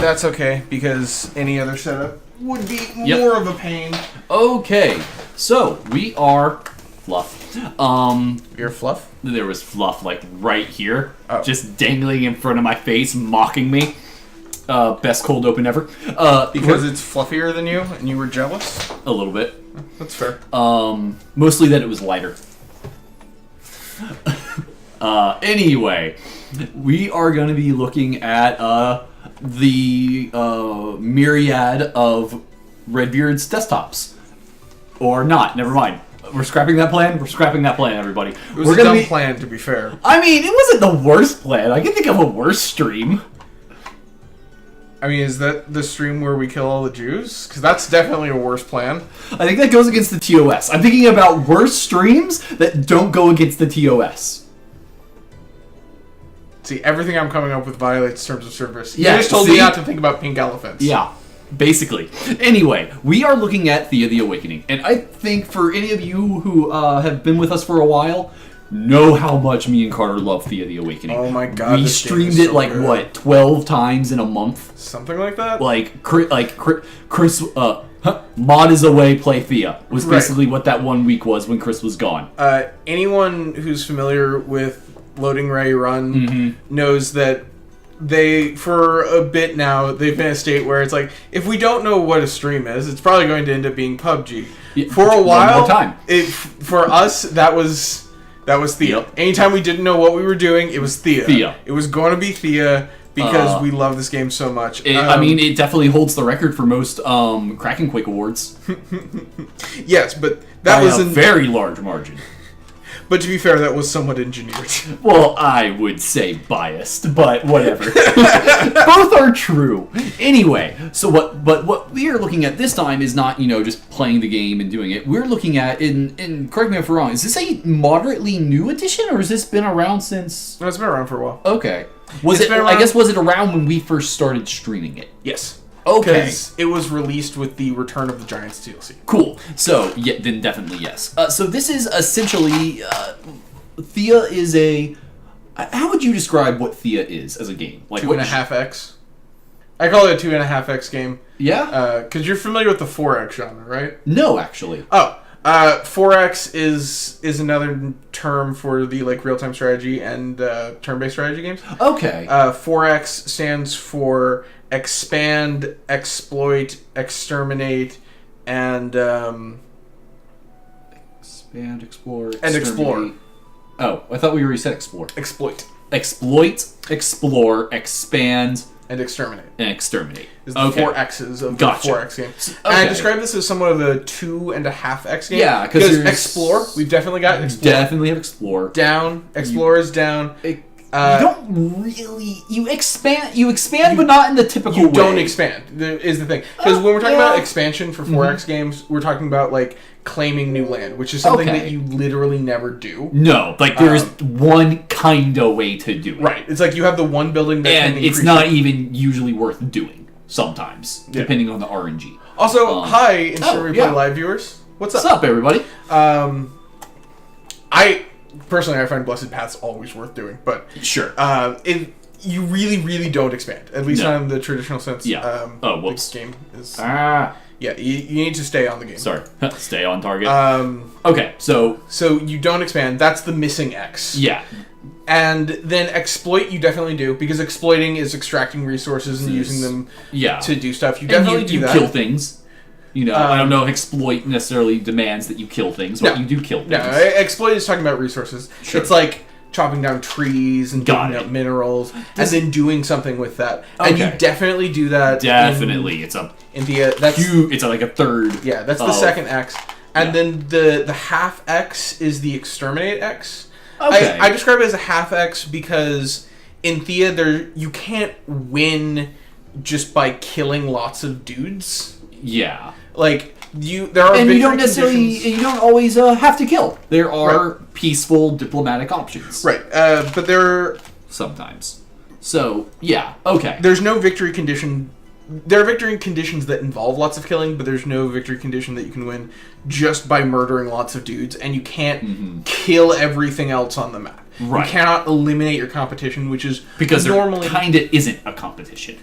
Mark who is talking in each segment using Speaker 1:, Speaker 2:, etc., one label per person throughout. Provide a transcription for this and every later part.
Speaker 1: that's okay, because any other setup would be more of a pain.
Speaker 2: Okay, so we are Fluff.
Speaker 1: You're Fluff?
Speaker 2: There was Fluff, like, right here, just dangling in front of my face, mocking me. Best cold open ever.
Speaker 1: Because it's fluffier than you, and you were jealous?
Speaker 2: A little bit.
Speaker 1: That's fair.
Speaker 2: Mostly that it was lighter. Anyway, we are going to be looking at the myriad of Redbeard's desktops. Or not, never mind. We're scrapping that plan? We're scrapping that plan, everybody.
Speaker 1: It was a dumb plan, to be fair.
Speaker 2: I mean, it wasn't the worst plan. I can think of a worse stream.
Speaker 1: I mean, is that the stream where we kill all the Jews? Because that's definitely a worse plan.
Speaker 2: I think that goes against the TOS. I'm thinking about worse streams that don't go against the TOS.
Speaker 1: See, everything I'm coming up with violates terms of service.
Speaker 2: Yeah,
Speaker 1: You just told me not to think about pink elephants.
Speaker 2: Yeah, basically. Anyway, we are looking at Thea the Awakening. And I think for any of you who have been with us for a while, know how much me and Carter love Thea the Awakening.
Speaker 1: Oh my god,
Speaker 2: we streamed it like, good. What, 12 times in a month?
Speaker 1: Something like that?
Speaker 2: Like Chris, Mod is away, play Thea, was basically what that 1 week was when Chris was gone.
Speaker 1: Anyone who's familiar with Loading Ray Run knows that they, for a bit now, they've been in a state where it's like, if we don't know what a stream is, it's probably going to end up being PUBG. Yeah, for a while, for us, that was Thea. Yep. Anytime we didn't know what we were doing, it was Thea. It was going to be Thea because we love this game so much.
Speaker 2: I mean, it definitely holds the record for most Kraken Quake awards.
Speaker 1: Yes, but that was
Speaker 2: a very large margin.
Speaker 1: But to be fair, that was somewhat engineered.
Speaker 2: Well, I would say biased, but whatever. Both are true. Anyway, so what we are looking at this time is not, just playing the game and doing it. We're looking at, and correct me if I'm wrong, is this a moderately new edition, or has this been around since...
Speaker 1: No, it's been around for a while.
Speaker 2: Okay. Was it around when we first started streaming it?
Speaker 1: Yes.
Speaker 2: Okay.
Speaker 1: Because it was released with the Return of the Giants DLC.
Speaker 2: Cool. So, yeah, then definitely yes. So this is essentially... Thea is a... How would you describe what Thea is as a game? Like
Speaker 1: 2.5x. I call it a 2.5x game.
Speaker 2: Yeah?
Speaker 1: Because you're familiar with the 4x genre, right?
Speaker 2: No, actually.
Speaker 1: Oh. 4x is another term for the real-time strategy and turn-based strategy games.
Speaker 2: Okay.
Speaker 1: 4x stands for expand, exploit, exterminate, and
Speaker 2: expand, explore,
Speaker 1: and explore.
Speaker 2: Oh, I thought we already said explore.
Speaker 1: Exploit,
Speaker 2: explore, expand,
Speaker 1: and exterminate.
Speaker 2: Is
Speaker 1: the 4 X's of the 4X game. Okay. And I describe this as somewhat of a 2.5x game.
Speaker 2: Yeah,
Speaker 1: because explore, we've definitely got explore.
Speaker 2: Definitely have explore.
Speaker 1: Down, explore is down.
Speaker 2: You don't really... You expand, but not in the typical way.
Speaker 1: You don't expand, is the thing. Because when we're talking about expansion for 4X games, we're talking about, claiming new land, which is something that you literally never do.
Speaker 2: No, there's one kind of way to do it.
Speaker 1: Right. It's you have the one building that
Speaker 2: and it's not even usually worth doing, sometimes, depending on the RNG.
Speaker 1: Also, hi, Instant Replay Live viewers. What's up?
Speaker 2: What's up, everybody?
Speaker 1: Personally, I find Blessed Paths always worth doing, but...
Speaker 2: Sure.
Speaker 1: You really, really don't expand. At least not in the traditional sense.
Speaker 2: Yeah.
Speaker 1: This game is... Yeah, you need to stay on the game.
Speaker 2: Sorry. Stay on target. Okay, so...
Speaker 1: So you don't expand. That's the missing X.
Speaker 2: Yeah.
Speaker 1: And then exploit you definitely do, because exploiting is extracting resources and using them to do stuff. You definitely do that.
Speaker 2: You kill things. I don't know if exploit necessarily demands that you kill things, but you do kill things.
Speaker 1: No, exploit is talking about resources. Sure. It's like chopping down trees and digging up minerals, and then doing something with that. And you definitely do that.
Speaker 2: Definitely. It's a third.
Speaker 1: Yeah, that's the second X. And then the half X is the exterminate X. Okay. I describe it as a half X because in Thea, you can't win just by killing lots of dudes.
Speaker 2: Yeah.
Speaker 1: There are
Speaker 2: you don't always have to kill. There are peaceful diplomatic options.
Speaker 1: Right. But there are...
Speaker 2: Sometimes. So, yeah. Okay.
Speaker 1: There's no victory condition. There are victory conditions that involve lots of killing, but there's no victory condition that you can win just by murdering lots of dudes, and you can't kill everything else on the map. Right. You cannot eliminate your competition, which is
Speaker 2: because normally... there kind of isn't a competition.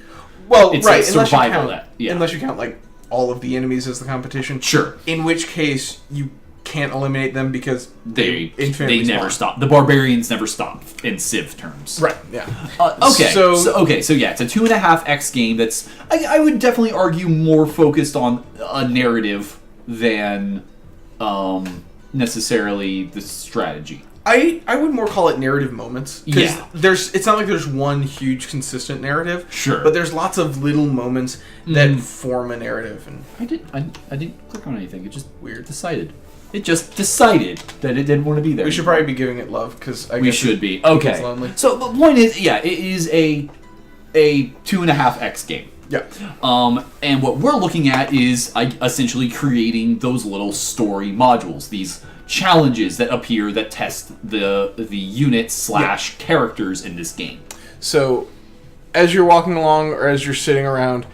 Speaker 1: Well,
Speaker 2: it's
Speaker 1: right,
Speaker 2: like
Speaker 1: unless you
Speaker 2: survival
Speaker 1: count
Speaker 2: that. Yeah.
Speaker 1: unless you count like all of the enemies as the competition.
Speaker 2: Sure.
Speaker 1: In which case you can't eliminate them because
Speaker 2: They
Speaker 1: infinitely
Speaker 2: never
Speaker 1: spawn.
Speaker 2: stop. The barbarians never stop in Civ terms.
Speaker 1: Right. Yeah.
Speaker 2: Okay. So yeah, it's a 2.5x game. That's I would definitely argue more focused on a narrative than necessarily the strategy.
Speaker 1: I would more call it narrative moments.
Speaker 2: Yeah.
Speaker 1: It's not like there's one huge consistent narrative.
Speaker 2: Sure.
Speaker 1: But there's lots of little moments that form a narrative. And
Speaker 2: I didn't click on anything. It just decided. It just decided that it didn't want to be there.
Speaker 1: we should probably be giving it love because
Speaker 2: We should be. Okay.
Speaker 1: It's lonely.
Speaker 2: So the point is, yeah, it is a 2.5x game.
Speaker 1: Yeah.
Speaker 2: And what we're looking at is essentially creating those little story modules, these challenges that appear that test the units / characters in this game.
Speaker 1: So, as you're walking along or as you're sitting around,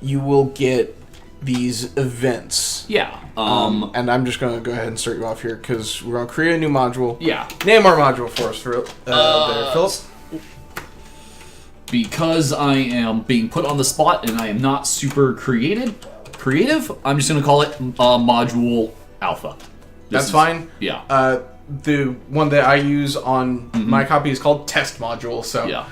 Speaker 1: you will get these events.
Speaker 2: Yeah.
Speaker 1: And I'm just going to go ahead and start you off here because we're going to create a new module.
Speaker 2: Yeah.
Speaker 1: Name our module for us, Philip.
Speaker 2: Because I am being put on the spot and I am not super creative, I'm just going to call it Module Alpha.
Speaker 1: That's fine.
Speaker 2: Yeah.
Speaker 1: The one that I use on my copy is called Test Module. So
Speaker 2: Yeah.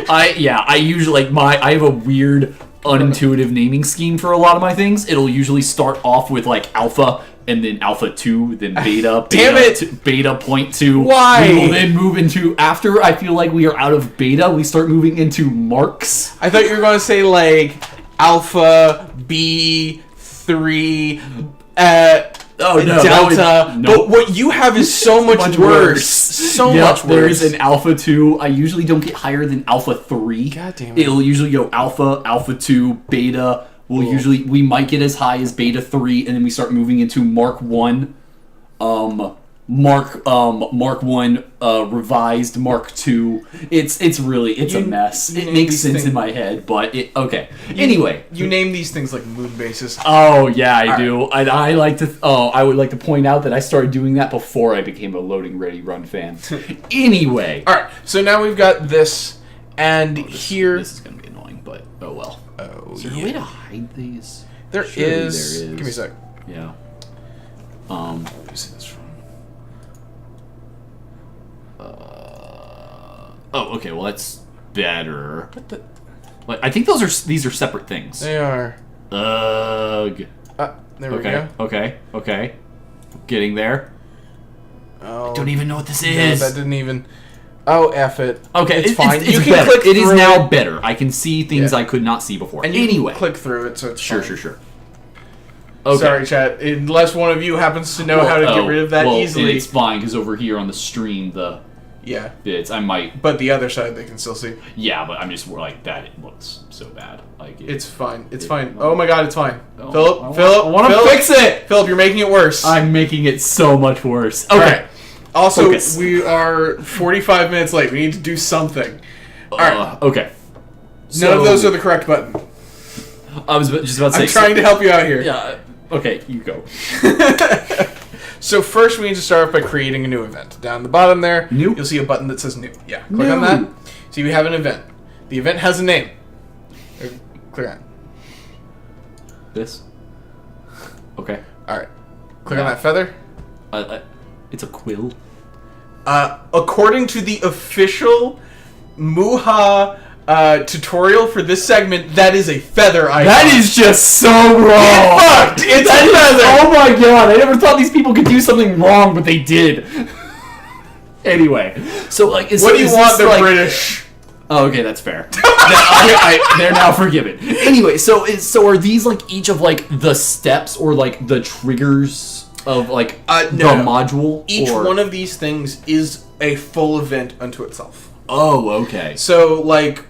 Speaker 2: I usually I have a weird unintuitive naming scheme for a lot of my things. It'll usually start off with like alpha and then alpha 2, then beta,
Speaker 1: Damn it!
Speaker 2: Beta 0.2.
Speaker 1: Why?
Speaker 2: We will then move into, after I feel like we are out of beta, we start moving into marks.
Speaker 1: I thought you were going to say like Alpha B3
Speaker 2: Oh no,
Speaker 1: Delta.
Speaker 2: no.
Speaker 1: But what you have is so much worse. So much worse.
Speaker 2: There's an Alpha 2. I usually don't get higher than Alpha 3.
Speaker 1: God damn it.
Speaker 2: It'll usually go Alpha, Alpha 2, Beta. We might get as high as Beta 3, and then we start moving into Mark 1. Mark 1 revised Mark 2. It's a mess. It makes sense in my head, but anyway,
Speaker 1: you name these things like moon bases.
Speaker 2: Oh yeah, I do. I like to. I would like to point out that I started doing that before I became a Loading Ready Run fan. Anyway,
Speaker 1: all right. So now we've got this, and here
Speaker 2: this is gonna be annoying, but oh well.
Speaker 1: Oh,
Speaker 2: is there a way to hide these?
Speaker 1: There is. Give me a sec.
Speaker 2: Yeah.
Speaker 1: Where is this from?
Speaker 2: Oh, okay. Well, that's better. What the? Like, I think these are separate things.
Speaker 1: They are.
Speaker 2: Ugh.
Speaker 1: There we go.
Speaker 2: Okay. Getting there.
Speaker 1: Oh,
Speaker 2: I don't even know what this
Speaker 1: no,
Speaker 2: is.
Speaker 1: that didn't even. Oh, F it.
Speaker 2: Okay,
Speaker 1: it's fine.
Speaker 2: You can
Speaker 1: better.
Speaker 2: click. It is now better. I can see things I could not see before.
Speaker 1: And you
Speaker 2: anyway,
Speaker 1: can click through it, so it's
Speaker 2: sure.
Speaker 1: Okay. Sorry, chat. Unless one of you happens to know how to get rid of that easily.
Speaker 2: It's fine because over here on the stream, the bits I might.
Speaker 1: But the other side they can still see.
Speaker 2: Yeah, but I'm just like that. It looks so bad. Like
Speaker 1: it's fine. It's fine. Oh my God, it's fine.
Speaker 2: Oh,
Speaker 1: Philip,
Speaker 2: I want to fix it.
Speaker 1: Philip, you're making it worse.
Speaker 2: I'm making it so much worse. Okay.
Speaker 1: All right. Also,
Speaker 2: Focus.
Speaker 1: we are 45 minutes late. We need to do something. All right.
Speaker 2: Okay.
Speaker 1: None of those are the correct button.
Speaker 2: I was just about to say.
Speaker 1: I'm trying to help you out here.
Speaker 2: Yeah. Okay, you go.
Speaker 1: So first, we need to start off by creating a new event. Down the bottom there,
Speaker 2: New?
Speaker 1: You'll see a button that says New. Yeah. Click on that. See, we have an event. The event has a name. Click on it.
Speaker 2: This. Okay.
Speaker 1: All right. Click on that feather.
Speaker 2: It's a quill.
Speaker 1: According to the official Muha tutorial for this segment, that is a feather icon.
Speaker 2: That is just so wrong.
Speaker 1: Fucked. It's a feather.
Speaker 2: Oh my God! I never thought these people could do something wrong, but they did. Anyway, so like,
Speaker 1: what do you want? They're British.
Speaker 2: Oh, okay, that's fair. They're now forgiven. Anyway, so are these like each of like the steps or like the triggers of like the module?
Speaker 1: Each one of these things is a full event unto itself.
Speaker 2: Oh, okay.
Speaker 1: So like,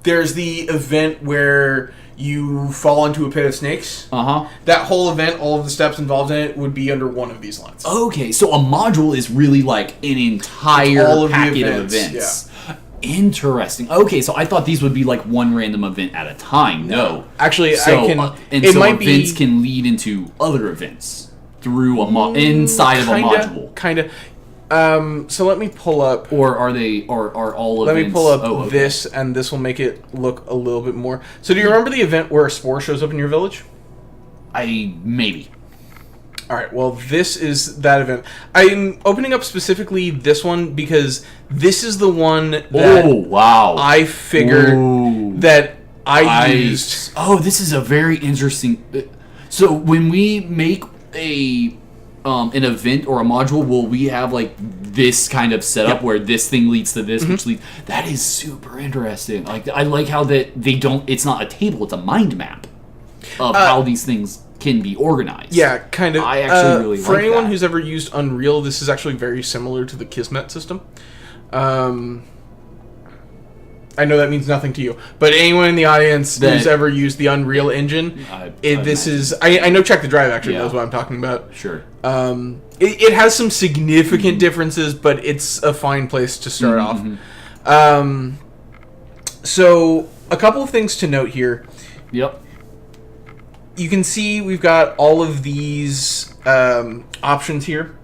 Speaker 1: there's the event where you fall into a pit of snakes. That whole event, all of the steps involved in it, would be under one of these lines.
Speaker 2: Okay, so a module is really like an entire packet of events.
Speaker 1: Yeah.
Speaker 2: Interesting. Okay, so I thought these would be like one random event at a time. No.
Speaker 1: Actually,
Speaker 2: so,
Speaker 1: I can.
Speaker 2: Events can lead into other events through inside of a module.
Speaker 1: Kind of. So let me pull up.
Speaker 2: Or are all
Speaker 1: Let
Speaker 2: events...
Speaker 1: me pull up
Speaker 2: okay.
Speaker 1: this, and this will make it look a little bit more. So do you remember the event where a spore shows up in your village?
Speaker 2: Maybe.
Speaker 1: All right, well, this is that event. I'm opening up specifically this one because this is the one that I figured that I used.
Speaker 2: Oh, this is a very interesting... So when we make an event or a module, will we have like this kind of setup where this thing leads to this, which leads... That is super interesting. Like, I like how that they don't... It's not a table, it's a mind map of how these things can be organized.
Speaker 1: Yeah, kind of.
Speaker 2: I actually really like
Speaker 1: for anyone
Speaker 2: that.
Speaker 1: who's ever used Unreal, this is actually very similar to the Kismet system. I know that means nothing to you, but anyone in the audience who's ever used the Unreal Engine, this is... I know Check the Drive actually knows what I'm talking about.
Speaker 2: Sure.
Speaker 1: It has some significant differences, but it's a fine place to start off. So, a couple of things to note here.
Speaker 2: Yep.
Speaker 1: You can see we've got all of these options here,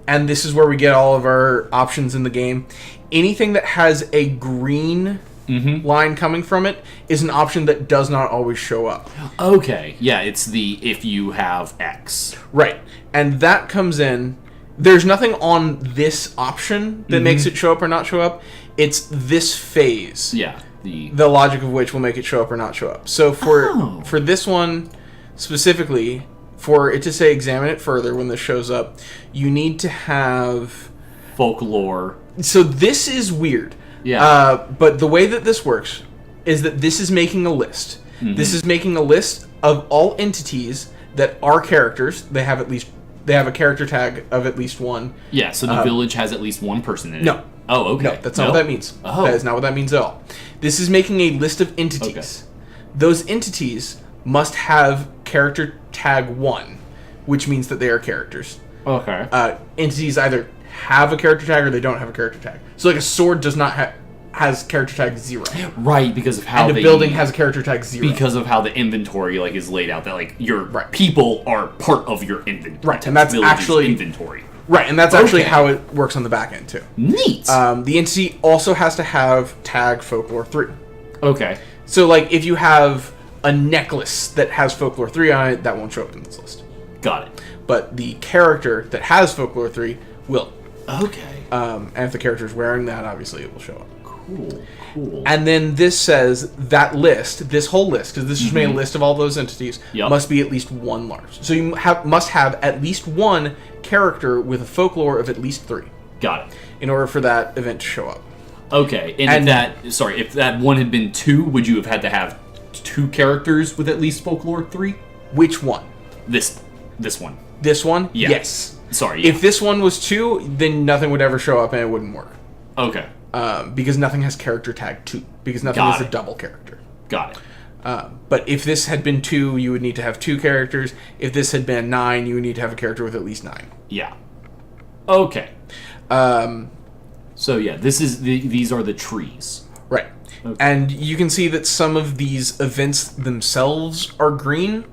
Speaker 1: and this is where we get all of our options in the game. Anything that has a green line coming from it is an option that does not always show up.
Speaker 2: Okay, yeah, it's the if you have X.
Speaker 1: Right, and that comes in. There's nothing on this option that makes it show up or not show up. It's this phase.
Speaker 2: Yeah,
Speaker 1: the logic of which will make it show up or not show up. So for this one... Specifically, for it to say examine it further when this shows up, you need to have...
Speaker 2: Folklore.
Speaker 1: So this is weird.
Speaker 2: Yeah.
Speaker 1: But the way that this works is that this is making a list. This is making a list of all entities that are characters. They have a character tag of at least one.
Speaker 2: Yeah, so the village has at least one person in it.
Speaker 1: No.
Speaker 2: Oh, okay.
Speaker 1: No, that's not what that means.
Speaker 2: Oh.
Speaker 1: That is not what that means at all. This is making a list of entities. Okay. Those entities must have character tag 1, which means that they are characters.
Speaker 2: Okay.
Speaker 1: Entities either have a character tag or they don't have a character tag. So, like, a sword does not has character tag 0.
Speaker 2: Right, because of how
Speaker 1: and a building has a character tag 0.
Speaker 2: Because of how the inventory is laid out, that your people are part of your inventory.
Speaker 1: Right, and that's actually
Speaker 2: inventory.
Speaker 1: Right, and that's actually how it works on the back end too.
Speaker 2: Neat.
Speaker 1: The entity also has to have tag folklore 3.
Speaker 2: Okay.
Speaker 1: So, like, if you have a necklace that has folklore 3 on it, that won't show up in this list.
Speaker 2: Got it.
Speaker 1: But the character that has folklore 3 will.
Speaker 2: Okay.
Speaker 1: And if the character is wearing that, obviously it will show up.
Speaker 2: Cool.
Speaker 1: And then this says that list, this whole list, because this just made a list of all those entities, must be at least one large. So you must have at least one character with a folklore of at least 3.
Speaker 2: Got it.
Speaker 1: In order for that event to show up.
Speaker 2: Okay. And if that one had been 2, would you have had to have 2 characters with at least folklore 3?
Speaker 1: Which one?
Speaker 2: This one.
Speaker 1: This one?
Speaker 2: Yeah.
Speaker 1: Yes.
Speaker 2: Sorry. Yeah.
Speaker 1: If this one was 2, then nothing would ever show up and it wouldn't work.
Speaker 2: Okay.
Speaker 1: Because nothing has character tag 2. Because nothing is a double character.
Speaker 2: Got it.
Speaker 1: But if this had been 2, you would need to have 2 characters. If this had been 9, you would need to have a character with at least 9.
Speaker 2: Yeah. Okay. So yeah, these are the trees.
Speaker 1: Right. Okay. And you can see that some of these events themselves are green.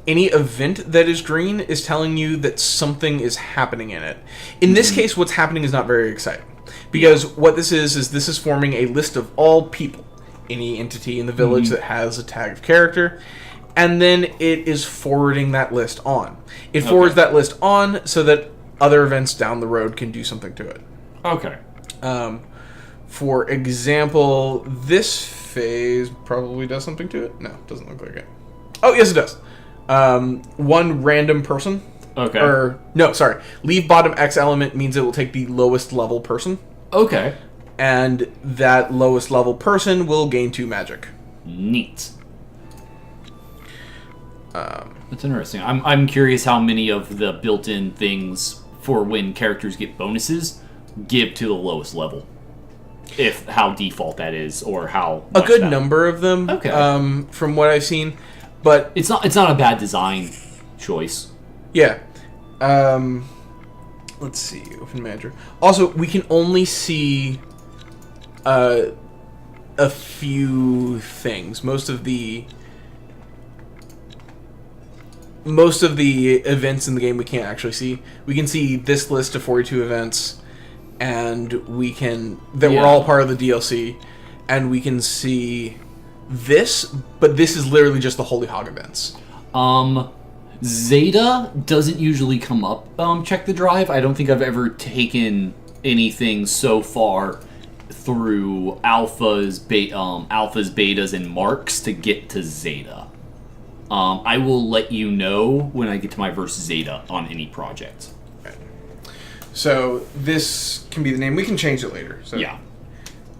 Speaker 1: Any event that is green is telling you that something is happening in it. In this case, what's happening is not very exciting. Because what this is forming a list of all people, any entity in the village that has a tag of character, and then it is forwarding that list on. It forwards that list on so that other events down the road can do something to it.
Speaker 2: Okay.
Speaker 1: For example, this phase probably does something to it. No, it doesn't look like it. Oh, yes, it does. One random person.
Speaker 2: Okay.
Speaker 1: Or, no, sorry. Leave bottom X element means it will take the lowest level person.
Speaker 2: Okay.
Speaker 1: And that lowest level person will gain 2 magic.
Speaker 2: Neat. That's interesting. I'm curious how many of the built-in things for when characters get bonuses give to the lowest level. If how default that is, or how
Speaker 1: a good number of them. Okay. From what I've seen, but
Speaker 2: it's not a bad design choice.
Speaker 1: Yeah. Let's see. Open manager. Also, we can only see a few things. Most of the events in the game we can't actually see. We can see this list of 42 events. and we're all part of the DLC, and we can see this, but this is literally just the Holy Hog events.
Speaker 2: Zeta doesn't usually come up. Check the drive. I don't think I've ever taken anything so far through alphas, betas, and marks to get to Zeta. I will let you know when I get to my verse Zeta on any project.
Speaker 1: Right. So this can be the name. We can change it later. So
Speaker 2: yeah.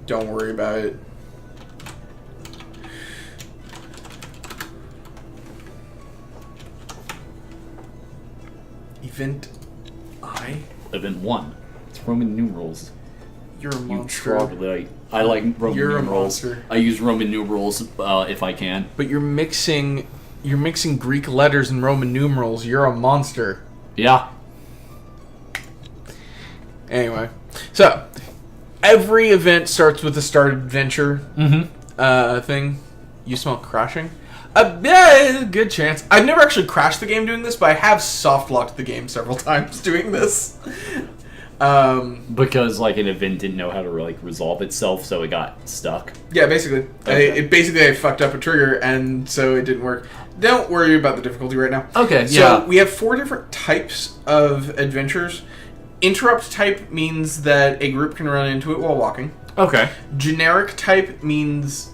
Speaker 1: Don't worry about it. Event
Speaker 2: Event 1. It's Roman numerals.
Speaker 1: You're a monster.
Speaker 2: Troglodyte. I like Roman numerals.
Speaker 1: A monster.
Speaker 2: I use Roman numerals if I can.
Speaker 1: But you're mixing Greek letters and Roman numerals. You're a monster.
Speaker 2: Yeah.
Speaker 1: Anyway, so every event starts with a start adventure thing. You smell crashing? Yeah, good chance. I've never actually crashed the game doing this, but I have soft locked the game several times doing this.
Speaker 2: Because like an event didn't know how to resolve itself, so it got stuck.
Speaker 1: Yeah, basically.
Speaker 2: Okay.
Speaker 1: I fucked up a trigger, and so it didn't work. Don't worry about the difficulty right now.
Speaker 2: Okay,
Speaker 1: so we have 4 different types of adventures. Interrupt type means that a group can run into it while walking.
Speaker 2: Okay.
Speaker 1: Generic type means...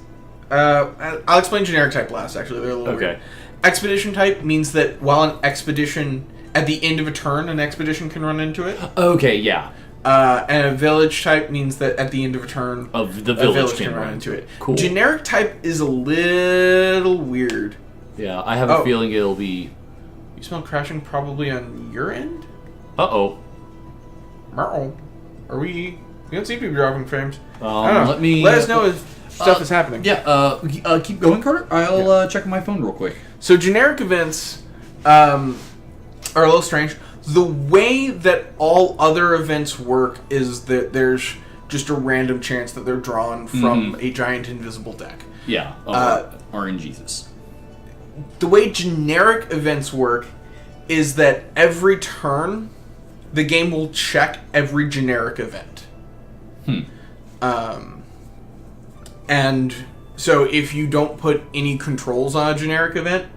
Speaker 1: I'll explain generic type last, actually. They're a little weird. Expedition type means that while an expedition... At the end of a turn, an expedition can run into it.
Speaker 2: Okay, yeah.
Speaker 1: And a village type means that at the end of a turn...
Speaker 2: the village can run
Speaker 1: into it.
Speaker 2: Cool.
Speaker 1: Generic type is a little weird.
Speaker 2: Yeah, I have a feeling it'll be...
Speaker 1: You smell crashing probably on your end?
Speaker 2: Uh-oh.
Speaker 1: Are we... We don't seem to be dropping frames. I don't know. Let us know if stuff is happening.
Speaker 2: Yeah, keep going, Carter. I'll check my phone real quick.
Speaker 1: So generic events are a little strange. The way that all other events work is that there's just a random chance that they're drawn from a giant invisible deck.
Speaker 2: Yeah, RNGesus.
Speaker 1: The way generic events work is that every turn, the game will check every generic event. And so if you don't put any controls on a generic event,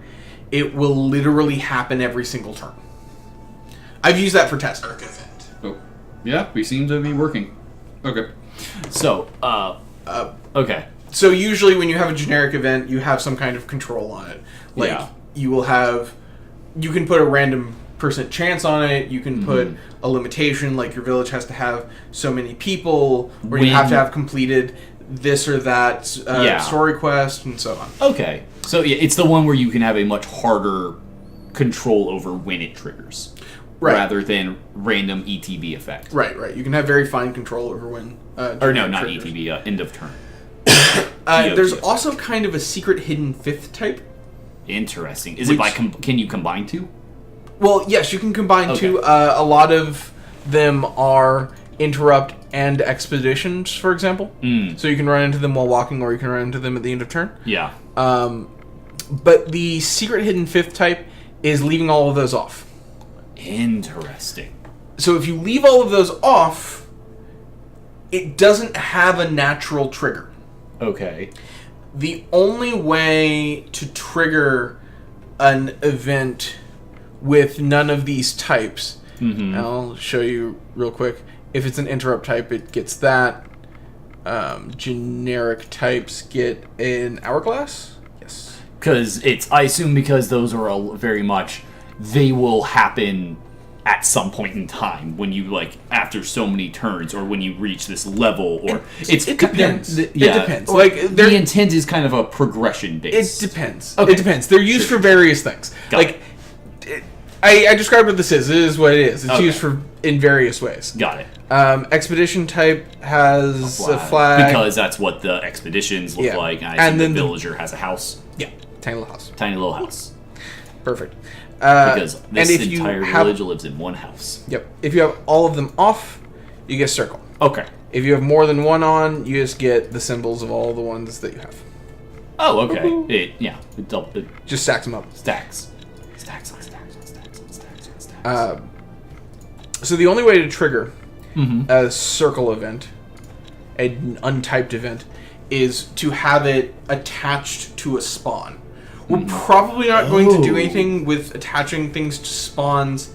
Speaker 1: it will literally happen every single turn. I've used that for testing.
Speaker 2: Oh, yeah, we seem to be working. Okay. So, okay.
Speaker 1: So usually when you have a generic event, you have some kind of control on it. Like, you can put a random % chance on it, you can put a limitation, like your village has to have so many people, or you have to have completed this or that story quest, and so on.
Speaker 2: Okay. So, yeah, it's the one where you can have a much harder control over when it triggers. Right. Rather than random ETB effect.
Speaker 1: Right. You can have very fine control over when...
Speaker 2: or no, not triggers. ETB, end of turn.
Speaker 1: There's also kind of a secret hidden 5th type.
Speaker 2: Interesting. Is it by... can you combine 2?
Speaker 1: Well, yes, you can combine 2. A lot of them are interrupt and expeditions, for example. So you can run into them while walking, or you can run into them at the end of turn.
Speaker 2: Yeah.
Speaker 1: But the secret hidden 5th type is leaving all of those off.
Speaker 2: Interesting.
Speaker 1: So if you leave all of those off, it doesn't have a natural trigger.
Speaker 2: Okay.
Speaker 1: The only way to trigger an event with none of these types, I'll show you real quick. If it's an interrupt type, it gets that. Generic types get an hourglass. Yes.
Speaker 2: Because I assume because those are all very much... They will happen at some point in time when you, after so many turns, or when you reach this level, or...
Speaker 1: It depends. It depends.
Speaker 2: The intent is kind of a progression based.
Speaker 1: It depends. Okay. It depends. They're used for various things. I described what this is. It is what it is. It's used in various ways.
Speaker 2: Got it.
Speaker 1: Expedition type has a flag.
Speaker 2: Because that's what the expeditions look like, and I think the villager has a house.
Speaker 1: Yeah, tiny little house.
Speaker 2: Tiny little house.
Speaker 1: Perfect.
Speaker 2: Because this entire village lives in one house.
Speaker 1: Yep. If you have all of them off, you get a circle.
Speaker 2: Okay.
Speaker 1: If you have more than one on, you just get the symbols of all the ones that you have.
Speaker 2: Oh, okay. It
Speaker 1: just stacks them up.
Speaker 2: Stacks on stacks on stacks on stacks on stacks.
Speaker 1: So the only way to trigger a circle event, an untyped event, is to have it attached to a spawn. We're probably not going to do anything with attaching things to spawns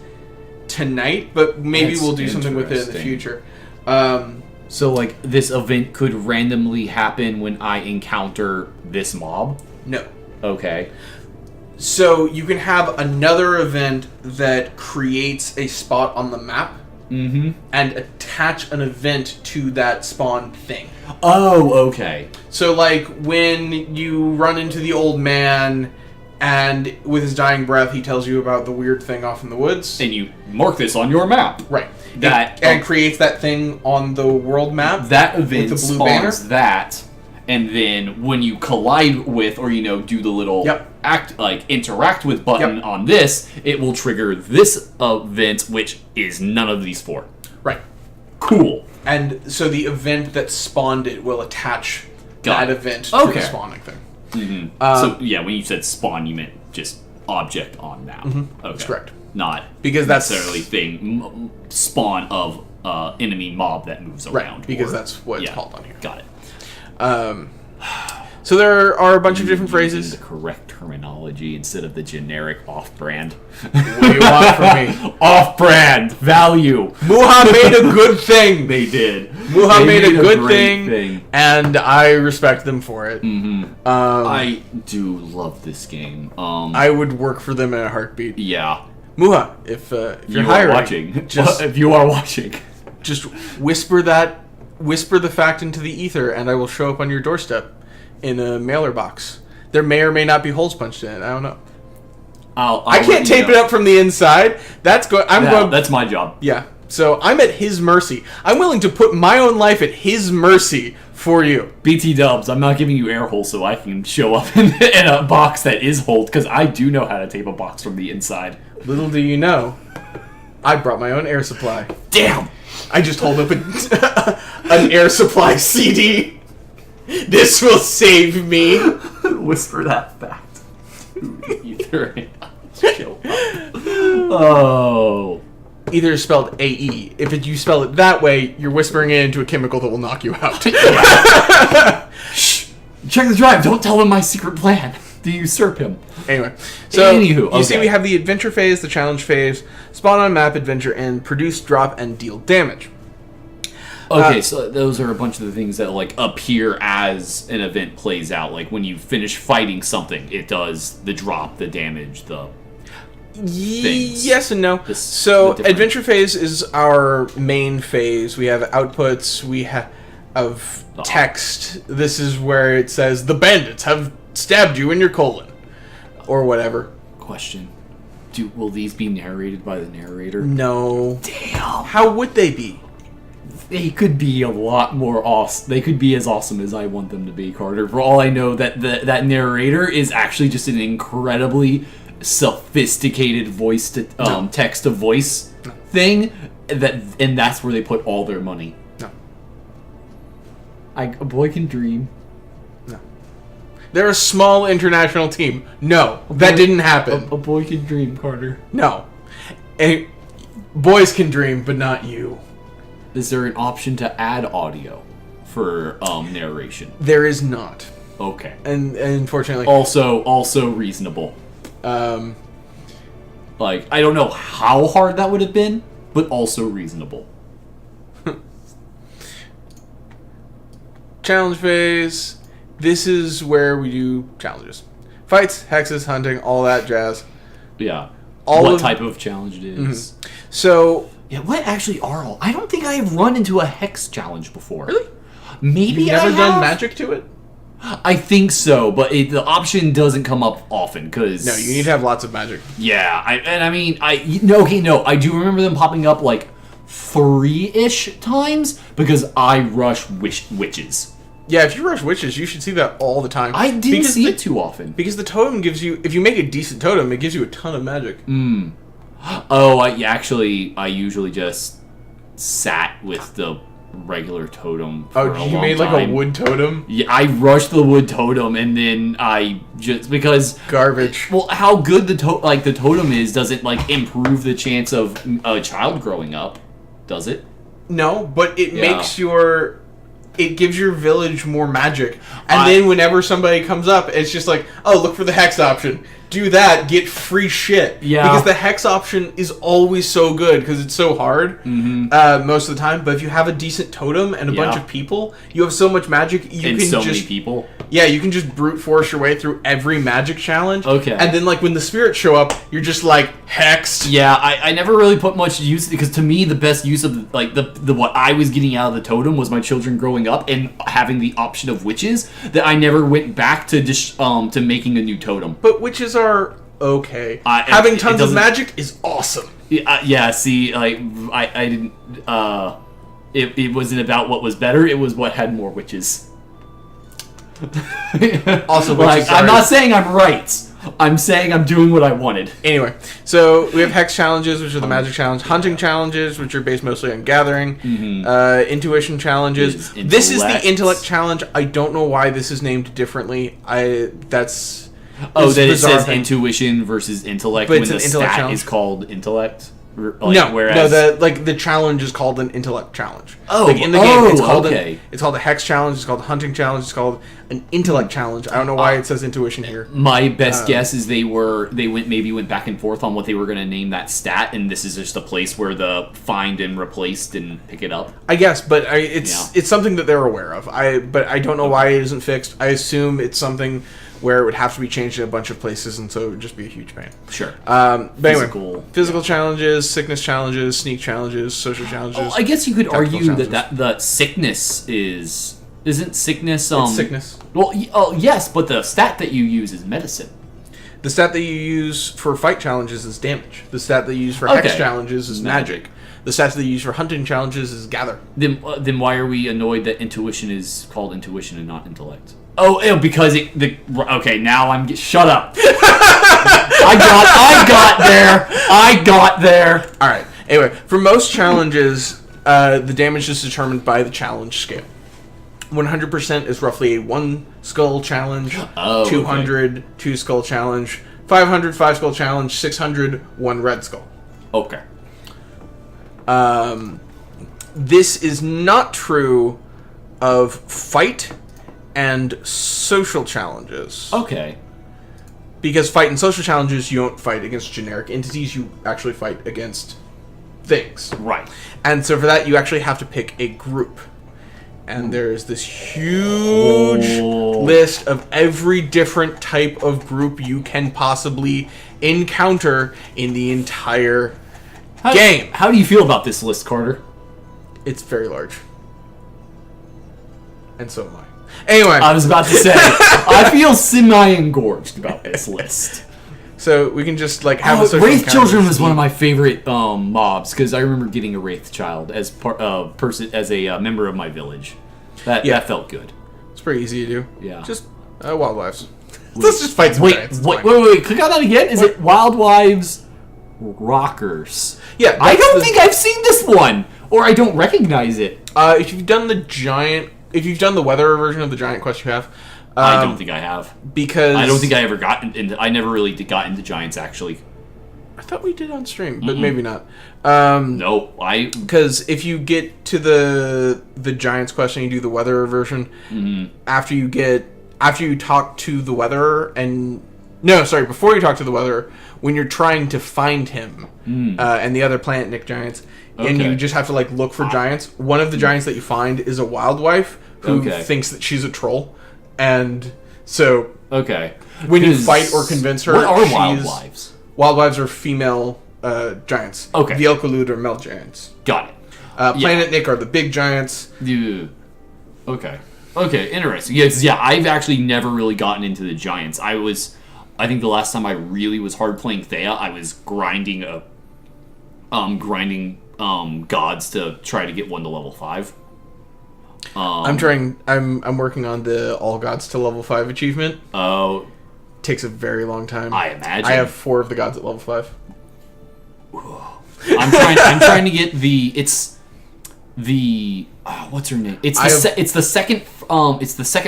Speaker 1: tonight, but maybe we'll do something with it in the future.
Speaker 2: So, like, this event could randomly happen when I encounter this mob?
Speaker 1: No.
Speaker 2: Okay.
Speaker 1: So, you can have another event that creates a spot on the map and attach an event to that spawn thing.
Speaker 2: Oh, okay.
Speaker 1: So, like, when you run into the old man and with his dying breath he tells you about the weird thing off in the woods.
Speaker 2: And you mark this on your map.
Speaker 1: Right.
Speaker 2: That
Speaker 1: and creates that thing on the world map.
Speaker 2: That event
Speaker 1: with the blue
Speaker 2: spawns
Speaker 1: banner.
Speaker 2: that, and then when you collide with, or do the little interact with button on this, it will trigger this event, which is none of these four.
Speaker 1: Right.
Speaker 2: Cool.
Speaker 1: And so the event that spawned it will attach that event to the spawning thing.
Speaker 2: So yeah, when you said spawn, you meant just object on map. Okay.
Speaker 1: That's correct.
Speaker 2: Not
Speaker 1: because that's
Speaker 2: necessarily thing spawn of enemy mob that moves around.
Speaker 1: Right, because that's what it's called on here.
Speaker 2: Got it.
Speaker 1: So there are a bunch of different phrases.
Speaker 2: The correct terminology instead of the generic off-brand.
Speaker 1: What do you want from me?
Speaker 2: Off-brand value.
Speaker 1: Muha made a good thing.
Speaker 2: They did.
Speaker 1: Muha made a good thing, and I respect them for it.
Speaker 2: I do love this game.
Speaker 1: I would work for them in a heartbeat.
Speaker 2: Yeah.
Speaker 1: Muha, if you're hiring,
Speaker 2: watching, if you are watching,
Speaker 1: just whisper the fact into the ether, and I will show up on your doorstep in a mailer box. There may or may not be holes punched in it. I don't know. I can't tape it up from the inside. That's
Speaker 2: my job.
Speaker 1: Yeah. So I'm at his mercy. I'm willing to put my own life at his mercy for you.
Speaker 2: BT dubs, I'm not giving you air holes so I can show up in a box that is holed, because I do know how to tape a box from the inside.
Speaker 1: Little do you know, I brought my own air supply.
Speaker 2: Damn!
Speaker 1: I just hold up an air supply CD. This will save me.
Speaker 2: Whisper that fact. Either. Oh.
Speaker 1: Either is spelled A-E. If you spell it that way, you're whispering it into a chemical that will knock you out.
Speaker 2: Shh! Check the drive. Don't tell him my secret plan. To usurp him.
Speaker 1: Anyway, so
Speaker 2: Anywho,
Speaker 1: you see we have the adventure phase, the challenge phase, spawn on map adventure, and produce, drop, and deal damage.
Speaker 2: Okay, so those are a bunch of the things that like appear as an event plays out. Like when you finish fighting something, it does the drop, the damage, the things.
Speaker 1: Yes and no. Adventure phase is our main phase. We have outputs. We have text. This is where it says the bandits have stabbed you in your colon, or whatever.
Speaker 2: Question: will these be narrated by the narrator?
Speaker 1: No.
Speaker 2: Damn.
Speaker 1: How would they be?
Speaker 2: They could be a lot more awesome. They could be as awesome as I want them to be, Carter. For all I know, that narrator is actually just an incredibly sophisticated voice to text to voice thing. And that's where they put all their money.
Speaker 1: No.
Speaker 2: A boy can dream.
Speaker 1: No. They're a small international team. No, that didn't happen.
Speaker 2: A boy can dream, Carter.
Speaker 1: No. Boys can dream, but not you.
Speaker 2: Is there an option to add audio for narration?
Speaker 1: There is not.
Speaker 2: Okay.
Speaker 1: And unfortunately...
Speaker 2: Also reasonable. Like, I don't know how hard that would have been, but also reasonable.
Speaker 1: Challenge phase. This is where we do challenges. Fights, hexes, hunting, all that jazz.
Speaker 2: Yeah. What type of challenge it is.
Speaker 1: Mm-hmm. So...
Speaker 2: Yeah, what actually are all... I don't think I have run into a hex challenge before.
Speaker 1: Really?
Speaker 2: Maybe
Speaker 1: You've never done magic to it?
Speaker 2: I think so, but the option doesn't come up often, because...
Speaker 1: No, you need to have lots of magic.
Speaker 2: Yeah, I do remember them popping up, like, 3-ish times, because I rush witches.
Speaker 1: Yeah, if you rush witches, you should see that all the time.
Speaker 2: I didn't see it too often.
Speaker 1: Because the totem gives you... If you make a decent totem, it gives you a ton of magic.
Speaker 2: Oh, I usually just sat with the regular totem for a long time.
Speaker 1: You made like a wood totem?
Speaker 2: Yeah, I rushed the wood totem, and then I just... Because...
Speaker 1: Garbage.
Speaker 2: Well, how good the totem is doesn't, like, improve the chance of a child growing up, does it?
Speaker 1: No, but it makes it gives your village more magic. And then whenever somebody comes up, it's just like, oh, look for the hex option. Do that, get free shit.
Speaker 2: Yeah.
Speaker 1: Because the hex option is always so good because it's so hard most of the time. But if you have a decent totem and a bunch of people, you have so much magic.
Speaker 2: Many people.
Speaker 1: Yeah, you can just brute force your way through every magic challenge.
Speaker 2: Okay.
Speaker 1: And then, like, when the spirits show up, you're just, like, hexed.
Speaker 2: Yeah, I never really put much use, because to me, the best use of, like, the what I was getting out of the totem was my children growing up and having the option of witches, that I never went back to just, to making a new totem.
Speaker 1: But witches are okay. Having tons of magic is awesome.
Speaker 2: Yeah, see, like, I didn't, it wasn't about what was better, it was what had more witches.
Speaker 1: Also,
Speaker 2: like, I'm not saying I'm right. I'm saying I'm doing what I wanted.
Speaker 1: Anyway, so we have hex challenges, which are the magic challenge, hunting challenges, which are based mostly on gathering, intuition challenges. This is the intellect challenge. I don't know why this is named differently. That it says
Speaker 2: intuition versus intellect,
Speaker 1: but
Speaker 2: when the stat is called intellect.
Speaker 1: The challenge is called an intellect challenge.
Speaker 2: Oh,
Speaker 1: like in the game, it's called
Speaker 2: it's
Speaker 1: called a hex challenge. It's called a hunting challenge. It's called an intellect challenge. I don't know why it says intuition here.
Speaker 2: My best guess is they went back and forth on what they were going to name that stat, and this is just a place where the find and replace didn't pick it up.
Speaker 1: I guess, but it's something that they're aware of. But I don't know why it isn't fixed. I assume it's something where it would have to be changed in a bunch of places, and so it would just be a huge pain.
Speaker 2: Sure.
Speaker 1: But anyway, physical challenges, sickness challenges, sneak challenges, social challenges.
Speaker 2: Oh, I guess you could argue that the sickness isn't sickness.
Speaker 1: It's sickness.
Speaker 2: Well, yes, but the stat that you use is medicine.
Speaker 1: The stat that you use for fight challenges is damage. The stat that you use for hex challenges is magic. The stats that you use for hunting challenges is gather.
Speaker 2: Then why are we annoyed that intuition is called intuition and not intellect? Oh, because okay, now I'm shut up. I got there.
Speaker 1: All right. Anyway, for most challenges, the damage is determined by the challenge scale. 100% is roughly a 1 skull challenge. 200 2 skull challenge. 500 5 skull challenge. 600 1 red skull.
Speaker 2: Okay.
Speaker 1: This is not true of fight and social challenges.
Speaker 2: Okay.
Speaker 1: Because fight and social challenges, you don't fight against generic entities, you actually fight against things.
Speaker 2: Right.
Speaker 1: And so for that, you actually have to pick a group. And there's this huge list of every different type of group you can possibly encounter in the entire game.
Speaker 2: How do you feel about this list, Carter?
Speaker 1: It's very large. And so am I. Anyway.
Speaker 2: I was about to say, I feel semi-engorged about this list.
Speaker 1: So we can just have a social
Speaker 2: Wraith Children was one of my favorite mobs, because I remember getting a Wraith Child as a member of my village. That felt good.
Speaker 1: It's pretty easy to do.
Speaker 2: Yeah.
Speaker 1: Just Wildlives. Let's just fight some giants.
Speaker 2: Wait, click on that again. Is it Wildlives Rockers?
Speaker 1: Yeah.
Speaker 2: I don't think I've seen this one, or I don't recognize it.
Speaker 1: If you've done the weather version of the giant quest you have,
Speaker 2: I don't think I have,
Speaker 1: because
Speaker 2: I don't think I ever got into. I never really got into giants, actually.
Speaker 1: I thought we did on stream, but maybe not.
Speaker 2: No,
Speaker 1: because if you get to the giants quest and you do the weather version, after you talk to the weatherer before you talk to the weatherer, when you're trying to find him and the other Planet Nick giants. And you just have to look for giants. One of the giants that you find is a wild wife who thinks that she's a troll, and so when you fight or convince her,
Speaker 2: what are wild wives?
Speaker 1: Wild wives are female giants.
Speaker 2: Okay,
Speaker 1: the Elkalud are male giants.
Speaker 2: Got it.
Speaker 1: Planet Nick are the big giants.
Speaker 2: Okay, interesting. Yeah, I've actually never really gotten into the giants. I think the last time I really was hard playing Thea, I was grinding gods to try to get one to level 5.
Speaker 1: I'm working on the all gods to level 5 achievement.
Speaker 2: Oh,
Speaker 1: takes a very long time.
Speaker 2: I imagine.
Speaker 1: I have 4 of the gods at level 5.
Speaker 2: I'm trying to get what's her name? It's the second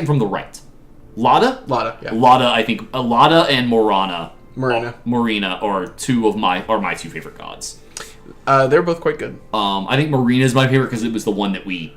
Speaker 2: from the right. Lada,
Speaker 1: yeah.
Speaker 2: Lada, I think Lada and Marina
Speaker 1: are
Speaker 2: my two favorite gods.
Speaker 1: They're both quite good.
Speaker 2: I think Marina's my favorite because it was the one that we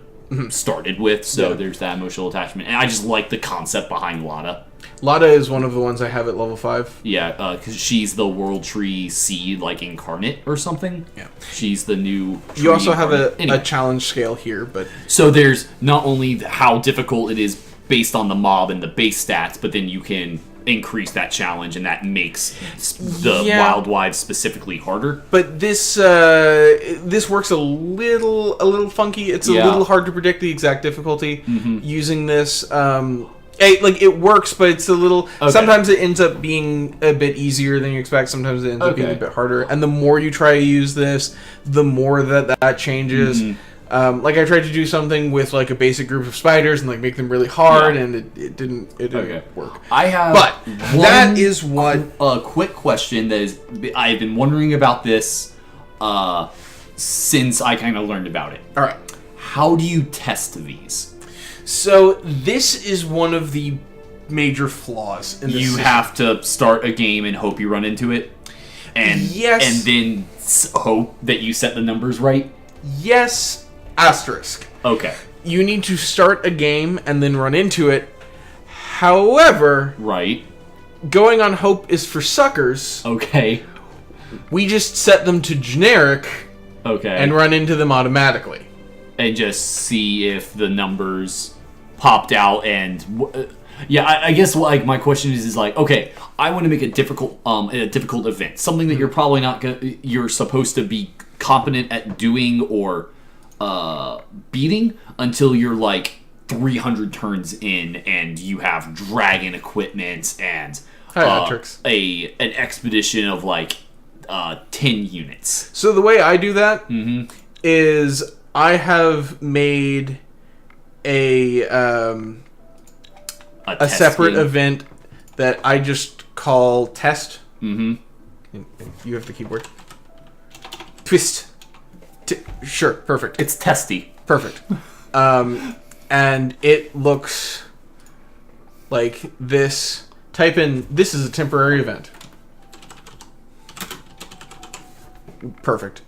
Speaker 2: started with, so there's that emotional attachment. And I just like the concept behind Lada.
Speaker 1: Lada is one of the ones I have at level 5.
Speaker 2: Yeah, because she's the World Tree Seed, like, incarnate or something.
Speaker 1: Yeah.
Speaker 2: She's the new tree
Speaker 1: You also have
Speaker 2: incarnate.
Speaker 1: a challenge scale here, but...
Speaker 2: So there's not only how difficult it is based on the mob and the base stats, but then you can increase that challenge, and that makes the Wild Wives specifically harder.
Speaker 1: But this works a little funky. It's a little hard to predict the exact difficulty using this. It works, but it's a little... Okay. Sometimes it ends up being a bit easier than you expect. Sometimes it ends up being a bit harder. And the more you try to use this, the more that changes. Like, I tried to do something with, like, a basic group of spiders and, like, make them really hard, and it didn't work.
Speaker 2: I have...
Speaker 1: But that is what...
Speaker 2: A quick question that is... I've been wondering about this since I kind of learned about it.
Speaker 1: All right.
Speaker 2: How do you test these?
Speaker 1: So, this is one of the major flaws in this system.
Speaker 2: Have to start a game and hope you run into it? And then hope that you set the numbers right?
Speaker 1: Yes... Asterisk.
Speaker 2: Okay.
Speaker 1: You need to start a game and then run into it. However...
Speaker 2: Right.
Speaker 1: Going on hope is for suckers.
Speaker 2: Okay.
Speaker 1: We just set them to generic.
Speaker 2: Okay.
Speaker 1: And run into them automatically.
Speaker 2: And just see if the numbers popped out and... I guess like my question is like, okay, I want to make a difficult event. Something that you're probably not you're supposed to be competent at doing or... beating until you're like 300 turns in and you have dragon equipment and an expedition of like 10 units.
Speaker 1: So the way I do that is I have made a separate event that I just call test. You have the keyboard. Twist. Sure, perfect.
Speaker 2: It's testy.
Speaker 1: Perfect. And it looks like this. Type in, this is a temporary event. Perfect.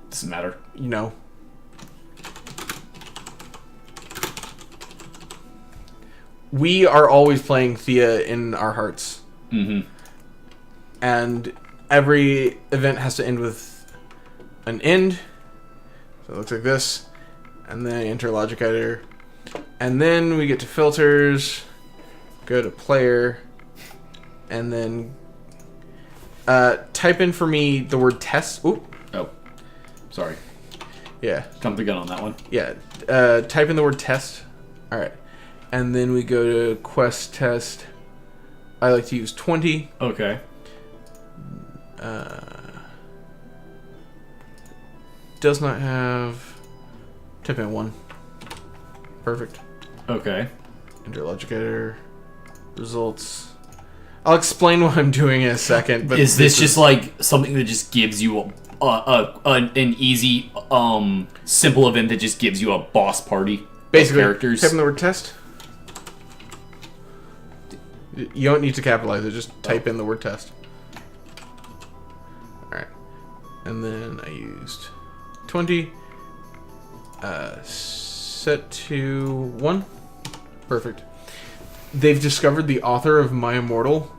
Speaker 2: Doesn't matter.
Speaker 1: You know. We are always playing Thea in our hearts. And... every event has to end with an end. So it looks like this. And then enter logic editor. And then we get to filters. Go to player. And then type in for me the word test. Ooh.
Speaker 2: Oh. Sorry.
Speaker 1: Yeah.
Speaker 2: Jumped the gun on that one.
Speaker 1: Yeah. Type in the word test. Alright. And then we go to quest test. I like to use 20.
Speaker 2: Okay.
Speaker 1: Does not have... Type in 1. Perfect.
Speaker 2: Okay.
Speaker 1: Enter logic editor. Results. I'll explain what I'm doing in a second. But
Speaker 2: is this just like something that just gives you an easy, simple event that just gives you a boss party?
Speaker 1: Basically,
Speaker 2: characters.
Speaker 1: Type in the word test. You don't need to capitalize it. Just type in the word test. Alright. And then I used 20. Set to 1. Perfect. They've discovered the author of My Immortal.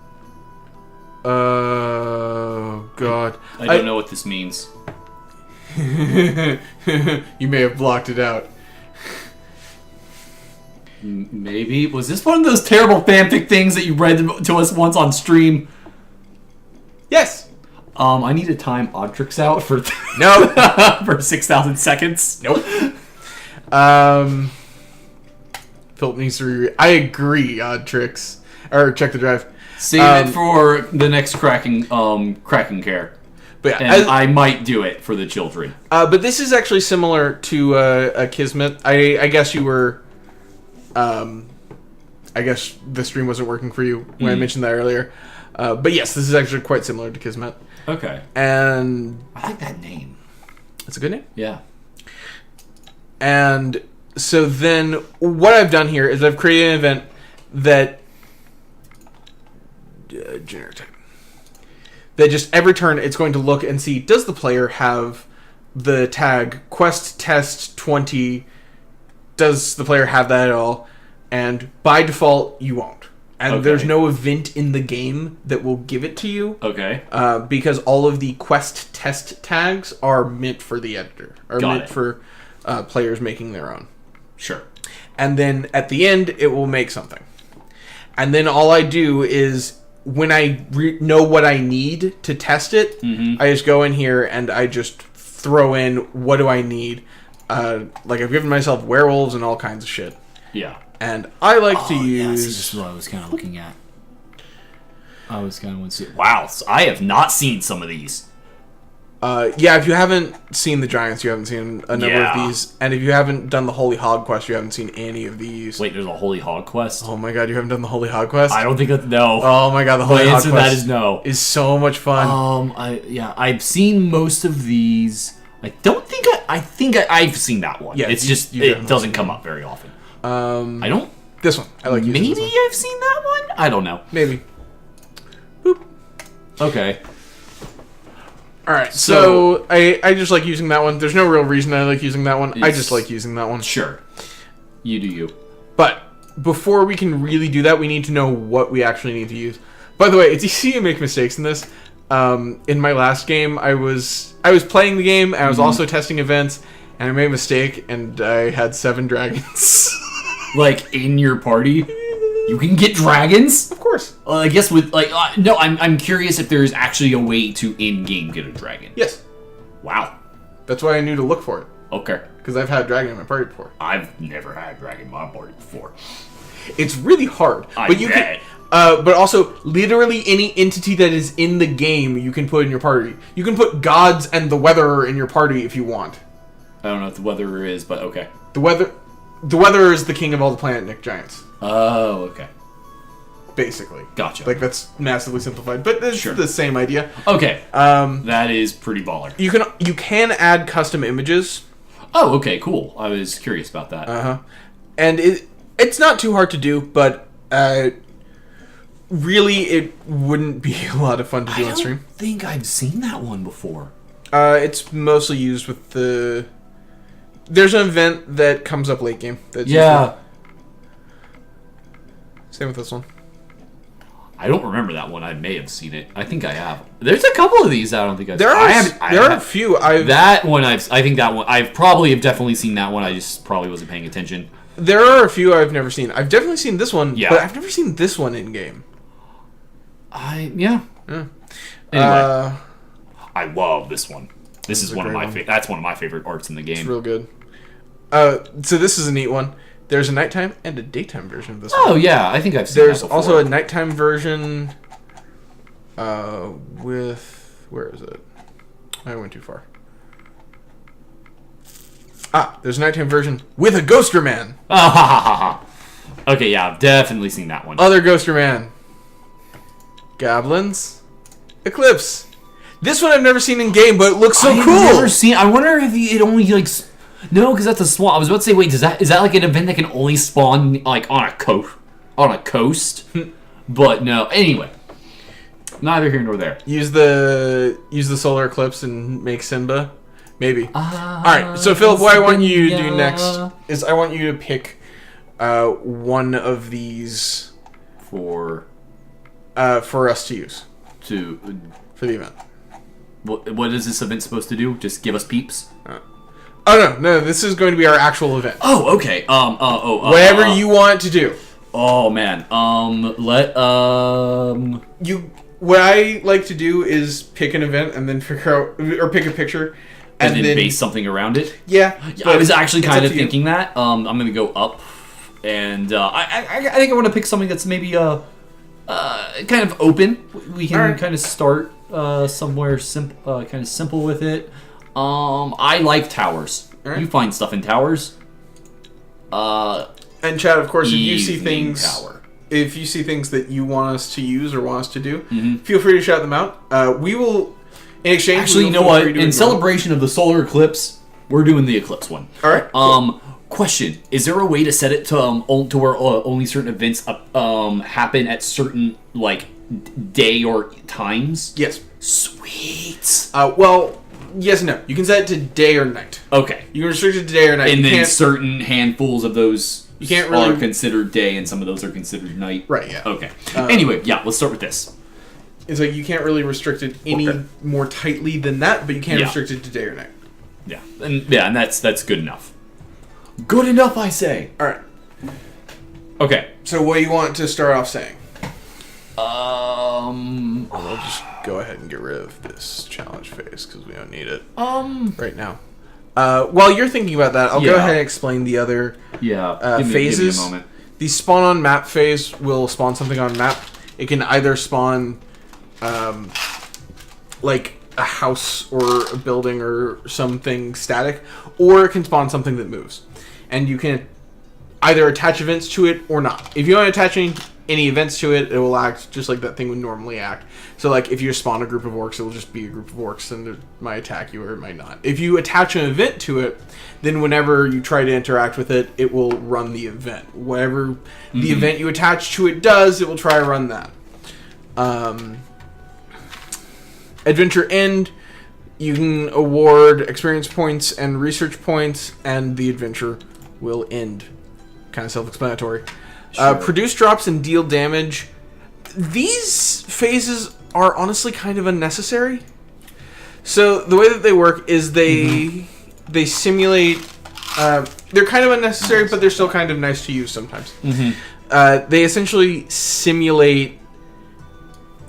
Speaker 1: God.
Speaker 2: I don't know what this means.
Speaker 1: You may have blocked it out.
Speaker 2: Maybe. Was this one of those terrible fanfic things that you read to us once on stream?
Speaker 1: Yes.
Speaker 2: I need to time Oddtrix out for
Speaker 1: no
Speaker 2: for 6,000 seconds.
Speaker 1: Nope. Philip needs to. I agree. Oddtrix or check the drive.
Speaker 2: Save it for the next cracking care.
Speaker 1: But yeah,
Speaker 2: and I might do it for the children.
Speaker 1: But this is actually similar to a Kismet. I guess you were. I guess the stream wasn't working for you when I mentioned that earlier. But yes, this is actually quite similar to Kismet.
Speaker 2: Okay.
Speaker 1: And
Speaker 2: I like that name.
Speaker 1: It's a good name?
Speaker 2: Yeah.
Speaker 1: And so then what I've done here is I've created an event that that just every turn it's going to look and see, does the player have the tag quest test 20? Does the player have that at all? And by default, you won't. And there's no event in the game that will give it to you.
Speaker 2: Okay.
Speaker 1: Because all of the quest test tags are meant for the editor. For players making their own.
Speaker 2: Sure.
Speaker 1: And then at the end, it will make something. And then all I do is, when I know what I need to test it, I just go in here and I just throw in, what do I need? Like, I've given myself werewolves and all kinds of shit.
Speaker 2: Yeah.
Speaker 1: And I like to use...
Speaker 2: Yeah, this is what I was kind of looking at. I was kind of... Wow, so I have not seen some of these.
Speaker 1: Yeah, if you haven't seen the Giants, you haven't seen a number of these. And if you haven't done the Holy Hog quest, you haven't seen any of these.
Speaker 2: Wait, there's a Holy Hog quest?
Speaker 1: Oh my god, you haven't done the Holy Hog quest?
Speaker 2: I don't think that... No.
Speaker 1: Oh my god, the Holy Hog quest
Speaker 2: that is no.
Speaker 1: Is so much fun.
Speaker 2: I've seen most of these. I don't think I've seen that one.
Speaker 1: Yeah,
Speaker 2: it's just it doesn't come up very often. I don't.
Speaker 1: This one. I like using
Speaker 2: maybe
Speaker 1: this one.
Speaker 2: I've seen that one. I don't know.
Speaker 1: Maybe. Boop.
Speaker 2: Okay.
Speaker 1: All right. So I just like using that one. There's no real reason I like using that one. I just like using that one.
Speaker 2: Sure. You do you.
Speaker 1: But before we can really do that, we need to know what we actually need to use. By the way, it's easy to make mistakes in this. In my last game, I was playing the game, and I was also testing events, and I made a mistake, and I had 7 dragons.
Speaker 2: Like, in your party? You can get dragons?
Speaker 1: Of course.
Speaker 2: I guess with, like... no, I'm curious if there's actually a way to in-game get a dragon.
Speaker 1: Yes.
Speaker 2: Wow.
Speaker 1: That's why I knew to look for it.
Speaker 2: Okay.
Speaker 1: Because I've had a dragon in my party before.
Speaker 2: I've never had a dragon in my party before.
Speaker 1: It's really hard.
Speaker 2: I
Speaker 1: but you
Speaker 2: bet.
Speaker 1: But also, literally any entity that is in the game, you can put in your party. You can put gods and the Weatherer in your party if you want.
Speaker 2: I don't know what the Weatherer is, but okay.
Speaker 1: The Weatherer is the king of all the Planet Giants.
Speaker 2: Oh, okay.
Speaker 1: Basically.
Speaker 2: Gotcha.
Speaker 1: Like, that's massively simplified, but it's the same idea.
Speaker 2: Okay. That is pretty baller.
Speaker 1: You can add custom images.
Speaker 2: Oh, okay, cool. I was curious about that.
Speaker 1: Uh-huh. And it's not too hard to do, but really it wouldn't be a lot of fun to do on stream.
Speaker 2: I don't think I've seen that one before.
Speaker 1: It's mostly used with the... There's an event that comes up late game. That's same with this one.
Speaker 2: I don't remember that one. I may have seen it. I think I have. There's a couple of these I don't think I've
Speaker 1: seen. There are a few.
Speaker 2: That one I think that one I've probably have definitely seen that one. I just probably wasn't paying attention.
Speaker 1: There are a few I've never seen. I've definitely seen this one,
Speaker 2: yeah.
Speaker 1: But I've never seen this one in game.
Speaker 2: Yeah. Anyway, I love this one. This is one of my that's one of my favorite arts in the game.
Speaker 1: It's real good. So this is a neat one. There's a nighttime and a daytime version of this one.
Speaker 2: Oh, yeah. I think I've seen
Speaker 1: There's
Speaker 2: that before.
Speaker 1: also a nighttime version with... Where is it? I went too far. There's a nighttime version with a Ghoster Man.
Speaker 2: Okay, yeah. I've definitely seen that one.
Speaker 1: Other Ghoster Man. Goblins. Eclipse. This one I've never seen in game, but it looks so cool.
Speaker 2: I've never seen... I wonder if it only, like... No, because that's a swamp. I was about to say, wait, is that like an event that can only spawn like on a coast? But no. Anyway, neither here nor there.
Speaker 1: Use the solar eclipse and make Simba, maybe. All right. So Philip, what I want you to do next is I want you to pick one of these for us to use for the event.
Speaker 2: What is this event supposed to do? Just give us peeps?
Speaker 1: Oh no! This is going to be our actual event.
Speaker 2: Oh, okay.
Speaker 1: Whatever you want to do.
Speaker 2: Oh man.
Speaker 1: What I like to do is pick an event and then figure out, or pick a picture,
Speaker 2: and then base something around it.
Speaker 1: Yeah.
Speaker 2: I was actually kind of thinking that. I'm gonna go up, and I think I want to pick something that's maybe kind of open. We can kind of start somewhere kind of simple with it. I like towers. Right. You find stuff in towers.
Speaker 1: And Chad, of course, if you see things that you want us to use or want us to do, feel free to shout them out. We will, in exchange.
Speaker 2: Actually, you know what? In celebration of the solar eclipse, we're doing the eclipse one.
Speaker 1: All right.
Speaker 2: Cool. Question: is there a way to set it to where only certain events happen at certain day or times?
Speaker 1: Yes.
Speaker 2: Sweet.
Speaker 1: Well, yes and no. You can set it to day or night.
Speaker 2: Okay.
Speaker 1: You can restrict it to day or night.
Speaker 2: And then certain handfuls of those
Speaker 1: you can't really
Speaker 2: are considered day, and some of those are considered night.
Speaker 1: Right. Yeah.
Speaker 2: Okay. Anyway, yeah. Let's start with this.
Speaker 1: It's like you can't really restrict it any more tightly than that, but you can restrict it to day or night.
Speaker 2: Yeah. And that's good enough. Good enough, I say.
Speaker 1: All right.
Speaker 2: Okay.
Speaker 1: So what do you want to start off saying?
Speaker 2: I'll
Speaker 1: just go ahead and get rid of this challenge phase because we don't need it right now. While you're thinking about that, I'll go ahead and explain the other phases.
Speaker 2: Give me a moment.
Speaker 1: The spawn on map phase will spawn something on map. It can either spawn like a house or a building or something static, or it can spawn something that moves. And you can either attach events to it or not. If you don't attach any events to it, it will act just like that thing would normally act. So like if you spawn a group of orcs, it will just be a group of orcs and it might attack you or it might not. If you attach an event to it, then whenever you try to interact with it, it will run the event. Whatever the event you attach to it does, it will try to run that. Adventure end, you can award experience points and research points, and the adventure will end. Kind of self-explanatory. Sure. Produce drops and deal damage. These phases are honestly kind of unnecessary. So the way that they work is they simulate. They're kind of unnecessary, but they're still kind of nice to use sometimes. They essentially simulate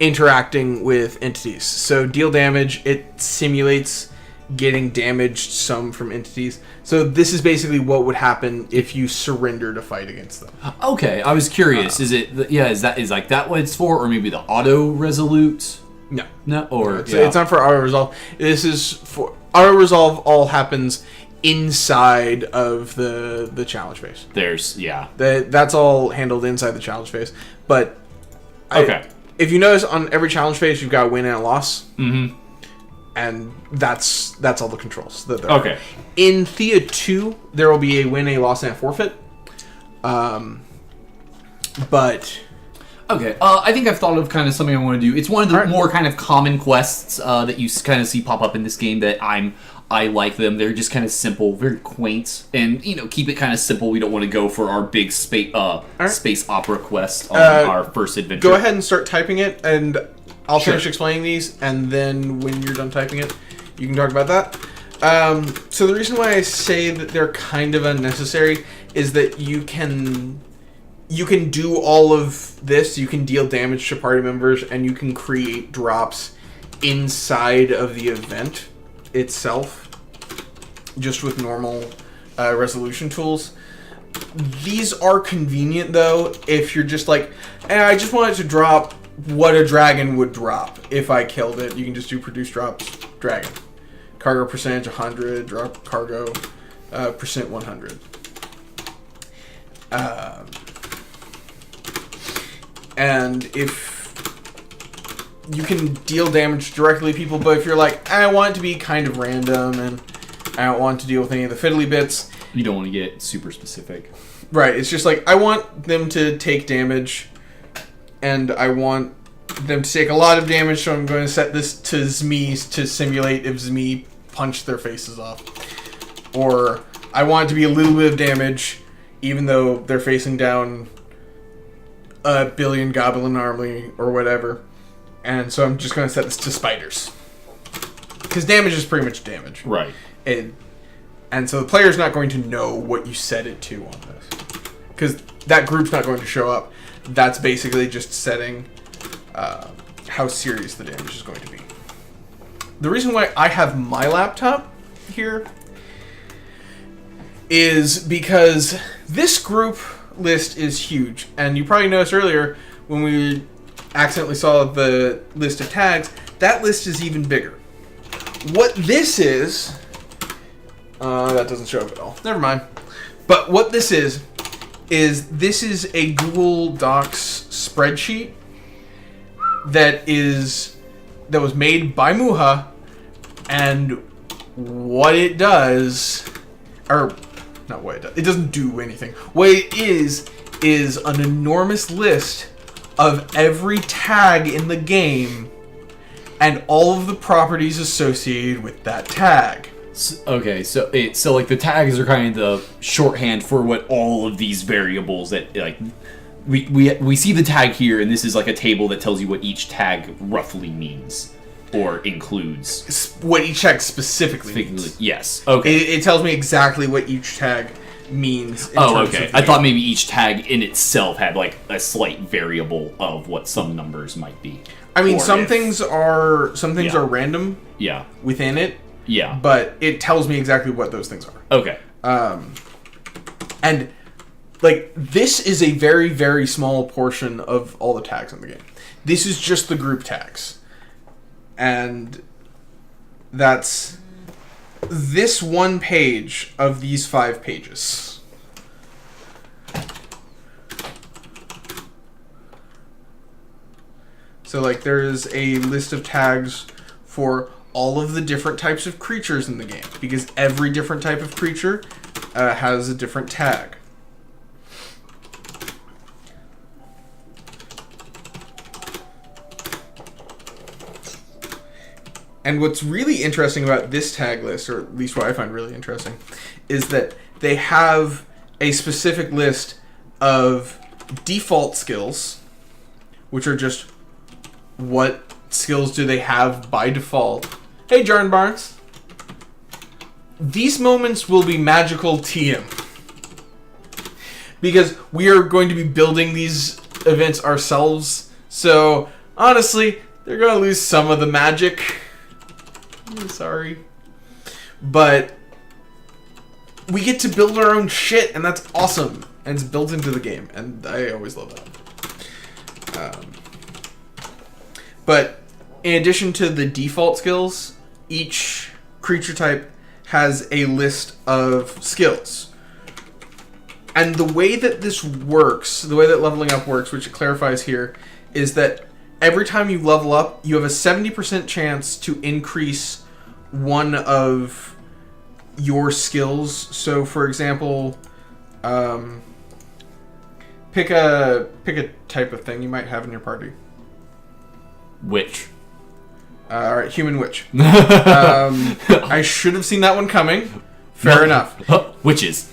Speaker 1: interacting with entities. So deal damage, it simulates getting damaged some from entities. So this is basically what would happen if you surrender to fight against them.
Speaker 2: Okay, I was curious. Is that what it's for, or maybe the auto resolute? No, or
Speaker 1: it's not for auto resolve. This is for auto resolve. All happens inside of the challenge phase. That's all handled inside the challenge phase. But if you notice, on every challenge phase, you've got a win and a loss. And that's all the controls that there are. In Thea 2, there will be a win, a loss, and a forfeit. But
Speaker 2: I think I've thought of kind of something I want to do. It's one of the more kind of common quests that you kind of see pop up in this game that I like them. They're just kind of simple, very quaint, and keep it kind of simple. We don't want to go for our big space opera quest on our first adventure.
Speaker 1: Go ahead and start typing it, and I'll finish explaining these, and then when you're done typing it, you can talk about that. So the reason why I say that they're kind of unnecessary is that you can do all of this. You can deal damage to party members, and you can create drops inside of the event itself, just with normal resolution tools. These are convenient, though, if you're just like, I just want it to drop what a dragon would drop if I killed it. You can just do produce drops, dragon. Cargo percentage 100, drop cargo percent 100. And if you can deal damage directly to people, but if you're like, I want it to be kind of random and I don't want to deal with any of the fiddly bits.
Speaker 2: You don't want to get super specific.
Speaker 1: Right, it's just like, I want them to take damage and I want them to take a lot of damage, so I'm going to set this to Zmi to simulate if Zmi punched their faces off. Or I want it to be a little bit of damage, even though they're facing down a billion goblin army or whatever. And so I'm just going to set this to spiders. Because damage is pretty much damage.
Speaker 2: Right.
Speaker 1: And so the player's not going to know what you set it to on this. Because that group's not going to show up. That's basically just setting how serious the damage is going to be. The reason why I have my laptop here is because this group list is huge. And you probably noticed earlier when we accidentally saw the list of tags, that list is even bigger. What this is... that doesn't show up at all. Never mind. But what this is this is a Google Docs spreadsheet that was made by Muha, and what it does, or not what it does, it doesn't do anything. What it is an enormous list of every tag in the game and all of the properties associated with that tag.
Speaker 2: Okay, so like the tags are kind of the shorthand for what all of these variables that like we see the tag here, and this is like a table that tells you what each tag roughly means or includes.
Speaker 1: What each tag specifically means.
Speaker 2: Yes. Okay.
Speaker 1: It tells me exactly what each tag means.
Speaker 2: Okay. I thought maybe each tag in itself had like a slight variable of what some numbers might be.
Speaker 1: I mean, some things are random.
Speaker 2: Yeah.
Speaker 1: Within it.
Speaker 2: Yeah.
Speaker 1: But it tells me exactly what those things are.
Speaker 2: Okay.
Speaker 1: And like this is a very, very small portion of all the tags in the game. This is just the group tags. And that's this one page of these 5 pages. So like there is a list of tags for all of the different types of creatures in the game, because every different type of creature has a different tag. And what's really interesting about this tag list, or at least what I find really interesting, is that they have a specific list of default skills, which are just what skills do they have by default. Hey, Jarn Barnes. These moments will be magical TM. Because we are going to be building these events ourselves. So, honestly, they're going to lose some of the magic. I'm sorry. But we get to build our own shit, and that's awesome. And it's built into the game, and I always love that. But in addition to the default skills, each creature type has a list of skills. And the way that this works, the way that leveling up works, which it clarifies here, is that every time you level up, you have a 70% chance to increase one of your skills. So, for example, pick a type of thing you might have in your party.
Speaker 2: Witch.
Speaker 1: Alright, human witch. I should have seen that one coming. Fair enough.
Speaker 2: Witches.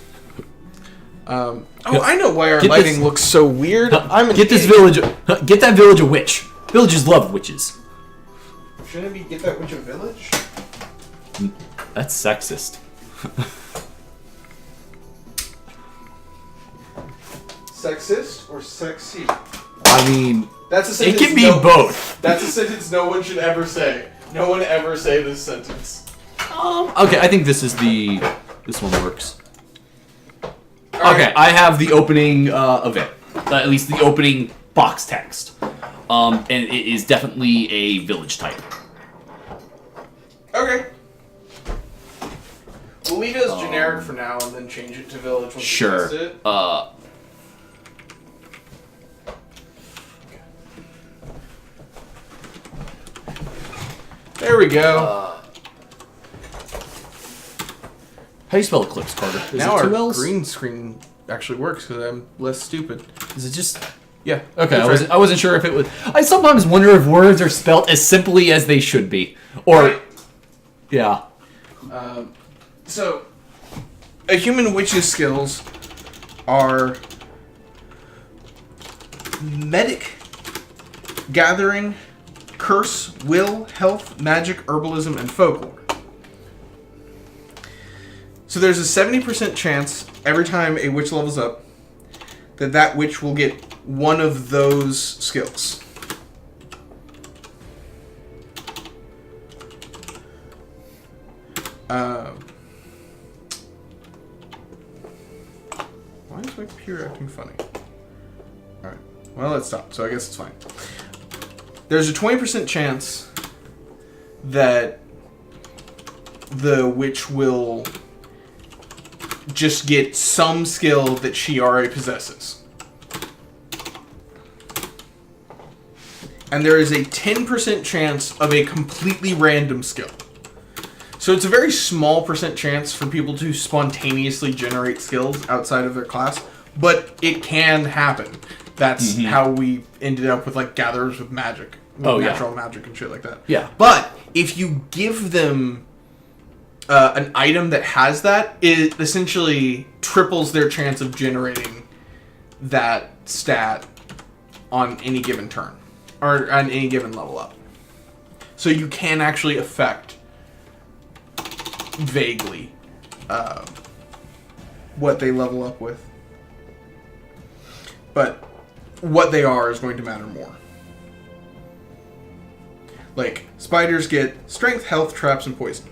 Speaker 1: I know why our lighting looks so weird.
Speaker 2: Get that village a witch. Villages love witches.
Speaker 1: Shouldn't we get that witch a village?
Speaker 2: That's sexist.
Speaker 1: Sexist or sexy?
Speaker 2: I mean,
Speaker 1: that's a sentence
Speaker 2: it can be both.
Speaker 1: That's a sentence no one should ever say. No one ever say this sentence.
Speaker 2: Okay, I think this one works.
Speaker 1: All
Speaker 2: okay,
Speaker 1: right.
Speaker 2: I have the opening event. At least the opening box text. And it is definitely a village type.
Speaker 1: Okay. We'll leave it as generic for now and then change it to village once we test it. There we go.
Speaker 2: How do you spell eclipse, Carter? Is
Speaker 1: now
Speaker 2: it two
Speaker 1: our
Speaker 2: L's?
Speaker 1: green screen actually works because I'm less stupid.
Speaker 2: Is it just...
Speaker 1: Yeah.
Speaker 2: Okay, I wasn't sure if it was... I sometimes wonder if words are spelled as simply as they should be. Or...
Speaker 1: Right.
Speaker 2: Yeah.
Speaker 1: So, a human witch's skills are medic, gathering, curse, will, health, magic, herbalism, and folklore. So there's a 70% chance every time a witch levels up that witch will get one of those skills. Why is my computer acting funny? Alright. Well, let's stop. So I guess it's fine. There's a 20% chance that the witch will just get some skill that she already possesses. And there is a 10% chance of a completely random skill. So it's a very small percent chance for people to spontaneously generate skills outside of their class, but it can happen. That's how we ended up with like gatherers with magic, natural magic and shit like that.
Speaker 2: Yeah.
Speaker 1: But if you give them an item that has that, it essentially triples their chance of generating that stat on any given turn or on any given level up. So you can actually affect vaguely what they level up with. But what they are is going to matter more. Like, spiders get strength, health, traps, and poison.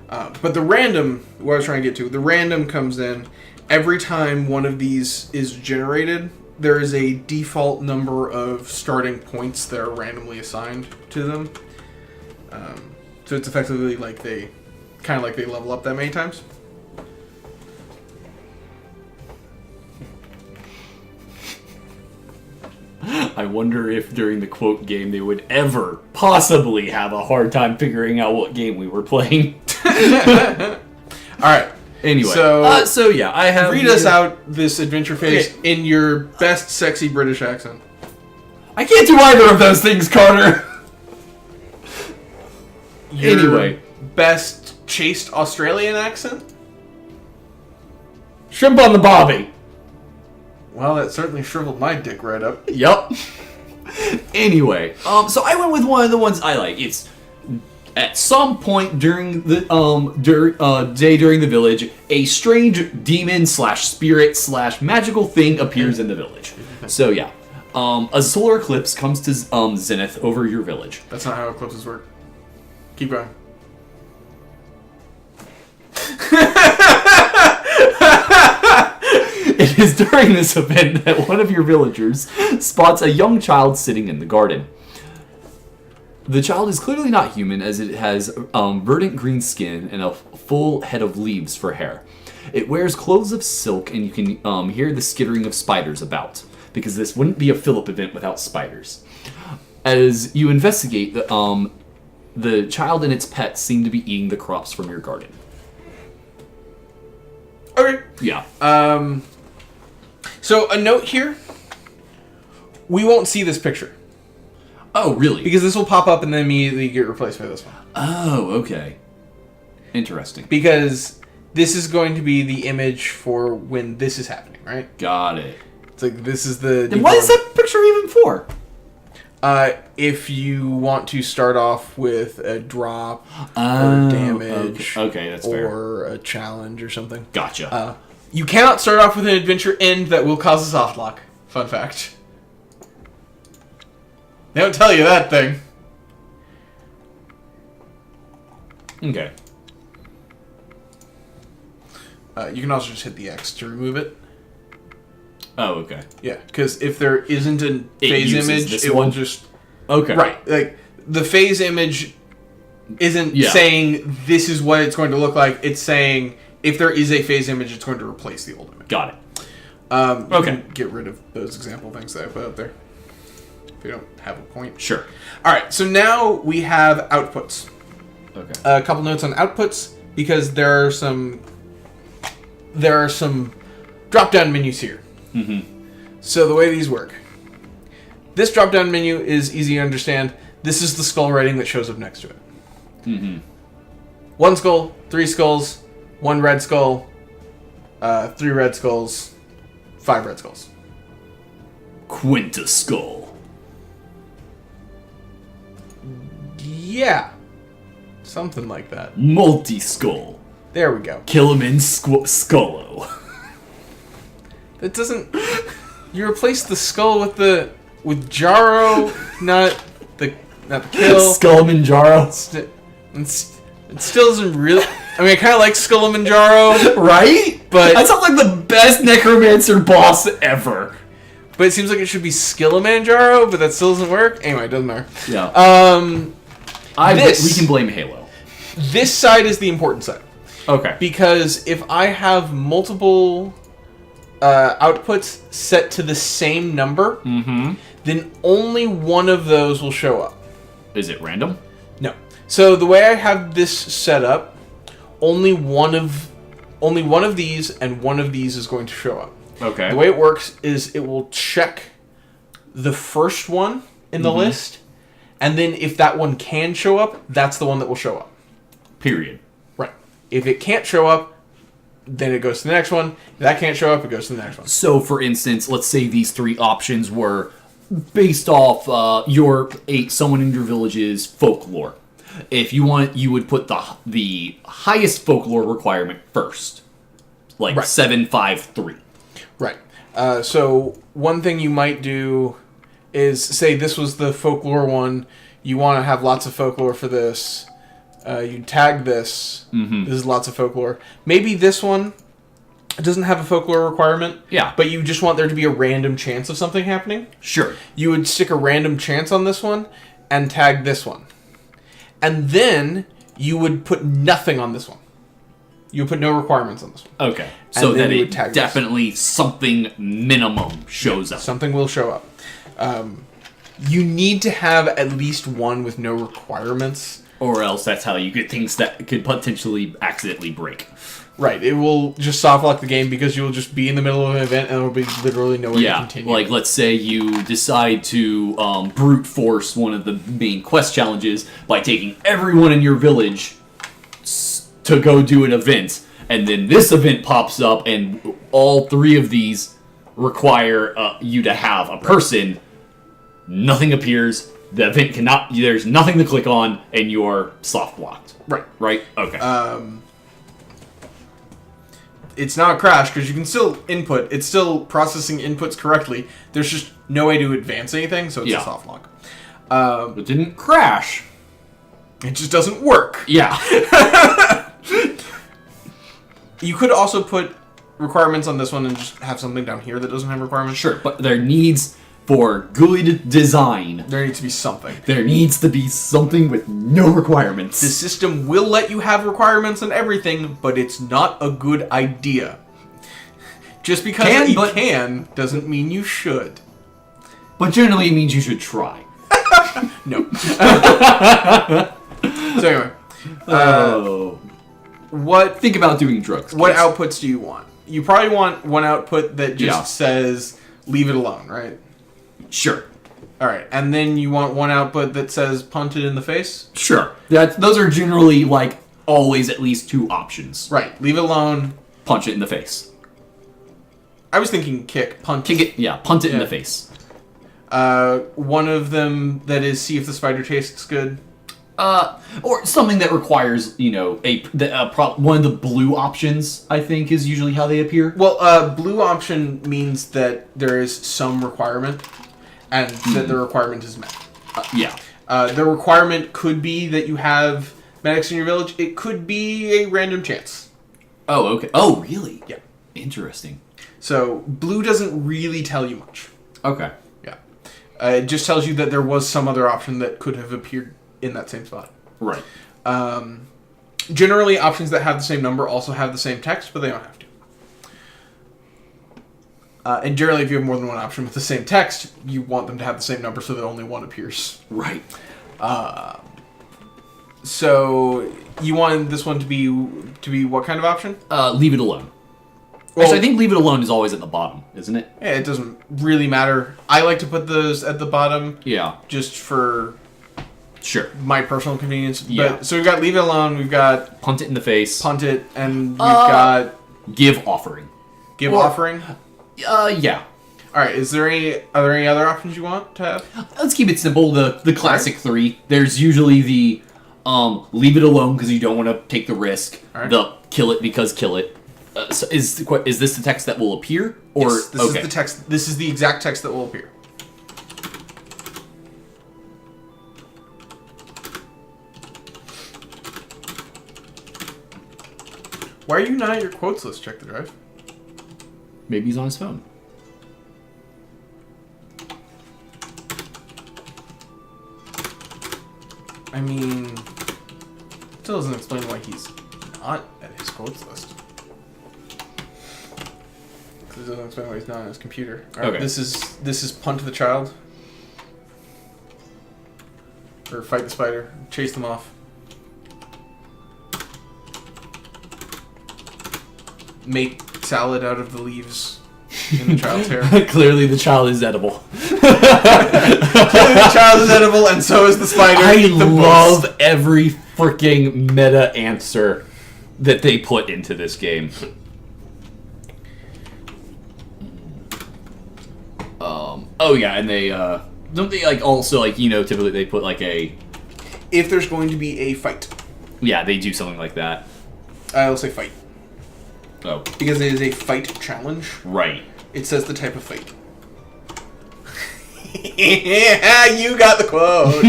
Speaker 1: But the random, what I was trying to get to, the random comes in every time one of these is generated. There is a default number of starting points that are randomly assigned to them. So it's effectively like they level up that many times.
Speaker 2: I wonder if during the quote game they would ever possibly have a hard time figuring out what game we were playing.
Speaker 1: All right.
Speaker 2: Anyway, so yeah, I have.
Speaker 1: Read us out this adventure phase in your best sexy British accent.
Speaker 2: I can't do either of those things, Carter.
Speaker 1: Your
Speaker 2: anyway,
Speaker 1: best chaste Australian accent.
Speaker 2: Shrimp on the bobby.
Speaker 1: Well, that certainly shriveled my dick right up.
Speaker 2: Yup. Anyway, so I went with one of the ones I like. It's at some point during the day during the village, a strange demon / spirit / magical thing appears in the village. So yeah, a solar eclipse comes to zenith over your village.
Speaker 1: That's not how eclipses work. Keep going.
Speaker 2: It is during this event that one of your villagers spots a young child sitting in the garden. The child is clearly not human, as it has verdant green skin and a full head of leaves for hair. It wears clothes of silk, and you can hear the skittering of spiders about, because this wouldn't be a Philip event without spiders. As you investigate, the child and its pet seem to be eating the crops from your garden.
Speaker 1: Okay.
Speaker 2: Yeah.
Speaker 1: So a note here. We won't see this picture.
Speaker 2: Oh, really?
Speaker 1: Because this will pop up and then immediately get replaced by this one.
Speaker 2: Oh, okay. Interesting.
Speaker 1: Because this is going to be the image for when this is happening, right?
Speaker 2: Got it.
Speaker 1: It's like this is the...
Speaker 2: Then what is that picture even for?
Speaker 1: If you want to start off with a drop or damage,
Speaker 2: okay, that's fair.
Speaker 1: Or a challenge or something.
Speaker 2: Gotcha.
Speaker 1: You cannot start off with an adventure end that will cause a soft lock. Fun fact. They don't tell you that thing.
Speaker 2: Okay.
Speaker 1: You can also just hit the X to remove it.
Speaker 2: Oh, okay.
Speaker 1: Yeah, because if there isn't a phase image, it will just...
Speaker 2: Okay.
Speaker 1: Right. Like, the phase image isn't saying this is what it's going to look like. It's saying if there is a phase image, it's going to replace the old image.
Speaker 2: Got it.
Speaker 1: You can get rid of those example things that I put up there. If you don't have a point.
Speaker 2: Sure.
Speaker 1: All right, so now we have outputs.
Speaker 2: Okay.
Speaker 1: A couple notes on outputs, because there are some drop-down menus here.
Speaker 2: Mm-hmm.
Speaker 1: So the way these work. This drop-down menu is easy to understand. This is the skull writing that shows up next to it.
Speaker 2: Mm-hmm.
Speaker 1: 1 skull, 3 skulls, 1 red skull, 3 red skulls, 5 red skulls.
Speaker 2: Quinta skull.
Speaker 1: Yeah. Something like that.
Speaker 2: Multi-skull.
Speaker 1: There we go.
Speaker 2: Killiman Skullo.
Speaker 1: That doesn't... You replace the skull with Jaro, not the kill.
Speaker 2: Skullmanjaro.
Speaker 1: It still doesn't really... I mean, I kind of like Skullmanjaro.
Speaker 2: Right?
Speaker 1: But...
Speaker 2: That sounds like the best necromancer boss ever.
Speaker 1: But it seems like it should be Skillimanjaro, but that still doesn't work. Anyway, it doesn't matter.
Speaker 2: Yeah. We can blame Halo.
Speaker 1: This side is the important side.
Speaker 2: Okay.
Speaker 1: Because if I have multiple outputs set to the same number, then only one of those will show up.
Speaker 2: Is it random?
Speaker 1: No. So the way I have this set up, only one of these and one of these is going to show up.
Speaker 2: Okay.
Speaker 1: The way it works is it will check the first one in the list, and then if that one can show up, that's the one that will show up.
Speaker 2: Period.
Speaker 1: Right. If it can't show up, then it goes to the next one. If that can't show up, it goes to the next one.
Speaker 2: So, for instance, let's say these 3 options were based off someone in your village's folklore. If you want, you would put the highest folklore requirement first, like 753.
Speaker 1: Right. So one thing you might do is say this was the folklore one. You want to have lots of folklore for this. You tag this. This is lots of folklore. Maybe this one doesn't have a folklore requirement.
Speaker 2: Yeah.
Speaker 1: But you just want there to be a random chance of something happening.
Speaker 2: Sure.
Speaker 1: You would stick a random chance on this one and tag this one. And then you would put nothing on this one. You would put no requirements on this one.
Speaker 2: Okay. So
Speaker 1: And then
Speaker 2: that
Speaker 1: you
Speaker 2: it
Speaker 1: would tag
Speaker 2: definitely something minimum shows up.
Speaker 1: Something will show up. You need to have at least one with no requirements.
Speaker 2: Or else that's how you get things that could potentially accidentally break.
Speaker 1: Right. It will just soft lock the game because you will just be in the middle of an event and there will be literally no way to continue.
Speaker 2: Like let's say you decide to brute force one of the main quest challenges by taking everyone in your village to go do an event, and then this event pops up and all 3 of these require you to have a person. Nothing appears. The event cannot. There's nothing to click on, and you're soft blocked.
Speaker 1: Right.
Speaker 2: Right. Okay.
Speaker 1: It's not a crash because you can still input. It's still processing inputs correctly. There's just no way to advance anything, so it's a soft lock.
Speaker 2: It didn't crash.
Speaker 1: It just doesn't work.
Speaker 2: Yeah.
Speaker 1: You could also put requirements on this one and just have something down here that doesn't have requirements.
Speaker 2: Sure, but there needs, for good design,
Speaker 1: There needs to be something.
Speaker 2: there needs to be something with no requirements.
Speaker 1: The system will let you have requirements and everything, but it's not a good idea. Just because you can doesn't mean you should.
Speaker 2: But generally it means you should try.
Speaker 1: No. So anyway,
Speaker 2: Think about doing drugs.
Speaker 1: what
Speaker 2: kids.
Speaker 1: outputs do you want? You probably want one output that just
Speaker 2: Yeah.
Speaker 1: says leave it alone, right?
Speaker 2: Sure.
Speaker 1: All right, and then you want one output that says punt it in the face?
Speaker 2: Sure. Those are generally, like, always at least 2 options.
Speaker 1: Right, leave it alone.
Speaker 2: Punch it in the face.
Speaker 1: I was thinking kick, punt.
Speaker 2: Kick it, punt it in the face.
Speaker 1: One of them that is see if the spider tastes good.
Speaker 2: Or something that requires, one of the blue options, I think, is usually how they appear.
Speaker 1: Well, blue option means that there is some requirement, and that the requirement is met.
Speaker 2: Yeah.
Speaker 1: The requirement could be that you have medics in your village. It could be a random chance.
Speaker 2: Oh, okay. Oh, really?
Speaker 1: Yeah.
Speaker 2: Interesting.
Speaker 1: So, blue doesn't really tell you much.
Speaker 2: Okay.
Speaker 1: Yeah. It just tells you that there was some other option that could have appeared in that same spot.
Speaker 2: Right.
Speaker 1: Generally, options that have the same number also have the same text, but they don't have to. And generally, if you have more than one option with the same text, you want them to have the same number so that only one appears.
Speaker 2: Right.
Speaker 1: So, you want this one to be what kind of option?
Speaker 2: Leave it alone.
Speaker 1: Well,
Speaker 2: Actually, I think leave it alone is always at the bottom, isn't it?
Speaker 1: Yeah, it doesn't really matter. I like to put those at the bottom.
Speaker 2: Yeah.
Speaker 1: Just for
Speaker 2: Sure.
Speaker 1: my personal convenience.
Speaker 2: Yeah.
Speaker 1: But, so we've got leave it alone, we've got
Speaker 2: Punt it in the face.
Speaker 1: punt it, and we've got
Speaker 2: Give offering.
Speaker 1: give
Speaker 2: Or-
Speaker 1: offering.
Speaker 2: Yeah.
Speaker 1: All right. Are there any other options you want to have?
Speaker 2: Let's keep it simple. The classic 3. There's usually the leave it alone because you don't want to take the risk.
Speaker 1: All right.
Speaker 2: The kill it because kill it. So is this the text that will appear? Or
Speaker 1: Yes, this is the text. This is the exact text that will appear. Why are you not at your quotes list? Check the drive.
Speaker 2: Maybe he's on his phone.
Speaker 1: I mean, still doesn't explain why he's not at his quotes list. It doesn't explain why he's not on his computer. All right,
Speaker 2: Okay.
Speaker 1: This is punt the child, or fight the spider, chase them off, make salad out of the leaves. in the child's hair.
Speaker 2: Clearly the child is edible.
Speaker 1: Clearly the child is edible, and so is the spider.
Speaker 2: I love every freaking meta answer that they put into this game. Oh yeah, and they don't they like also like typically they put like a
Speaker 1: if there's going to be a fight.
Speaker 2: Yeah, they do something like that.
Speaker 1: I'll say fight.
Speaker 2: Oh,
Speaker 1: because it is a fight challenge.
Speaker 2: Right.
Speaker 1: It says the type of fight. You got the quote.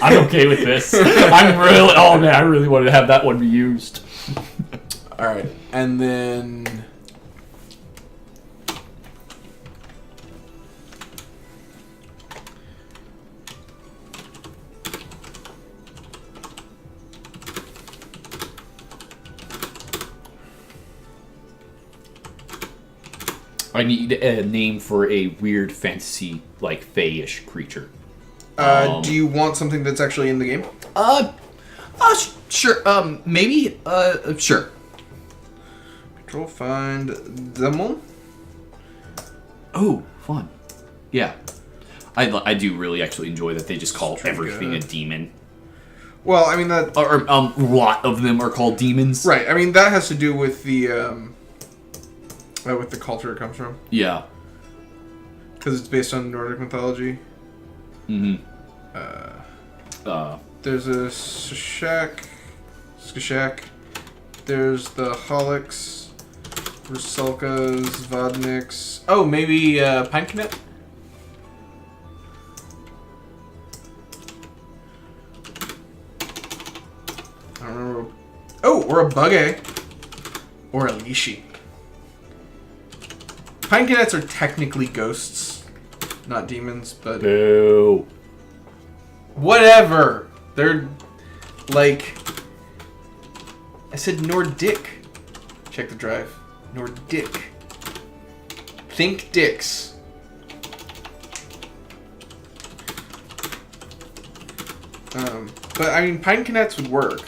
Speaker 2: I'm okay with this. I really wanted to have that one be used.
Speaker 1: All right, and then.
Speaker 2: I need a name for a weird fantasy, like, fae-ish creature.
Speaker 1: Do you want something that's actually in the game?
Speaker 2: Sure. Maybe. Sure.
Speaker 1: Control find demon.
Speaker 2: Oh, fun. Yeah. I do really actually enjoy that they just call everything a demon.
Speaker 1: Well, I mean that.
Speaker 2: Or a lot of them are called demons.
Speaker 1: Right. I mean that has to do with the with the culture it comes from.
Speaker 2: Yeah.
Speaker 1: Because it's based on Nordic mythology.
Speaker 2: Mm-hmm.
Speaker 1: There's a Skashak. There's the Holics, Rusalkas, Vodniks. Oh, maybe Pinekinet? I don't remember. Oh, or a Buggy. Or a Lishi. Pinekinets are technically ghosts, not demons, but...
Speaker 2: Boo.
Speaker 1: Whatever. They're like... I said Nordic. Check the drive. Nordic. Think dicks. But I mean, Pinekinets would work.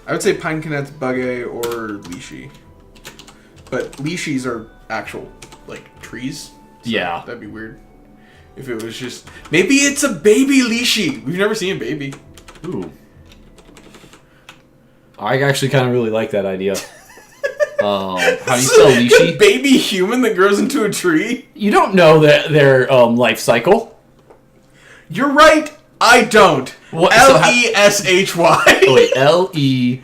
Speaker 1: I would say Pinekinets, Buggy, or Lishi. But Lishis are actual, like, trees. So
Speaker 2: yeah.
Speaker 1: That'd be weird. If it was just... Maybe it's a baby Lishi. We've never seen a baby.
Speaker 2: Ooh. I actually kind of really like that idea. How do you spell Lishi?
Speaker 1: A baby human that grows into a tree?
Speaker 2: You don't know their life cycle.
Speaker 1: You're right. I don't. L-E-S-H-Y.
Speaker 2: Oh, wait,
Speaker 1: L-E-S-H-Y.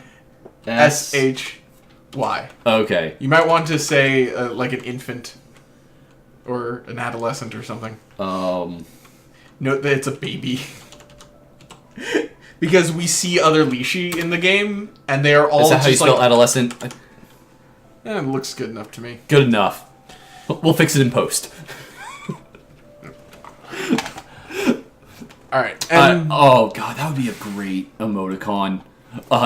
Speaker 2: Okay.
Speaker 1: You might want to say, like, an infant. Or an adolescent or something. Note that it's a baby. Because we see other Lishi in the game, and they are all
Speaker 2: Is that how you
Speaker 1: just
Speaker 2: spell
Speaker 1: like...
Speaker 2: adolescent?
Speaker 1: It looks good enough to me.
Speaker 2: Good enough. We'll fix it in post.
Speaker 1: Alright. And
Speaker 2: oh, God, that would be a great emoticon.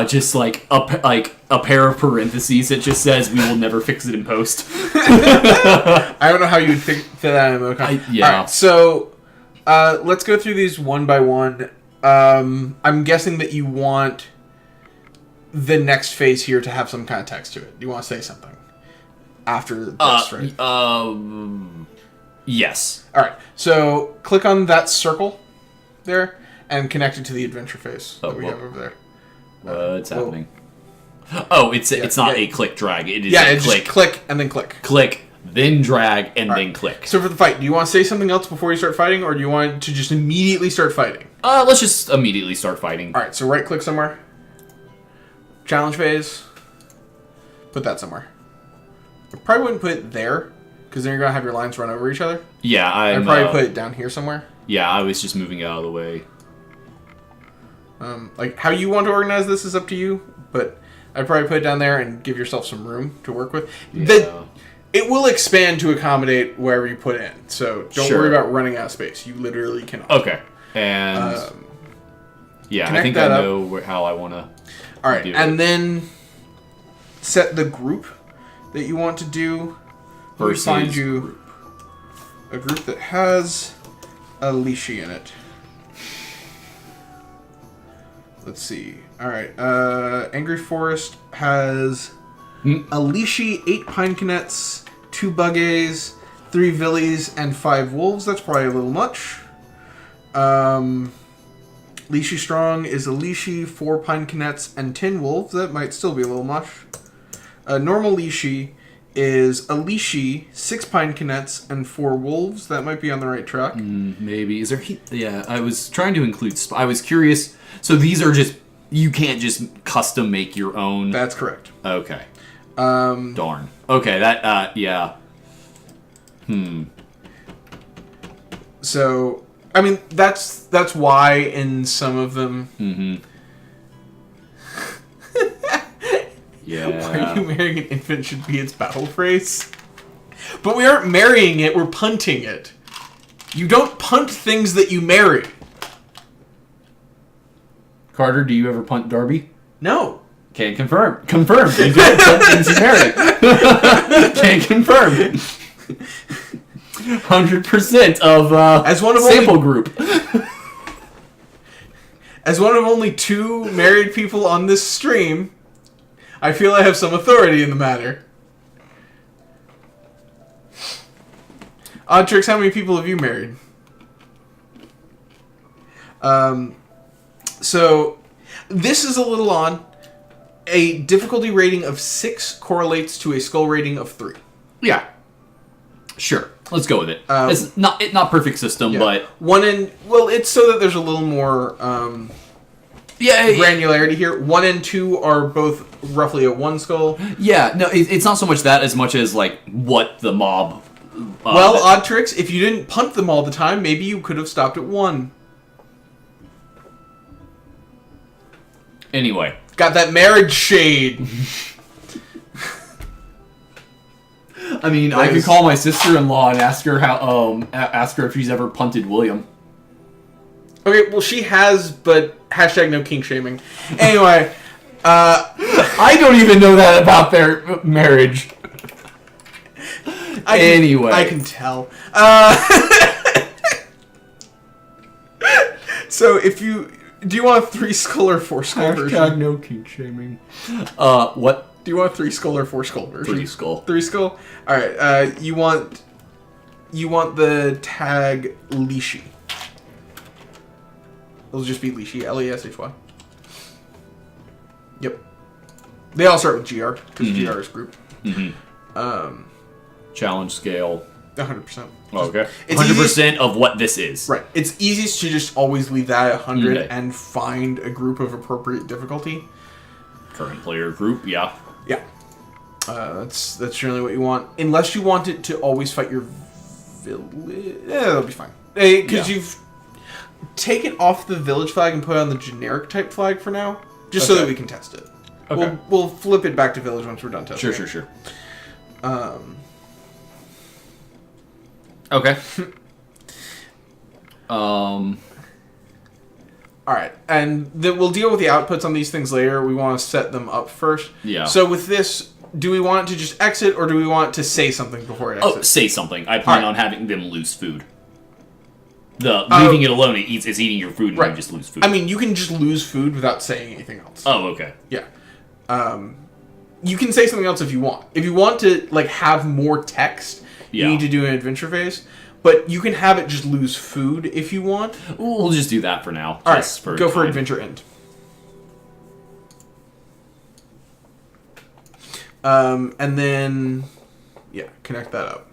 Speaker 2: Just like a pair of parentheses that just says, we will never fix it in post.
Speaker 1: I don't know how you would fit that in emoticon.
Speaker 2: Yeah.
Speaker 1: Alright, so let's go through these one by one. I'm guessing that you want the next phase here to have some kind of text to it. Do you want to say something after this, right?
Speaker 2: Yes.
Speaker 1: Alright, so click on that circle there and connect it to the adventure phase that we have over there.
Speaker 2: What's happening? Oh, it's not a click drag. It is
Speaker 1: a
Speaker 2: click.
Speaker 1: just click and then click.
Speaker 2: Click, then drag, and then click.
Speaker 1: So for the fight, do you want to say something else before you start fighting, or do you want to just immediately start fighting?
Speaker 2: Let's just immediately start fighting.
Speaker 1: Alright, so right click somewhere. Challenge phase. Put that somewhere. I probably wouldn't put it there, because then you're going to have your lines run over each other.
Speaker 2: Yeah,
Speaker 1: I'd probably put it down here somewhere.
Speaker 2: Yeah, I was just moving it out of the way.
Speaker 1: Like, how you want to organize this is up to you, but I'd probably put it down there and give yourself some room to work with.
Speaker 2: Yeah.
Speaker 1: It will expand to accommodate wherever you put it in, so don't worry about running out of space. You literally cannot.
Speaker 2: Okay. And yeah, I think I know how I want to.
Speaker 1: All right, and then set the group that you want to do.
Speaker 2: Versus
Speaker 1: find you a group that has a Lishi in it. Let's see. All right, Angry Forest has a Lishi, 8 Pine Canets, 2 Buggays, 3 Villies, and 5 Wolves. That's probably a little much. Lishi Strong is a Lishi, 4 Pine Canets, and 10 Wolves. That might still be a little much. Normal Lishi is a Lishi, 6 Pine Canets, and 4 Wolves. That might be on the right track.
Speaker 2: Maybe. Is there... Yeah, I was trying to include... I was curious. So these are just... You can't just custom make your own...
Speaker 1: That's correct.
Speaker 2: Okay. Darn. Okay, that... yeah.
Speaker 1: So, I mean, that's why in some of them...
Speaker 2: Yeah.
Speaker 1: Why are you marrying an infant should be its battle phrase? But we aren't marrying it, we're punting it. You don't punt things that you marry.
Speaker 2: Carter, do you ever punt Darby?
Speaker 1: No.
Speaker 2: Can't confirm. Confirm. You don't punt things you marry. Can't confirm. 100% of
Speaker 1: as one of
Speaker 2: sample
Speaker 1: only,
Speaker 2: group.
Speaker 1: As one of only 2 married people on this stream, I feel I have some authority in the matter. Oddtrix, how many people have you married? So, this is a little odd. A difficulty rating of 6 correlates to a skull rating of 3.
Speaker 2: Yeah. Sure. Let's go with it. It's not perfect system, but...
Speaker 1: it's so that there's a little more... granularity here. 1 and 2 are both roughly a 1 skull.
Speaker 2: Yeah, no, it's not so much that as much as like what the mob.
Speaker 1: Oddtrix, if you didn't punt them all the time, maybe you could have stopped at 1.
Speaker 2: Anyway,
Speaker 1: got that marriage shade.
Speaker 2: I mean, I could call my sister-in-law and ask her ask her if she's ever punted William.
Speaker 1: Okay, well, she has, but hashtag no kink shaming. Anyway,
Speaker 2: I don't even know that about their marriage.
Speaker 1: I can tell. So, do you want a 3 skull or 4 skull version?
Speaker 2: Hashtag no kink shaming. What?
Speaker 1: Do you want a 3 skull or 4 skull version?
Speaker 2: 3 skull.
Speaker 1: 3 skull? Alright, you want the tag Lishi. It'll just be Lishi, Leshy. Yep. They all start with GR, because GR is group.
Speaker 2: Challenge scale.
Speaker 1: 100%.
Speaker 2: Oh, okay.
Speaker 1: It's
Speaker 2: 100% of what this is.
Speaker 1: Right. It's easiest to just always leave that at 100 and find a group of appropriate difficulty.
Speaker 2: Current player group, yeah.
Speaker 1: Yeah. That's generally what you want. Unless you want it to always fight your village. Yeah, that'll be fine. Because you've taken off the village flag and put on the generic type flag for now. Just so that we can test it. Okay. We'll flip it back to village once we're done testing.
Speaker 2: Sure. Okay.
Speaker 1: Alright, and we'll deal with the outputs on these things later. We want to set them up first.
Speaker 2: Yeah.
Speaker 1: So with this, do we want it to just exit, or do we want it to say something before it exits?
Speaker 2: Oh, say something. I plan on having them lose food. Leaving it alone, it's eating your food and you just lose food.
Speaker 1: I mean, you can just lose food without saying anything else.
Speaker 2: Oh, okay.
Speaker 1: Yeah. You can say something else if you want. If you want to have more text, you need to do an adventure phase. But you can have it just lose food if you want.
Speaker 2: We'll just do that for now.
Speaker 1: All right, go for adventure end. And then, connect that up.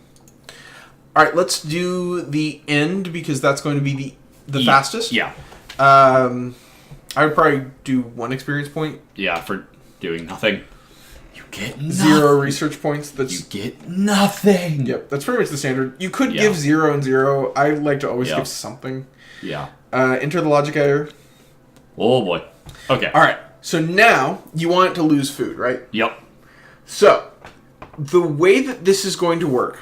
Speaker 1: All right, let's do the end because that's going to be the fastest.
Speaker 2: Yeah.
Speaker 1: I would probably do 1 experience point.
Speaker 2: Yeah, for doing nothing. You get nothing.
Speaker 1: 0 research points.
Speaker 2: You get nothing.
Speaker 1: Yep, that's pretty much the standard. You could give 0 and 0. I like to always give something.
Speaker 2: Yeah.
Speaker 1: Enter the logic editor.
Speaker 2: Oh boy. Okay.
Speaker 1: All right. So now you want it to lose food, right?
Speaker 2: Yep.
Speaker 1: So the way that this is going to work,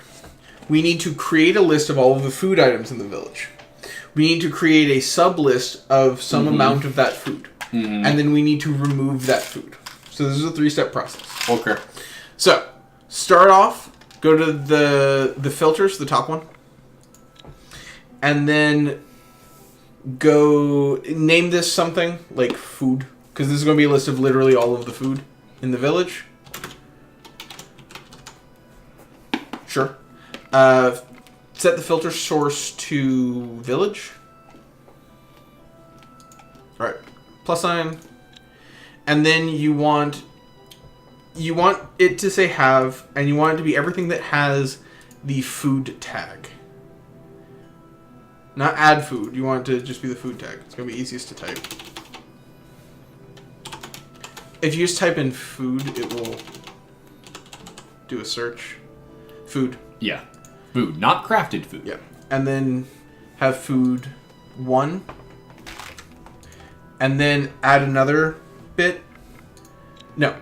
Speaker 1: we need to create a list of all of the food items in the village. We need to create a sub list of some amount of that food, and then we need to remove that food. So this is a 3-step process.
Speaker 2: Okay.
Speaker 1: So, start off, go to the filters, the top one, and then go name this something like food, because this is going to be a list of literally all of the food in the village. Sure. Set the filter source to village. All right. Plus sign. And then you want it to say have, and you want it to be everything that has the food tag. Not add food. You want it to just be the food tag. It's going to be easiest to type. If you just type in food, it will do a search. Food.
Speaker 2: Yeah. Food, not crafted food.
Speaker 1: Yeah. And then have food 1. And then add another bit. No.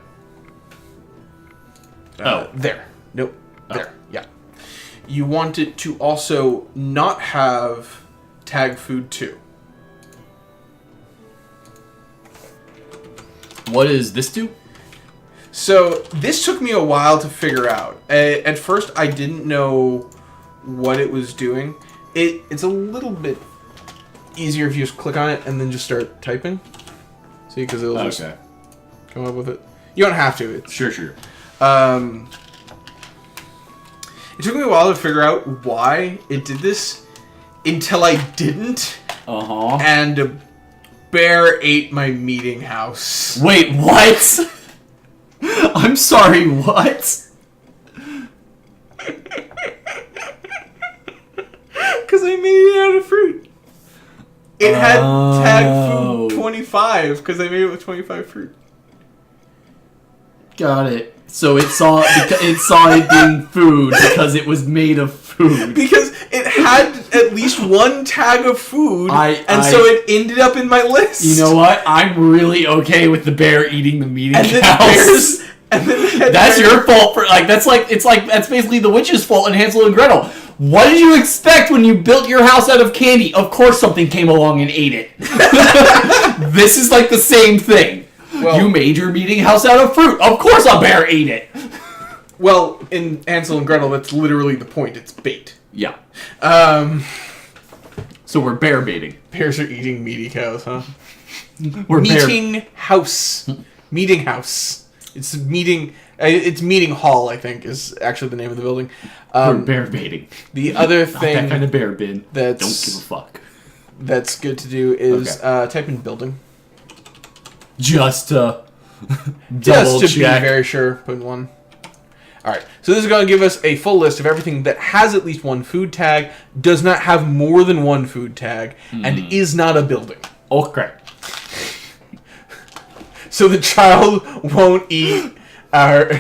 Speaker 1: There. Nope.
Speaker 2: Oh.
Speaker 1: There. Yeah. You want it to also not have tag food 2.
Speaker 2: What does this do?
Speaker 1: So this took me a while to figure out. At first, I didn't know what it was doing. It's a little bit easier if you just click on it and then just start typing. See, because it'll just come up with it. You don't have to.
Speaker 2: Sure.
Speaker 1: It took me a while to figure out why it did this until I didn't.
Speaker 2: Uh-huh.
Speaker 1: And a bear ate my meeting house.
Speaker 2: Wait, what? I'm sorry, what?
Speaker 1: Because I made it out of fruit. It had tag food 25 because I made it with 25 fruit.
Speaker 2: Got it. So it saw it being food because it was made of food.
Speaker 1: Because it had at least one tag of food, so it ended up in my list.
Speaker 2: You know what? I'm really okay with the bear eating the meeting house. That's your fault for that's basically the witch's fault in Hansel and Gretel. What did you expect when you built your house out of candy? Of course something came along and ate it. This is like the same thing. Well, you made your meeting house out of fruit. Of course a bear ate it.
Speaker 1: Well, in Hansel and Gretel, that's literally the point. It's bait.
Speaker 2: Yeah. So we're bear baiting.
Speaker 1: Bears are eating meaty cows, huh?
Speaker 2: We're
Speaker 1: meeting house. Meeting house. It's meeting. It's meeting hall. I think is actually the name of the building.
Speaker 2: We're bear baiting.
Speaker 1: The other thing
Speaker 2: that kind of bear bin.
Speaker 1: Don't
Speaker 2: give a fuck.
Speaker 1: That's good to do is type in building.
Speaker 2: Just to
Speaker 1: double check.
Speaker 2: Be
Speaker 1: very sure. Put in 1. All right. So this is going to give us a full list of everything that has at least one food tag, does not have more than one food tag, and is not a building.
Speaker 2: Okay.
Speaker 1: So the child won't eat our...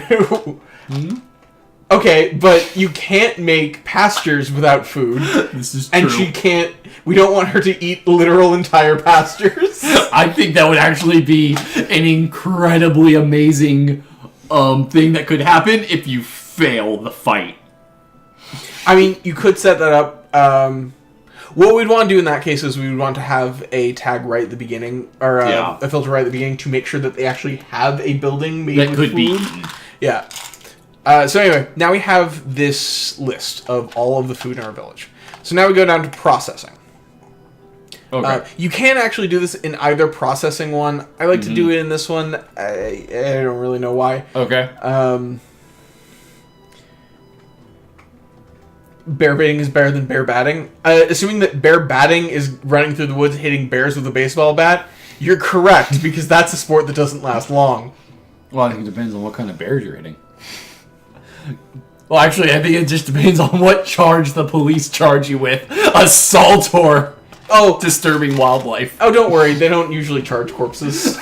Speaker 1: Okay, but you can't make pastures without food.
Speaker 2: This is true.
Speaker 1: And she can't... We don't want her to eat literal entire pastures.
Speaker 2: I think that would actually be an incredibly amazing thing that could happen if you fail the fight.
Speaker 1: I mean, you could set that up. What we'd want to do in that case is we would want to have a tag right at the beginning, or a filter right at the beginning to make sure that they actually have a building made with food. That could be eaten. Yeah. So anyway, now we have this list of all of the food in our village. So now we go down to processing. Okay. You can actually do this in either processing one. I like to do it in this one. I don't really know why.
Speaker 2: Okay.
Speaker 1: Bear baiting is better than bear batting. Assuming that bear batting is running through the woods hitting bears with a baseball bat, you're correct, because that's a sport that doesn't last long.
Speaker 2: Well, I think it depends on what kind of bears you're hitting. Well, actually, I think it just depends on what charge the police charge you with. Assault or disturbing wildlife.
Speaker 1: Oh, don't worry. They don't usually charge corpses.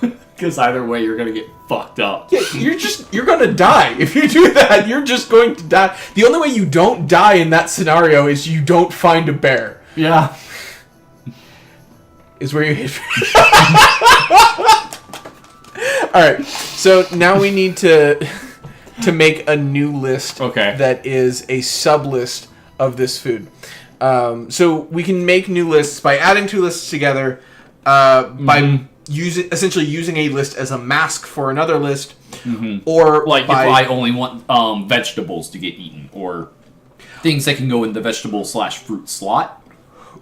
Speaker 2: Because either way, you're going to get fucked up.
Speaker 1: Yeah, you're going to die. If you do that, you're just going to die. The only way you don't die in that scenario is you don't find a bear.
Speaker 2: Yeah.
Speaker 1: Is where you hit. Alright, so now we need to make a new list that is a sub-list of this food. So we can make new lists by adding two lists together, by essentially using a list as a mask for another list, or
Speaker 2: like if I only want vegetables to get eaten, or things that can go in the vegetable/fruit slot.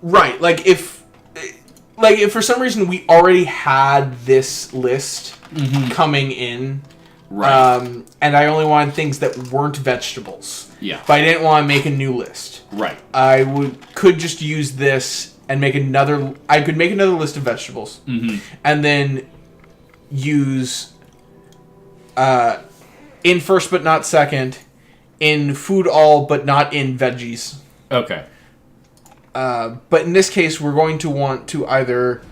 Speaker 1: Right, like if for some reason we already had this list coming in,
Speaker 2: Right.
Speaker 1: And I only wanted things that weren't vegetables.
Speaker 2: Yeah.
Speaker 1: But I didn't want to make a new list.
Speaker 2: Right.
Speaker 1: I could just use this and make another... I could make another list of vegetables.
Speaker 2: Mm-hmm.
Speaker 1: And then use... in first but not second. In food all but not in veggies.
Speaker 2: Okay.
Speaker 1: But in this case, we're going to want to either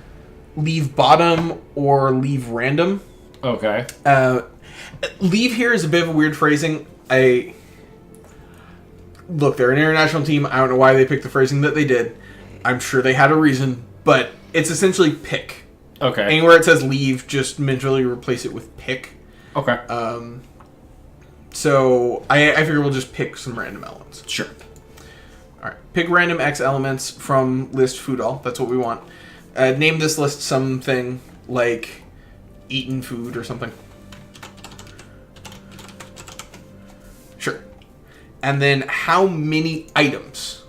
Speaker 1: leave bottom or leave random.
Speaker 2: Okay.
Speaker 1: Leave here is a bit of a weird phrasing. Look, they're an international team. I don't know why they picked the phrasing that they did. I'm sure they had a reason, but it's essentially pick.
Speaker 2: Okay.
Speaker 1: Anywhere it says leave, just mentally replace it with pick.
Speaker 2: Okay.
Speaker 1: So I figure we'll just pick some random elements.
Speaker 2: Sure.
Speaker 1: All right. Pick random X elements from list food all. That's what we want. Name this list something like eaten food or something. Sure. And then how many items?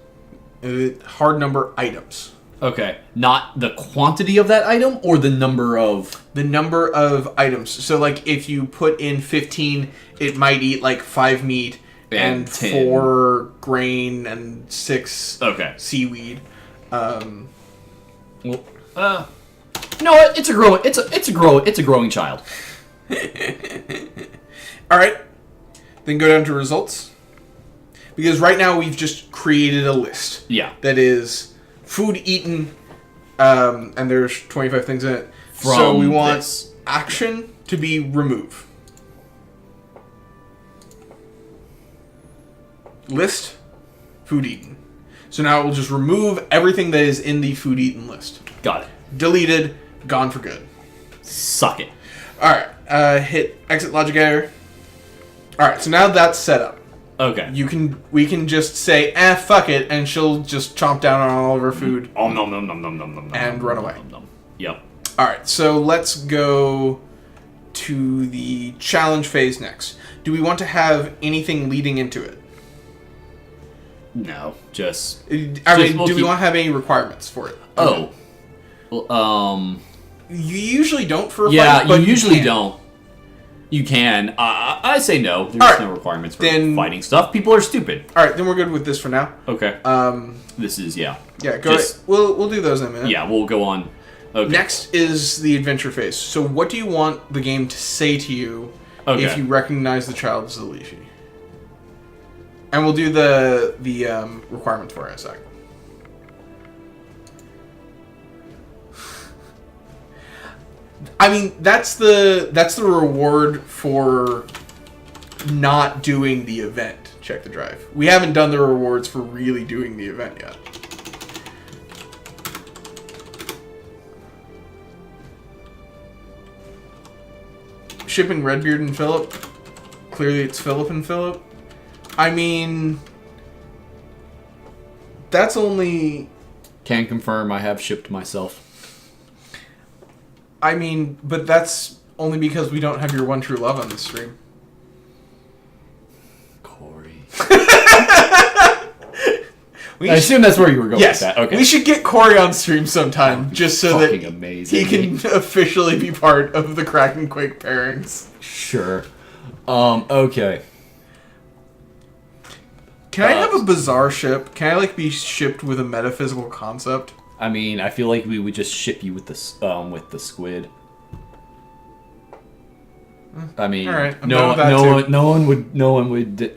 Speaker 1: Hard number items.
Speaker 2: Okay. Not the quantity of that item or the number of...
Speaker 1: The number of items. So, like, if you put in 15, it might eat, like, 5 meat and
Speaker 2: 10.
Speaker 1: 4 grain and 6 seaweed.
Speaker 2: Well, no, it's a growing child.
Speaker 1: All right. Then go down to results. Because right now we've just created a list.
Speaker 2: Yeah.
Speaker 1: That is food eaten, and there's 25 things in it. So we want action to be remove. List, food eaten. So now it will just remove everything that is in the food eaten list.
Speaker 2: Got it.
Speaker 1: Deleted, gone for good.
Speaker 2: Suck it.
Speaker 1: Alright, hit exit logic error. Alright, so now that's set up.
Speaker 2: Okay.
Speaker 1: We can just say, fuck it, and she'll just chomp down on all of her food.
Speaker 2: Oh, nom nom nom nom nom nom.
Speaker 1: And run away.
Speaker 2: Nom, nom. Yep.
Speaker 1: Alright, so let's go to the challenge phase next. Do we want to have anything leading into it?
Speaker 2: No, just...
Speaker 1: Do we want to have any requirements for it?
Speaker 2: Oh. Well,
Speaker 1: You usually don't for a
Speaker 2: yeah,
Speaker 1: fight, but
Speaker 2: you usually
Speaker 1: can.
Speaker 2: don't. You can. I say no. There's
Speaker 1: right,
Speaker 2: no requirements for
Speaker 1: then,
Speaker 2: fighting stuff. People are stupid.
Speaker 1: Alright, then we're good with this for now.
Speaker 2: Okay. This is, yeah.
Speaker 1: Yeah, go ahead. We'll do those in a minute.
Speaker 2: Yeah, we'll go on. Okay.
Speaker 1: Next is the adventure phase. So what do you want the game to say to you if you recognize the child as Alicia? And we'll do the requirements for it in a sec. I mean, that's the reward for not doing the event. Check the drive. We haven't done the rewards for really doing the event yet. Shipping Redbeard and Philip. Clearly it's Philip and Philip. I mean, that's only...
Speaker 2: Can confirm I have shipped myself.
Speaker 1: I mean, but that's only because we don't have your one true love on the stream.
Speaker 2: Corey.
Speaker 1: I
Speaker 2: assume that's where you were going
Speaker 1: with
Speaker 2: that. Okay.
Speaker 1: We should get Corey on stream sometime, just so that
Speaker 2: amazing.
Speaker 1: he can officially be part of the Crack and Quake pairings.
Speaker 2: Sure. Okay.
Speaker 1: Can I have a bizarre ship? Can I be shipped with a metaphysical concept?
Speaker 2: I mean, I feel like we would just ship you with the squid. I mean,
Speaker 1: all right.
Speaker 2: no one would.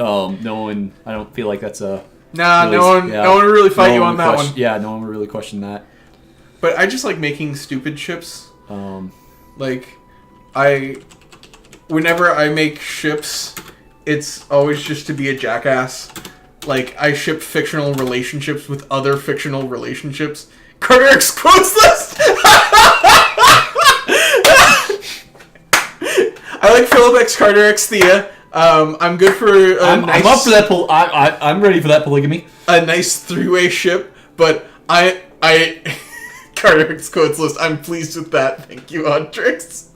Speaker 2: I don't feel like that's a.
Speaker 1: Nah, really, no one would really fight you on that one.
Speaker 2: Yeah, no one would really question that.
Speaker 1: But I just like making stupid ships. Whenever I make ships, it's always just to be a jackass. Like, I ship fictional relationships with other fictional relationships. Carterix quotes list! I like Philip X Carter X Thea. I'm good for
Speaker 2: I'm up for that. I'm ready for that polygamy.
Speaker 1: A nice three-way ship, but I Carter X quotes list. I'm pleased with that. Thank you, Audrix.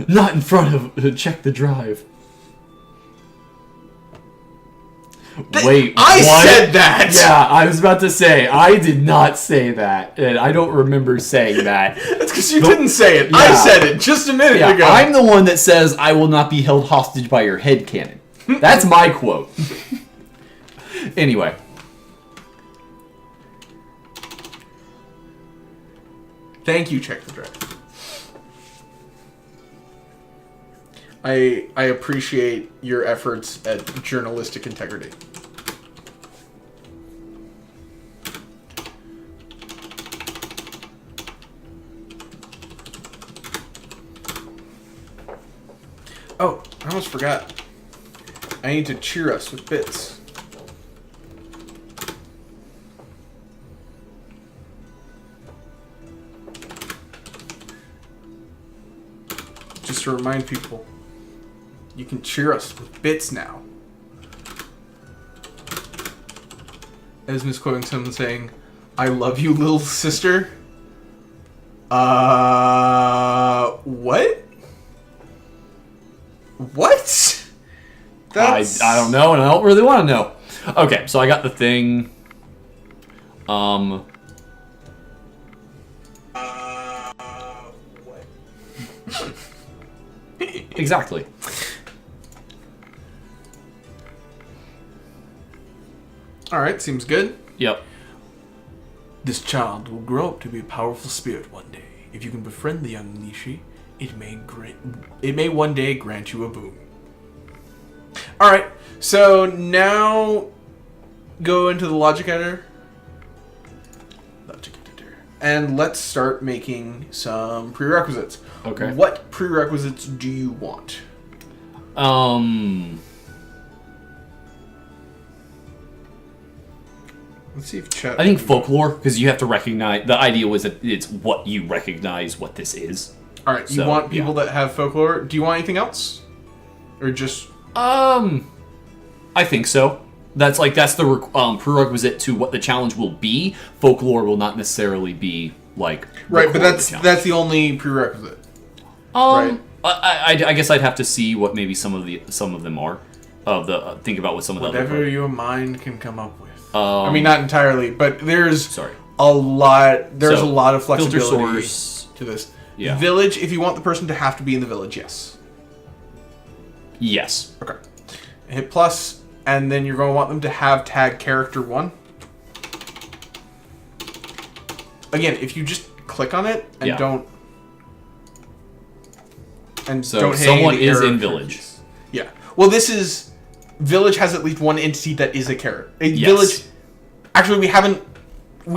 Speaker 2: Not in front of. Check the drive. Wait,
Speaker 1: I
Speaker 2: what?
Speaker 1: said that!
Speaker 2: Yeah, I was about to say, I did not say that, and I don't remember saying that.
Speaker 1: That's because you didn't say it.
Speaker 2: Yeah.
Speaker 1: I said it just a minute ago.
Speaker 2: I'm the one that says, I will not be held hostage by your headcanon. That's my quote. Anyway.
Speaker 1: Thank you, Check the Drive. I appreciate your efforts at journalistic integrity. Oh, I almost forgot. I need to cheer us with bits. Just to remind people, you can cheer us with bits now. As misquoting someone saying, "I love you, little sister." What? What?
Speaker 2: I don't know, and I don't really want to know. Okay, so I got the thing. What? Exactly.
Speaker 1: Alright, seems good.
Speaker 2: Yep.
Speaker 1: This child will grow up to be a powerful spirit one day. If you can befriend the young Nishi, it may one day grant you a boon. Alright, so now go into the logic editor. And let's start making some prerequisites.
Speaker 2: Okay.
Speaker 1: What prerequisites do you want? Let's see if chat...
Speaker 2: I think folklore, because you have to recognize... The idea was that it's what you recognize what this is.
Speaker 1: Alright, you want people that have folklore. Do you want anything else? Or just...
Speaker 2: I think so. That's the prerequisite to what the challenge will be. Folklore will not necessarily be, like...
Speaker 1: Right, but that's the only prerequisite.
Speaker 2: Right. I guess I'd have to see what maybe some of them are. Think about what some of the other...
Speaker 1: Whatever your mind can come up with. I mean, not entirely, but there's
Speaker 2: a
Speaker 1: lot of flexibility
Speaker 2: filter source
Speaker 1: to this.
Speaker 2: Yeah.
Speaker 1: Village, if you want the person to have to be in the village, yes.
Speaker 2: Yes.
Speaker 1: Okay. Hit plus, and then you're going to want them to have tag character 1. Again, if you just click on it and don't hit
Speaker 2: someone
Speaker 1: any
Speaker 2: is
Speaker 1: error
Speaker 2: in village.
Speaker 1: Yeah. Well, this is... Village has at least one entity that is a character.
Speaker 2: Yes.
Speaker 1: Village... Actually, we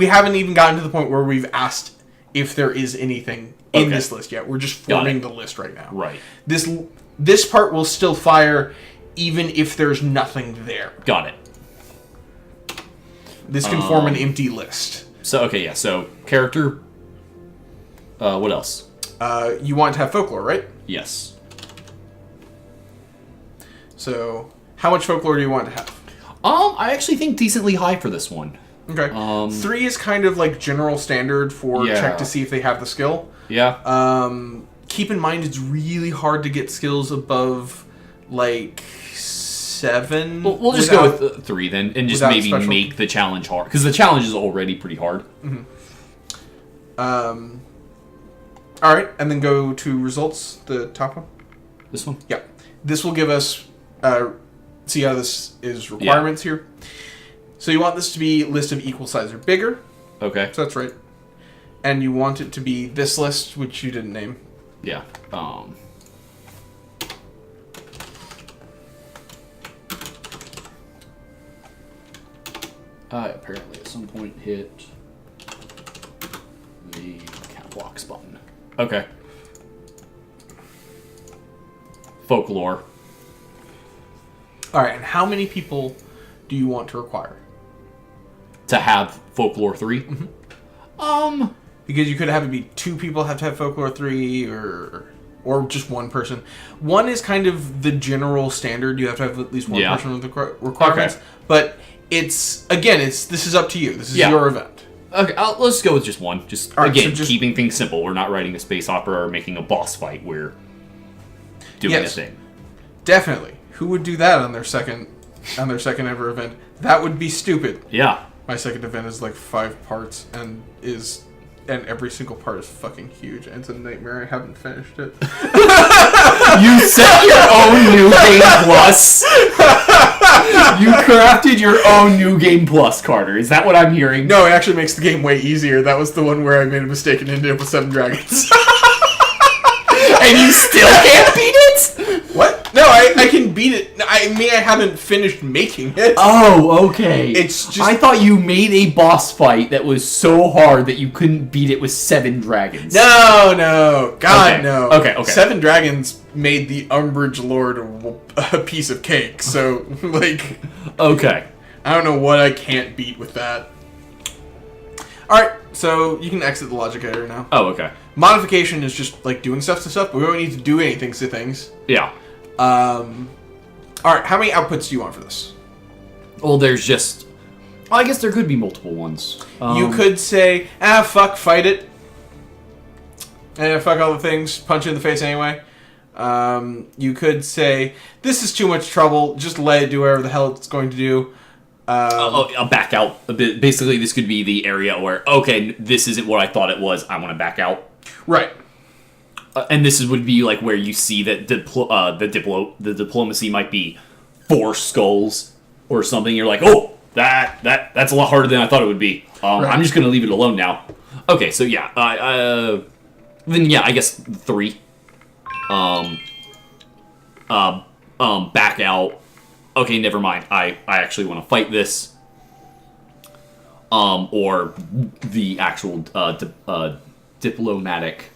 Speaker 1: haven't even gotten to the point where we've asked if there is anything in this list yet. We're just forming the list right now.
Speaker 2: Right.
Speaker 1: This part will still fire even if there's nothing there.
Speaker 2: Got it.
Speaker 1: This can form an empty list.
Speaker 2: So, so character... what else?
Speaker 1: You want to have folklore, right?
Speaker 2: Yes.
Speaker 1: So, how much folklore do you want to have?
Speaker 2: I actually think decently high for this one.
Speaker 1: Okay. 3 is kind of like general standard for check to see if they have the skill.
Speaker 2: Yeah.
Speaker 1: Keep in mind it's really hard to get skills above like 7.
Speaker 2: We'll just go with 3 then, and just maybe make the challenge hard, because the challenge is already pretty hard.
Speaker 1: Mm-hmm. All right, and then go to results. The top one.
Speaker 2: This one.
Speaker 1: Yeah. This will give us. See how this is requirements here. So you want this to be list of equal size or bigger.
Speaker 2: Okay.
Speaker 1: So that's right. And you want it to be this list, which you didn't name.
Speaker 2: Yeah. I apparently at some point hit the caps button. Okay. Folklore.
Speaker 1: All right, and how many people do you want to require?
Speaker 2: To have Folklore 3?
Speaker 1: Mm-hmm. Because you could have it be 2 people have to have Folklore 3, or just 1 person. 1 is kind of the general standard. You have to have at least 1 person with the requirements. Okay. But this is up to you. This is your event.
Speaker 2: Okay, let's go with just 1. Keeping things simple. We're not writing a space opera or making a boss fight. We're doing a thing.
Speaker 1: Definitely. Who would do that on their second on their second ever event. That would be stupid.
Speaker 2: Yeah.
Speaker 1: My second event is like 5 parts and every single part is fucking huge, and it's a nightmare. I haven't finished it.
Speaker 2: You set your own New Game Plus. You crafted your own New Game Plus, Carter. Is that what I'm hearing?
Speaker 1: No, it actually makes the game way easier. That was the one where I made a mistake and ended up with 7 dragons.
Speaker 2: And you still can't beat it?
Speaker 1: What? No, I can beat it. I mean, I haven't finished making it.
Speaker 2: Oh, okay.
Speaker 1: It's just...
Speaker 2: I thought you made a boss fight that was so hard that you couldn't beat it with 7 dragons.
Speaker 1: No. God,
Speaker 2: okay.
Speaker 1: no.
Speaker 2: Okay.
Speaker 1: 7 dragons made the Umbrage Lord a piece of cake, so, like...
Speaker 2: Okay.
Speaker 1: I don't know what I can't beat with that. Alright, so you can exit the logic editor now.
Speaker 2: Oh, okay.
Speaker 1: Modification is just, like, doing stuff to stuff, but we don't need to do anything to things.
Speaker 2: Yeah.
Speaker 1: Alright, how many outputs do you want for this?
Speaker 2: Well, there's just... Well, I guess there could be multiple ones.
Speaker 1: You could say, fuck, fight it. Fuck all the things, punch it in the face anyway. You could say, this is too much trouble, just let it do whatever the hell it's going to do.
Speaker 2: I'll back out a bit. Basically, this could be the area where, okay, this isn't what I thought it was, I want to back out.
Speaker 1: Right.
Speaker 2: And this would be like where you see that the diplomacy might be 4 skulls or something. You're like, oh, that's a lot harder than I thought it would be. Right. I'm just gonna leave it alone now. Okay, so yeah, then yeah, I guess 3. Back out. Okay, never mind. I actually want to fight this. Or the actual diplomatic.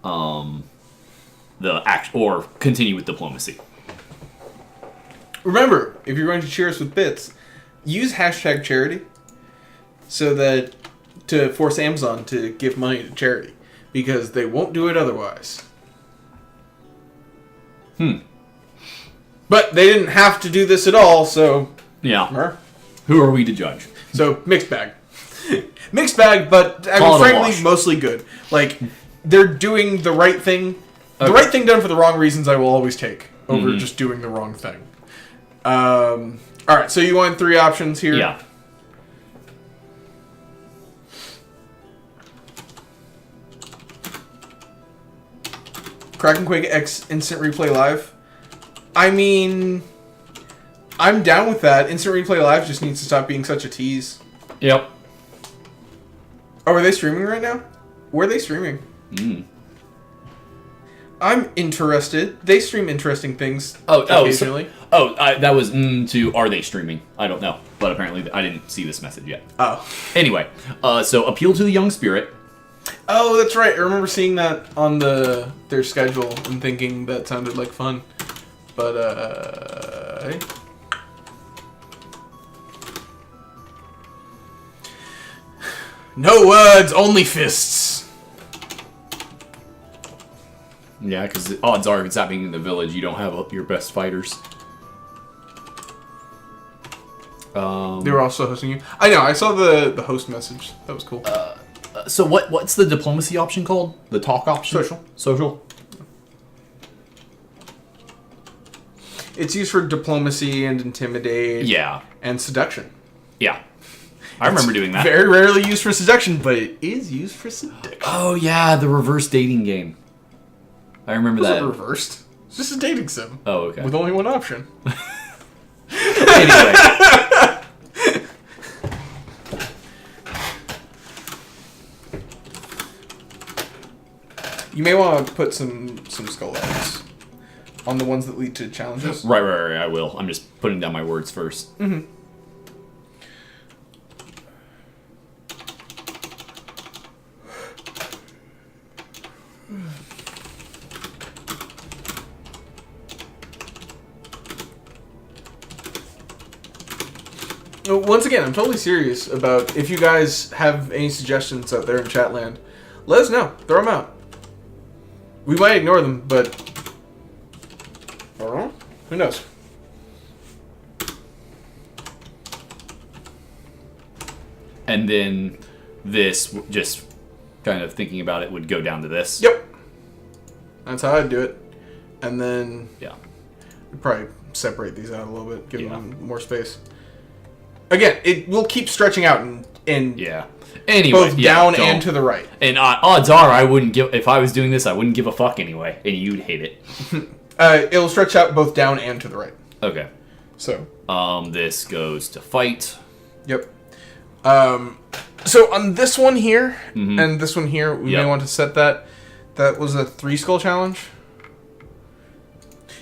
Speaker 2: Or continue with diplomacy.
Speaker 1: Remember, if you're going to cheer us with bits, use #charity so that to force Amazon to give money to charity, because they won't do it otherwise. But they didn't have to do this at all, so...
Speaker 2: Yeah. Who are we to judge?
Speaker 1: So, mixed bag. Mixed bag, but I mean, frankly, mostly good. Like, they're doing the right thing. Okay. The right thing done for the wrong reasons I will always take over just doing the wrong thing. Alright, so you want 3 options here?
Speaker 2: Yeah.
Speaker 1: Kraken Quake X Instant Replay Live. I mean, I'm down with that. Instant Replay Live just needs to stop being such a tease.
Speaker 2: Yep.
Speaker 1: Oh, are they streaming right now? Where are they streaming? I'm interested. They stream interesting things occasionally.
Speaker 2: That was to are they streaming? I don't know, but apparently I didn't see this message yet.
Speaker 1: Oh.
Speaker 2: Anyway, so appeal to the young spirit.
Speaker 1: Oh, that's right. I remember seeing that on their schedule and thinking that sounded like fun. But, no words, only fists.
Speaker 2: Yeah, because the odds are if it's happening in the village, you don't have your best fighters.
Speaker 1: They were also hosting you. I know, I saw the host message. That was cool.
Speaker 2: So what's the diplomacy option called? The talk option? Social?
Speaker 1: It's used for diplomacy and intimidate.
Speaker 2: Yeah.
Speaker 1: And seduction.
Speaker 2: Yeah. I remember doing that.
Speaker 1: Very rarely used for seduction, but it is used for seduction.
Speaker 2: Oh, yeah, the reverse dating game. I remember that.
Speaker 1: It reversed. It's just a dating sim.
Speaker 2: Oh, okay.
Speaker 1: With only one option.
Speaker 2: Anyway.
Speaker 1: You may want to put some skull eggs on the ones that lead to challenges.
Speaker 2: Right, I will. I'm just putting down my words first.
Speaker 1: Mm-hmm. Once again, I'm totally serious about if you guys have any suggestions out there in Chatland, let us know. Throw them out. We might ignore them, but I don't know. Who knows?
Speaker 2: And then this, just kind of thinking about it, would go down to this.
Speaker 1: Yep. That's how I'd do it. And then...
Speaker 2: Yeah.
Speaker 1: We'd probably separate these out a little bit, give them more space. Again, it will keep stretching out and
Speaker 2: yeah. Anyway,
Speaker 1: both down and to the right.
Speaker 2: And odds are, I wouldn't give if I was doing this. I wouldn't give a fuck anyway, and you'd hate it.
Speaker 1: It'll stretch out both down and to the right.
Speaker 2: Okay.
Speaker 1: So.
Speaker 2: This goes to fight.
Speaker 1: Yep. So on this one here and this one here, we may want to set that. That was a 3 skull challenge.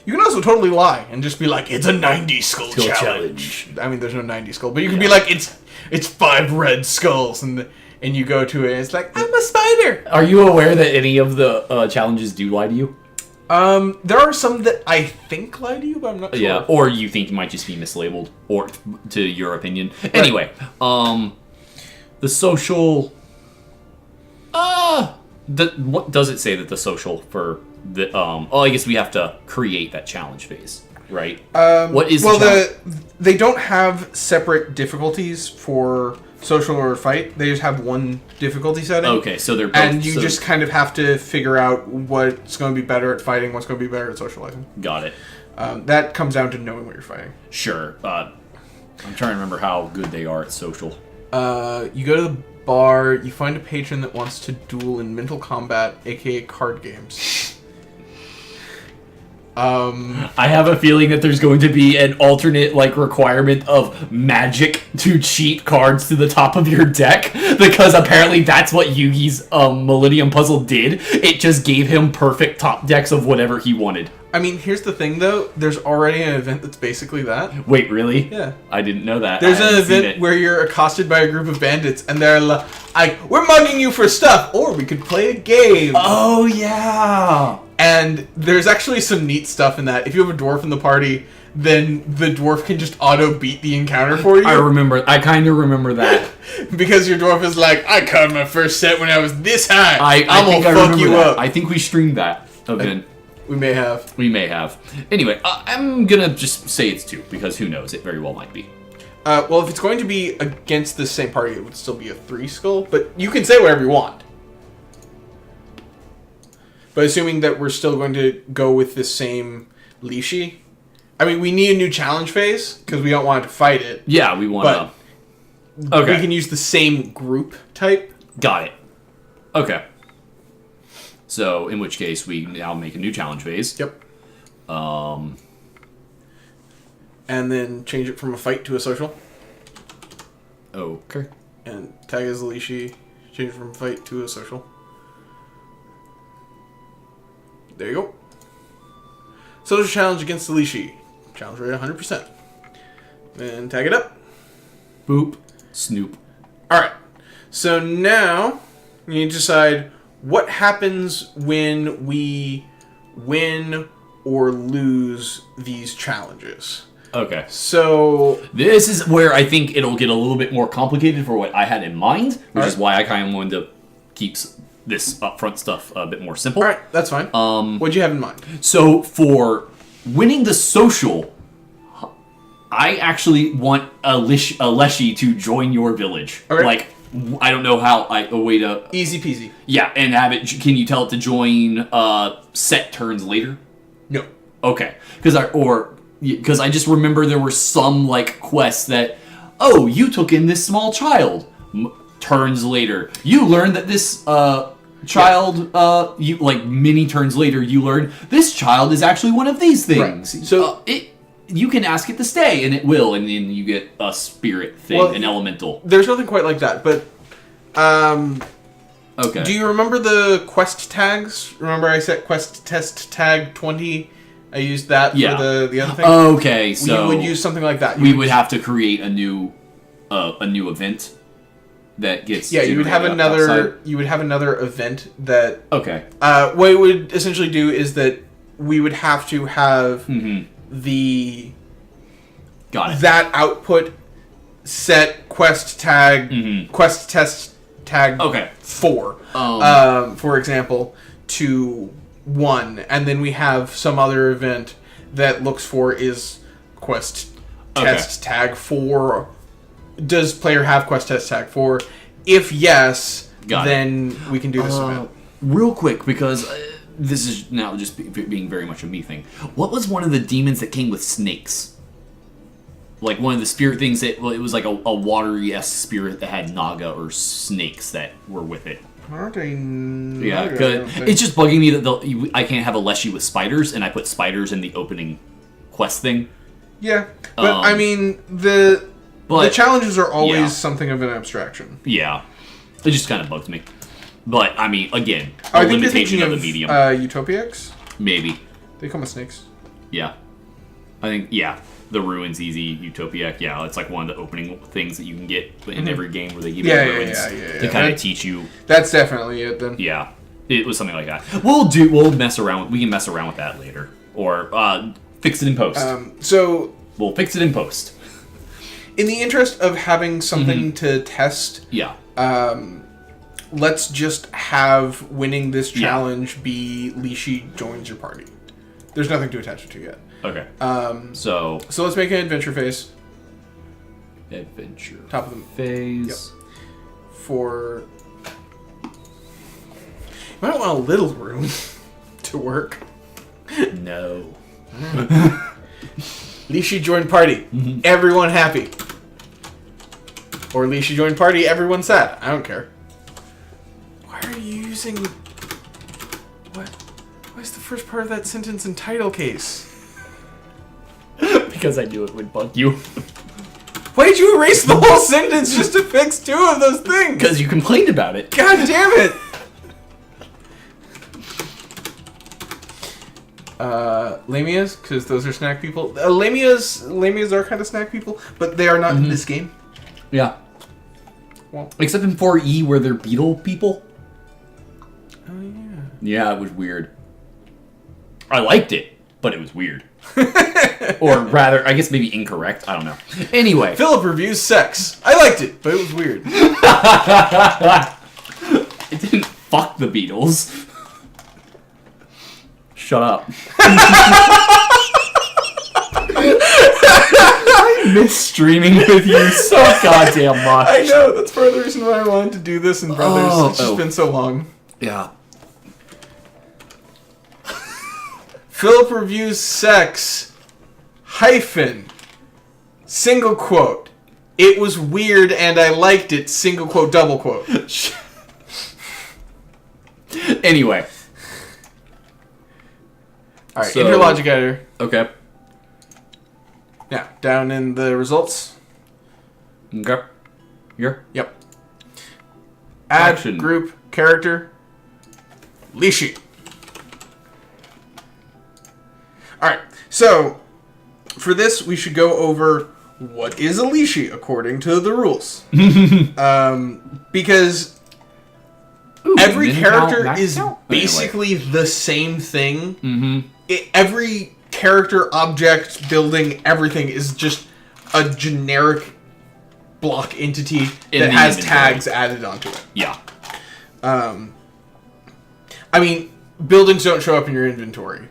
Speaker 1: You can also totally lie and just be like, it's a 90 skull challenge. I mean, there's no 90 skull, but you can be like, it's 5 red skulls, and you go to it, and it's like, I'm a spider.
Speaker 2: Are you aware that any of the challenges do lie to you?
Speaker 1: There are some that I think lie to you, but I'm not sure.
Speaker 2: Yeah, or you think might just be mislabeled, or to your opinion. Right. Anyway, the social. What does it say that the social for the I guess we have to create that challenge phase, right? What is
Speaker 1: they don't have separate difficulties for social or fight. They just have one difficulty setting.
Speaker 2: Okay, so they're both,
Speaker 1: and you just kind of have to figure out what's going to be better at fighting, what's going to be better at socializing.
Speaker 2: Got it.
Speaker 1: That comes down to knowing what you're fighting.
Speaker 2: Sure. I'm trying to remember how good they are at social.
Speaker 1: You go to the bar, you find a patron that wants to duel in mental combat, aka card games.
Speaker 2: I have a feeling that there's going to be an alternate requirement of magic to cheat cards to the top of your deck, because apparently that's what Yugi's Millennium Puzzle did. It just gave him perfect top decks of whatever he wanted.
Speaker 1: I mean, here's the thing though, there's already an event that's basically that.
Speaker 2: Wait, really?
Speaker 1: Yeah.
Speaker 2: I didn't know that.
Speaker 1: There's an event where you're accosted by a group of bandits and they're like, we're mugging you for stuff, or we could play a game.
Speaker 2: Oh, yeah.
Speaker 1: And there's actually some neat stuff in that. If you have a dwarf in the party, then the dwarf can just auto-beat the encounter for you.
Speaker 2: I kind of remember that.
Speaker 1: Because your dwarf is like, I caught my first set when I was this high.
Speaker 2: I'm going to fuck you up. I think we streamed that event.
Speaker 1: We may have.
Speaker 2: Anyway, I'm going to just say it's 2, because who knows? It very well might be.
Speaker 1: Well, if it's going to be against the same party, it would still be a 3 skull. But you can say whatever you want. But assuming that we're still going to go with the same Lishi, I mean, we need a new challenge phase, because we don't want to fight it.
Speaker 2: Yeah, we want to. Okay.
Speaker 1: We can use the same group type.
Speaker 2: Got it. Okay. So, in which case, we now make a new challenge phase.
Speaker 1: Yep. And then change it from a fight to a social.
Speaker 2: Okay.
Speaker 1: And tag as Lishi, change it from a fight to a social. There you go. Social challenge against the Lishi. Challenge rate 100%. Then tag it up.
Speaker 2: Boop. Snoop.
Speaker 1: Alright. So now, you need to decide what happens when we win or lose these challenges.
Speaker 2: Okay.
Speaker 1: So
Speaker 2: this is where I think it'll get a little bit more complicated for what I had in mind, which is why I kind of wanted to keep this upfront stuff a bit more simple.
Speaker 1: Alright, that's fine. What'd you have in mind?
Speaker 2: So for winning the social, I actually want a Leshy to join your village.
Speaker 1: Okay.
Speaker 2: I don't know how a way to
Speaker 1: easy peasy.
Speaker 2: Yeah, and have it. Can you tell it to join set turns later?
Speaker 1: No.
Speaker 2: Okay, because I just remember there were some quests that, oh, you took in this small child. Turns later, you learn that this child, many turns later, you learn this child is actually one of these things.
Speaker 1: Right. So
Speaker 2: you can ask it to stay, and it will, and then you get a spirit thing, an elemental.
Speaker 1: There's nothing quite like that, but okay. Do you remember the quest tags? Remember I set quest test tag 20. I used that for the other thing.
Speaker 2: Okay, so
Speaker 1: we would use something like that.
Speaker 2: We would have to create a new event that gets
Speaker 1: you would have another
Speaker 2: outside.
Speaker 1: You would have another event that
Speaker 2: what
Speaker 1: it would essentially do is that we would have to have that output set quest tag quest test tag 4 for example to 1, and then we have some other event that looks for is quest test tag 4. Does player have quest test tag 4? If yes, then we can do this event.
Speaker 2: Real quick, because this is now just being very much a me thing. What was one of the demons that came with snakes? Like one of the spirit things that, well, it was like a watery-esque spirit that had naga or snakes that were with it.
Speaker 1: Aren't they?
Speaker 2: Yeah, it's just bugging me that I can't have a Leshy with spiders, and I put spiders in the opening quest thing.
Speaker 1: Yeah, but I mean the challenges are always something of an abstraction.
Speaker 2: Yeah, it just kind of bugs me. But I mean, again,
Speaker 1: a
Speaker 2: limitation of the medium.
Speaker 1: Utopiacs?
Speaker 2: Maybe.
Speaker 1: They come with snakes.
Speaker 2: Yeah, I think the Ruins easy Utopia. Yeah, it's like one of the opening things that you can get in every game where they give you ruins to kind of teach you.
Speaker 1: That's definitely it then.
Speaker 2: Yeah, it was something like that. We'll mess around. We can mess around with that later, or fix it in post.
Speaker 1: So
Speaker 2: we'll fix it in post.
Speaker 1: In the interest of having something to test, let's just have winning this challenge be Lishi joins your party. There's nothing to attach it to yet.
Speaker 2: Okay.
Speaker 1: So let's make an adventure phase.
Speaker 2: Adventure.
Speaker 1: Top of the
Speaker 2: phase.
Speaker 1: Yep. You might want a little room to work.
Speaker 2: No.
Speaker 1: Lishi joined party. Everyone happy. Or Lishi joined party. Everyone sad. I don't care. Why are you using... What? Why is the first part of that sentence in title case?
Speaker 2: Because I knew it would bug you.
Speaker 1: Why did you erase the whole sentence just to fix two of those things?
Speaker 2: Because you complained about it.
Speaker 1: God damn it! Lamias, because those are snack people. Lamias are kind of snack people, but they are not in this game.
Speaker 2: Yeah.
Speaker 1: Well,
Speaker 2: except in 4E where they're beetle people.
Speaker 1: Oh yeah.
Speaker 2: Yeah, it was weird. I liked it, but it was weird. Or rather, I guess maybe incorrect. I don't know. Anyway.
Speaker 1: Philip reviews sex. I liked it, but it was weird.
Speaker 2: It didn't fuck the Beatles. Shut up. I miss streaming with you so goddamn much.
Speaker 1: I know. That's part of the reason why I wanted to do this in Brothers. It's just been so long.
Speaker 2: Yeah.
Speaker 1: Philip reviews sex, hyphen, single quote. It was weird and I liked it, single quote, double quote.
Speaker 2: Anyway.
Speaker 1: Alright, Interlogic Editor.
Speaker 2: Okay.
Speaker 1: Now, down in the results.
Speaker 2: Okay. Here?
Speaker 1: Yep. Add,
Speaker 2: Action.
Speaker 1: group, character, Lishi. Alright, so for this we should go over what is a Lishi according to the rules. Because every character is basically the same thing. Every character, object, building, everything is just a generic block entity that has tags added onto it.
Speaker 2: Yeah.
Speaker 1: I mean, buildings don't show up in your inventory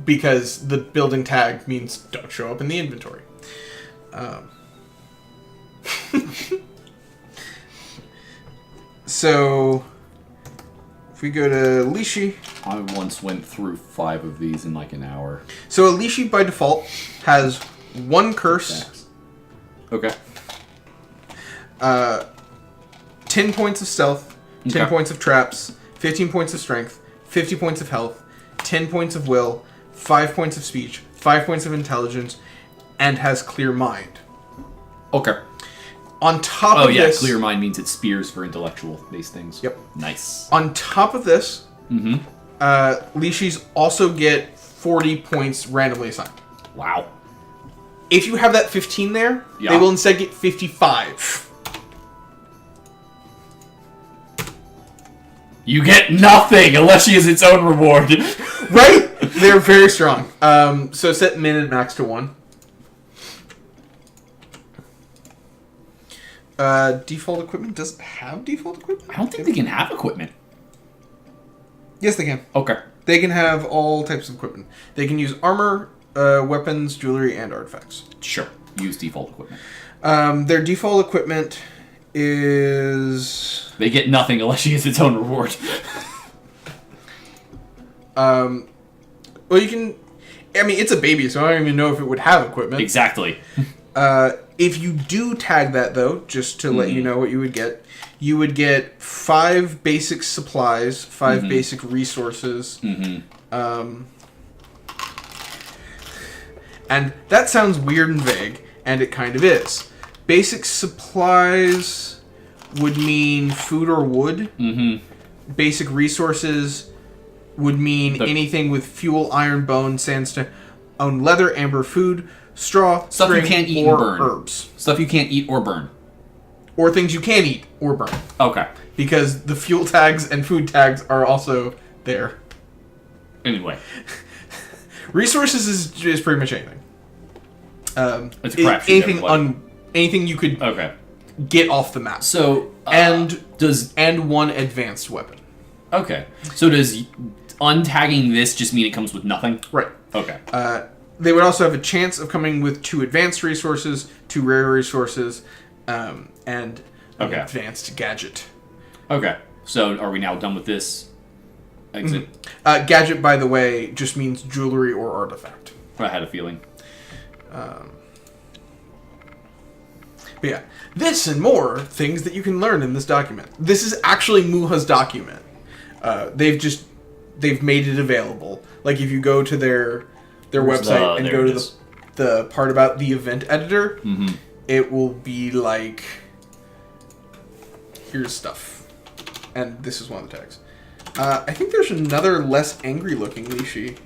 Speaker 1: because the building tag means don't show up in the inventory. So, if we go to Lishi...
Speaker 2: I once went through 5 of these in like an hour.
Speaker 1: So, a Lishi by default has 1 curse.
Speaker 2: Okay.
Speaker 1: 10 points of stealth, 10 points of traps, 15 points of strength, 50 points of health, 10 points of will, 5 points of speech, 5 points of intelligence, and has clear mind.
Speaker 2: Okay.
Speaker 1: On top of this...
Speaker 2: clear mind means it spears for intellectual-based things.
Speaker 1: Yep.
Speaker 2: Nice.
Speaker 1: On top of this, Lishis also get 40 points randomly assigned.
Speaker 2: Wow.
Speaker 1: If you have that 15 there, they will instead get 55.
Speaker 2: You get nothing unless she is its own reward.
Speaker 1: Right? They're very strong. So set min and max to 1. Default equipment doesn't have default equipment?
Speaker 2: I don't think they can have equipment.
Speaker 1: Yes, they can.
Speaker 2: Okay.
Speaker 1: They can have all types of equipment. They can use armor, weapons, jewelry, and artifacts.
Speaker 2: Sure. Use default equipment.
Speaker 1: Their default equipment is...
Speaker 2: They get nothing unless she gets its own reward.
Speaker 1: Well, you can. I mean, it's a baby, so I don't even know if it would have equipment.
Speaker 2: Exactly.
Speaker 1: If you do tag that, though, just to let you know what you would get 5 basic supplies, 5 basic resources. And that sounds weird and vague, and it kind of is. Basic supplies would mean food or wood. Basic resources would mean anything with fuel, iron, bone, sandstone, leather, amber, food, straw,
Speaker 2: stuff
Speaker 1: string,
Speaker 2: you can't eat
Speaker 1: or
Speaker 2: and burn.
Speaker 1: herbs.
Speaker 2: Stuff you can't eat or burn.
Speaker 1: Or things you can eat or burn.
Speaker 2: Okay.
Speaker 1: Because the fuel tags and food tags are also there.
Speaker 2: Anyway.
Speaker 1: Resources is pretty much anything.
Speaker 2: It's a crapshoot.
Speaker 1: Anything you could get off the map.
Speaker 2: So
Speaker 1: and one advanced weapon.
Speaker 2: Okay. So does untagging this just mean it comes with nothing?
Speaker 1: Right.
Speaker 2: Okay.
Speaker 1: They would also have a chance of coming with 2 advanced resources, 2 rare resources, and an advanced gadget.
Speaker 2: Okay. So are we now done with this exit?
Speaker 1: Gadget, by the way, just means jewelry or artifact.
Speaker 2: I had a feeling.
Speaker 1: But yeah, this and more things that you can learn in this document. This is actually Muha's document. They've made it available. Like if you go to their website and go to the part about the event editor, it will be like, here's stuff, and this is one of the tags. I think there's another less angry looking Lishi.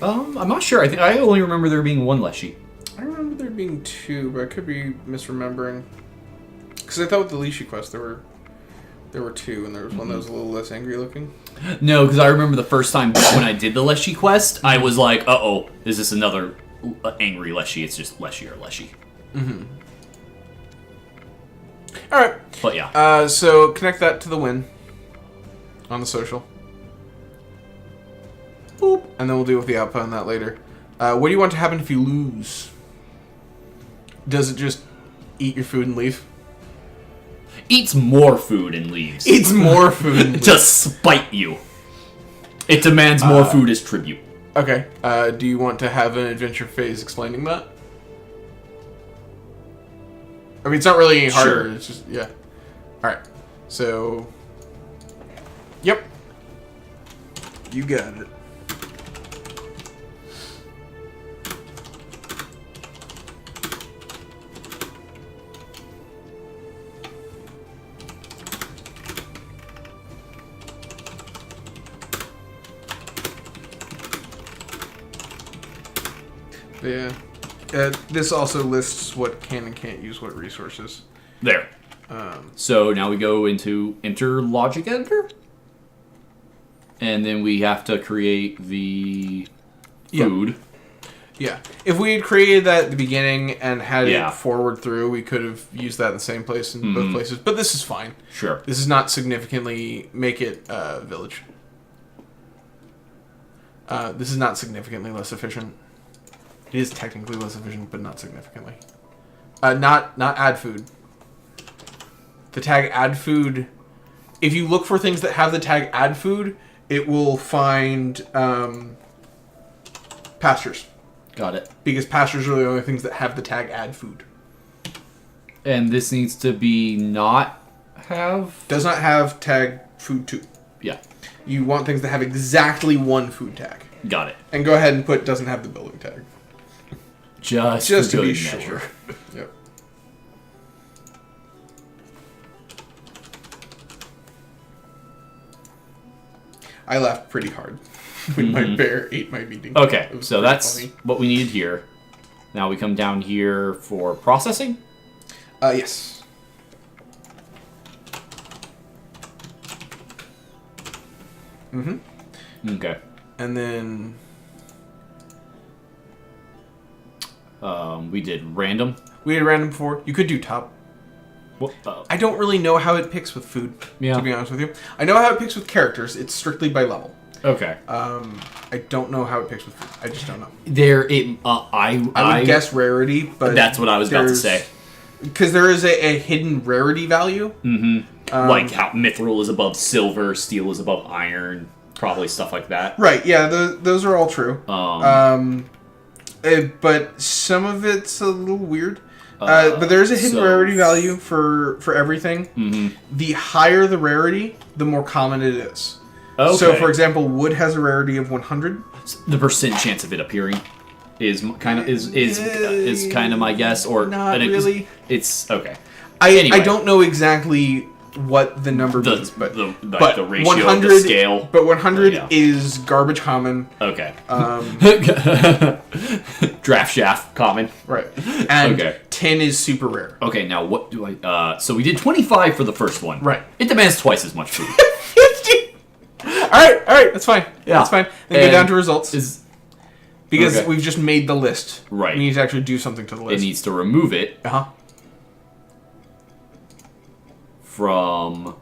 Speaker 2: I'm not sure. I only remember there being 1 Leshy.
Speaker 1: I remember there being 2, but I could be misremembering. Because I thought with the Lishi quest there were 2, and there was one that was a little less angry looking.
Speaker 2: No, because I remember the first time when I did the Leshy quest, I was like, uh-oh, is this another angry Leshy? It's just Leshy or Leshy.
Speaker 1: Alright.
Speaker 2: But yeah.
Speaker 1: So connect that to the win on the social. Boop. And then we'll deal with the output on that later. What do you want to happen if you lose? Does it just eat your food and leave?
Speaker 2: Eats more food and leaves.
Speaker 1: Eats more food and leaves.
Speaker 2: To spite you. It demands more food as tribute.
Speaker 1: Okay. Do you want to have an adventure phase explaining that? I mean, it's not really any harder. Sure. It's just, yeah. Alright. So... Yep. You got it. Yeah. This also lists what can and can't use what resources.
Speaker 2: There. So now we go into Enter Logic Editor. And then we have to create the food.
Speaker 1: Yeah. If we had created that at the beginning and had it forward through, we could have used that in the same place in both places. But this is fine.
Speaker 2: Sure.
Speaker 1: This is not significantly... Make it village. This is not significantly less efficient. It is technically less efficient, but not significantly. Not add food. The tag add food... If you look for things that have the tag add food, it will find pastures.
Speaker 2: Got it.
Speaker 1: Because pastures are the only things that have the tag add food.
Speaker 2: And this needs to be not have...
Speaker 1: Does not have tag food 2.
Speaker 2: Yeah.
Speaker 1: You want things that have exactly 1 food tag.
Speaker 2: Got it.
Speaker 1: And go ahead and put doesn't have the building tag.
Speaker 2: Just
Speaker 1: to be
Speaker 2: measure.
Speaker 1: sure. Yep. I laughed pretty hard when my bear ate my meeting.
Speaker 2: Okay, so that's what we needed here. Now we come down here for processing?
Speaker 1: Yes.
Speaker 2: Okay.
Speaker 1: And then...
Speaker 2: we did random.
Speaker 1: We did random before. You could do top.
Speaker 2: What?
Speaker 1: I don't really know how it picks with food, to be honest with you. I know how it picks with characters. It's strictly by level.
Speaker 2: Okay.
Speaker 1: I don't know how it picks with food. I just don't know.
Speaker 2: I
Speaker 1: would guess rarity, but...
Speaker 2: That's what I was about to say.
Speaker 1: because there is a hidden rarity value.
Speaker 2: Mm-hmm. Like how mithril is above silver, steel is above iron, probably stuff like that.
Speaker 1: Right, yeah, those are all true. But some of it's a little weird. But there's a hidden rarity value for everything. Mm-hmm. The higher the rarity, the more common it is. Okay. So, for example, wood has a rarity of 100.
Speaker 2: The percent chance of it appearing is kind of my guess, or
Speaker 1: not really.
Speaker 2: It's okay.
Speaker 1: I don't know exactly what the number means, but
Speaker 2: the ratio
Speaker 1: 100
Speaker 2: of the scale.
Speaker 1: But 100 is garbage common.
Speaker 2: Okay. Draft shaft common.
Speaker 1: Right. And 10 is super rare.
Speaker 2: Okay, now what do I... so we did 25 for the first one.
Speaker 1: Right.
Speaker 2: It demands twice as much food.
Speaker 1: 50! Alright, that's fine. Yeah. That's fine. Then go down to results. Because we've just made the list.
Speaker 2: Right.
Speaker 1: We need to actually do something to the list.
Speaker 2: It needs to remove it.
Speaker 1: Uh-huh.
Speaker 2: From...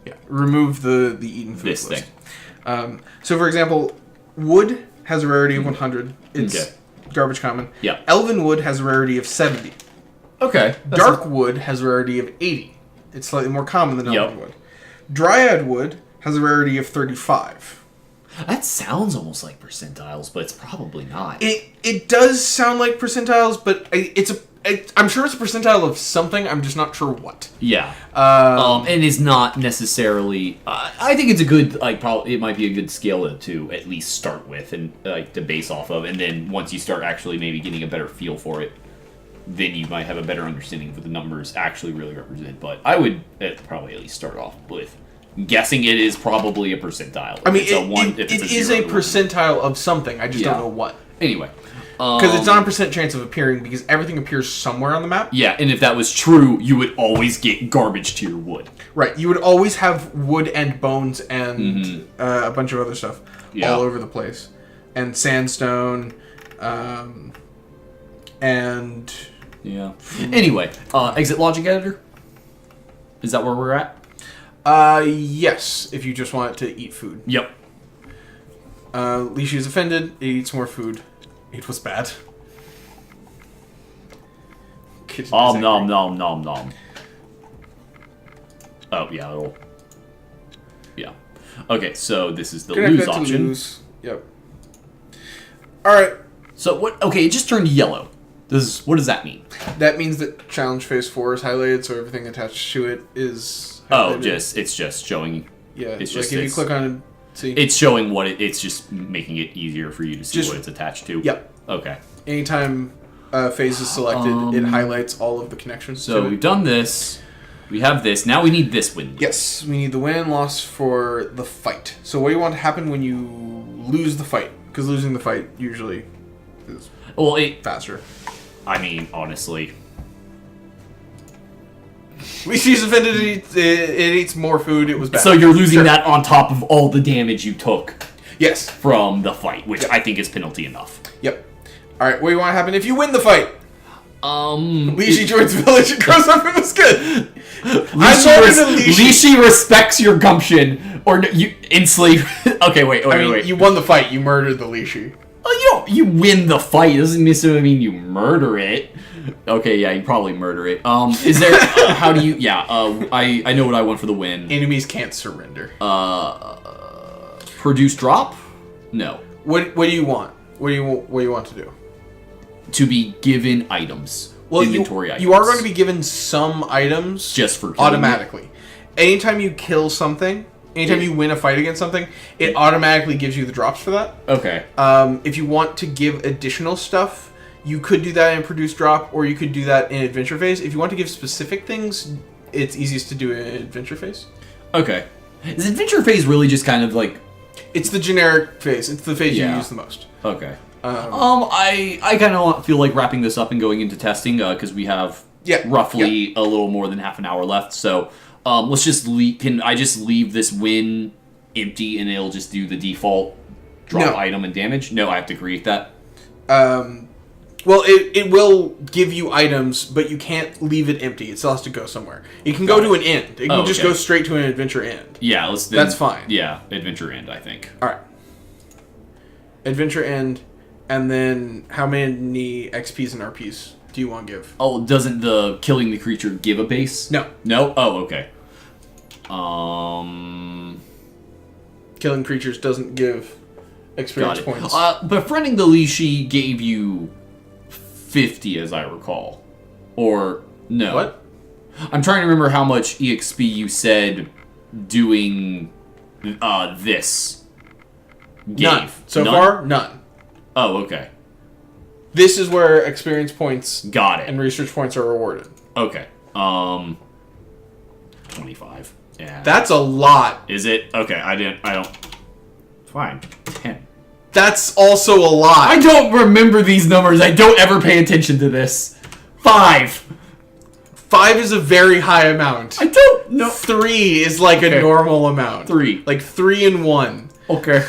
Speaker 1: Yeah, remove the eaten food
Speaker 2: list.
Speaker 1: Thing. So, for example, wood has a rarity of 100. It's garbage common.
Speaker 2: Yeah.
Speaker 1: Elven wood has a rarity of 70.
Speaker 2: Okay.
Speaker 1: Dark wood has a rarity of 80. It's slightly more common than Elven wood. Dryad wood has a rarity of 35.
Speaker 2: That sounds almost like percentiles, but it's probably not.
Speaker 1: It does sound like percentiles, but I'm sure it's a percentile of something. I'm just not sure what.
Speaker 2: Yeah. And it's not necessarily. I think it's a good Probably it might be a good scale to at least start with and to base off of, and then once you start actually maybe getting a better feel for it, then you might have a better understanding of what the numbers actually really represent. But I would probably at least start off with guessing it is probably a percentile.
Speaker 1: I mean, it is a percentile of something. I just don't know what.
Speaker 2: Anyway.
Speaker 1: Because it's not a percent chance of appearing, because everything appears somewhere on the map.
Speaker 2: Yeah, and if that was true, you would always get garbage to your wood.
Speaker 1: Right, you would always have wood and bones and a bunch of other stuff all over the place. And sandstone, and...
Speaker 2: Yeah. Anyway, exit logic editor? Is that where we're at?
Speaker 1: Yes, if you just want it to eat food.
Speaker 2: Yep.
Speaker 1: Lishi is offended, it eats more food. It was bad.
Speaker 2: Nom nom nom nom. Oh yeah, it'll. Yeah. Okay, so this is the lose option.
Speaker 1: Lose. Yep. All right.
Speaker 2: So what? Okay, it just turned yellow. What does that mean?
Speaker 1: That means that challenge phase 4 is highlighted, so everything attached to it is highlighted.
Speaker 2: It's just showing.
Speaker 1: Yeah, it's just if you click on it. See?
Speaker 2: It's showing what it's just making it easier for you to see what it's attached to.
Speaker 1: Yep.
Speaker 2: Okay.
Speaker 1: Anytime phase is selected, it highlights all of the connections.
Speaker 2: So we've done this. We have this. Now we need this win.
Speaker 1: Yes, we need the win loss for the fight. So what do you want to happen when you lose the fight? Because losing the fight usually is faster.
Speaker 2: I mean, honestly.
Speaker 1: Lishi's offended. It eats more food. It was bad.
Speaker 2: So you're losing that on top of all the damage you took.
Speaker 1: Yes.
Speaker 2: From the fight, which I think is penalty enough.
Speaker 1: Yep. All right. What do you want to happen if you win the fight? Lishi joins the village and grows up in the skin.
Speaker 2: Lishi respects your gumption, or you enslave. Okay, wait.
Speaker 1: You won the fight. You murdered the Lishi.
Speaker 2: Oh, you win the fight. Doesn't necessarily mean you murder it. Okay, yeah, you probably murder it. Is there? How do you? Yeah. I know what I want for the win.
Speaker 1: Enemies can't surrender.
Speaker 2: Produce drop? No.
Speaker 1: What do you want? What do you want to do?
Speaker 2: To be given items. Well, inventory items.
Speaker 1: You are going to be given some items
Speaker 2: just for
Speaker 1: automatically. Anytime you kill something, anytime you win a fight against something, it automatically gives you the drops for that.
Speaker 2: Okay.
Speaker 1: If you want to give additional stuff, you could do that in produce drop, or you could do that in adventure phase. If you want to give specific things, it's easiest to do in adventure phase.
Speaker 2: Okay. Is adventure phase really just kind of like?
Speaker 1: It's the generic phase. It's the phase you use the most.
Speaker 2: Okay. I kind of feel like wrapping this up and going into testing because we have roughly a little more than half an hour left. So let's just can I just leave this win empty and it'll just do the default drop item and damage? No, I have to create that.
Speaker 1: Well, it will give you items, but you can't leave it empty. It still has to go somewhere. It can go to an end. It can just go straight to an adventure end.
Speaker 2: Yeah,
Speaker 1: that's fine.
Speaker 2: Yeah, adventure end, I think.
Speaker 1: All right. Adventure end, and then how many XPs and RPs do you want to give?
Speaker 2: Oh, doesn't the killing the creature give a base?
Speaker 1: No.
Speaker 2: No? Oh, okay.
Speaker 1: Killing creatures doesn't give experience points.
Speaker 2: Befriending the Lishi gave you 50, as I recall. Or, no.
Speaker 1: What?
Speaker 2: I'm trying to remember how much EXP you said doing this gave.
Speaker 1: None. So
Speaker 2: None?
Speaker 1: far, none.
Speaker 2: Oh, okay.
Speaker 1: This is where experience points
Speaker 2: Got it.
Speaker 1: and research points are rewarded.
Speaker 2: Okay. 25. Yeah.
Speaker 1: That's a lot.
Speaker 2: Is it? Okay, I don't. Fine. 10.
Speaker 1: That's also a lot.
Speaker 2: I don't remember these numbers. I don't ever pay attention to this. 5.
Speaker 1: 5 is a very high amount.
Speaker 2: I don't know.
Speaker 1: 3 is like a normal amount.
Speaker 2: 3.
Speaker 1: Like 3 and 1.
Speaker 2: Okay.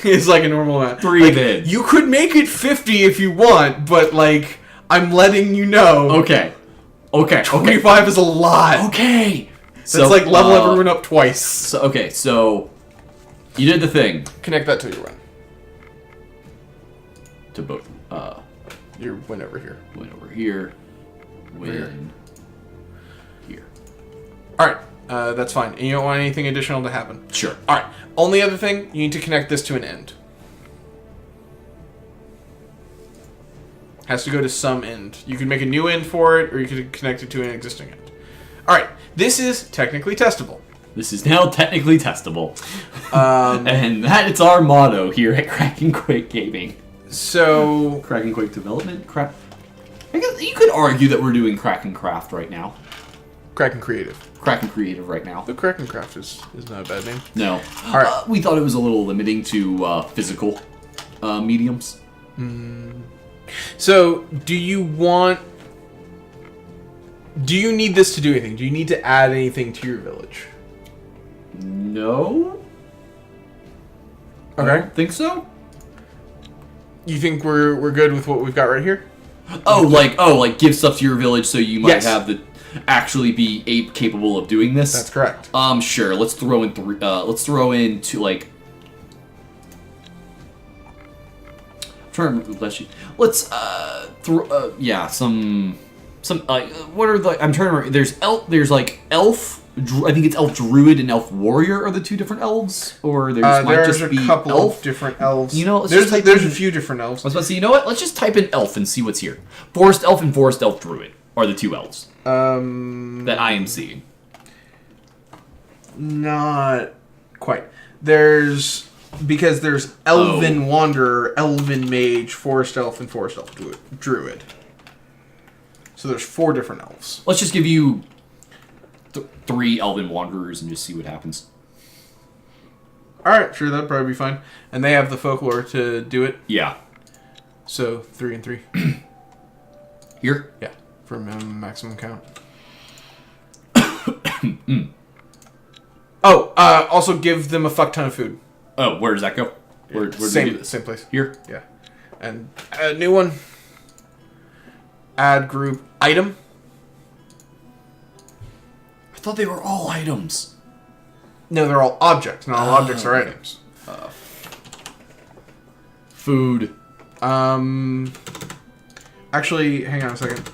Speaker 1: Is like a normal amount.
Speaker 2: 3
Speaker 1: like,
Speaker 2: then.
Speaker 1: You could make it 50 if you want, but like, I'm letting you know.
Speaker 2: Okay.
Speaker 1: 25 is a lot.
Speaker 2: Okay.
Speaker 1: That's like level everyone up twice.
Speaker 2: So you did the thing.
Speaker 1: Connect that to your win.
Speaker 2: To both.
Speaker 1: Your win over here.
Speaker 2: Win over here. Win here.
Speaker 1: Alright, that's fine. And you don't want anything additional to happen?
Speaker 2: Sure.
Speaker 1: Alright, only other thing, you need to connect this to an end. Has to go to some end. You can make a new end for it, or you can connect it to an existing end. Alright, this is technically testable.
Speaker 2: This is now technically testable. And that is our motto here at Kraken Quake Gaming.
Speaker 1: So...
Speaker 2: Kraken Quake Development? I guess you could argue that we're doing Kraken Craft right now.
Speaker 1: Kraken Creative.
Speaker 2: Kraken Creative right now.
Speaker 1: The Kraken Craft is not a bad name.
Speaker 2: No.
Speaker 1: Alright.
Speaker 2: We thought it was a little limiting to physical mediums.
Speaker 1: So, do you need this to do anything? Do you need to add anything to your village?
Speaker 2: No.
Speaker 1: Okay.
Speaker 2: I don't think so.
Speaker 1: You think we're good with what we've got right here?
Speaker 2: Like give stuff to your village so you might
Speaker 1: Yes.
Speaker 2: have the actually be capable of doing this.
Speaker 1: That's correct.
Speaker 2: Sure. Let's throw in let's throw in two like. I'm trying to remember. Let's throw some what are the I'm trying to remember. There's like elf. I think it's elf druid and elf warrior are the two different elves, or might
Speaker 1: there's
Speaker 2: just
Speaker 1: a
Speaker 2: be
Speaker 1: couple
Speaker 2: elf.
Speaker 1: of different elves.
Speaker 2: You know,
Speaker 1: there's a few different elves.
Speaker 2: I was about to say, you know what? Let's just type in elf and see what's here. Forest elf and forest elf druid are the two elves that I am seeing.
Speaker 1: Not quite. There's elven wanderer, elven mage, forest elf, and forest elf druid. So there's 4 different elves.
Speaker 2: Let's just give you 3 elven wanderers and just see what happens.
Speaker 1: Alright, sure, that'd probably be fine. And they have the folklore to do it.
Speaker 2: Yeah.
Speaker 1: So 3 and 3.
Speaker 2: Here?
Speaker 1: Yeah, for minimum maximum count. Also give them a fuck ton of food.
Speaker 2: Oh, where does that go? Where do we do this?
Speaker 1: Same place.
Speaker 2: Here?
Speaker 1: Yeah. And a new one. Add group item.
Speaker 2: I thought they were all items.
Speaker 1: No, they're all objects. Not all objects are items.
Speaker 2: Food.
Speaker 1: Actually, hang on a second.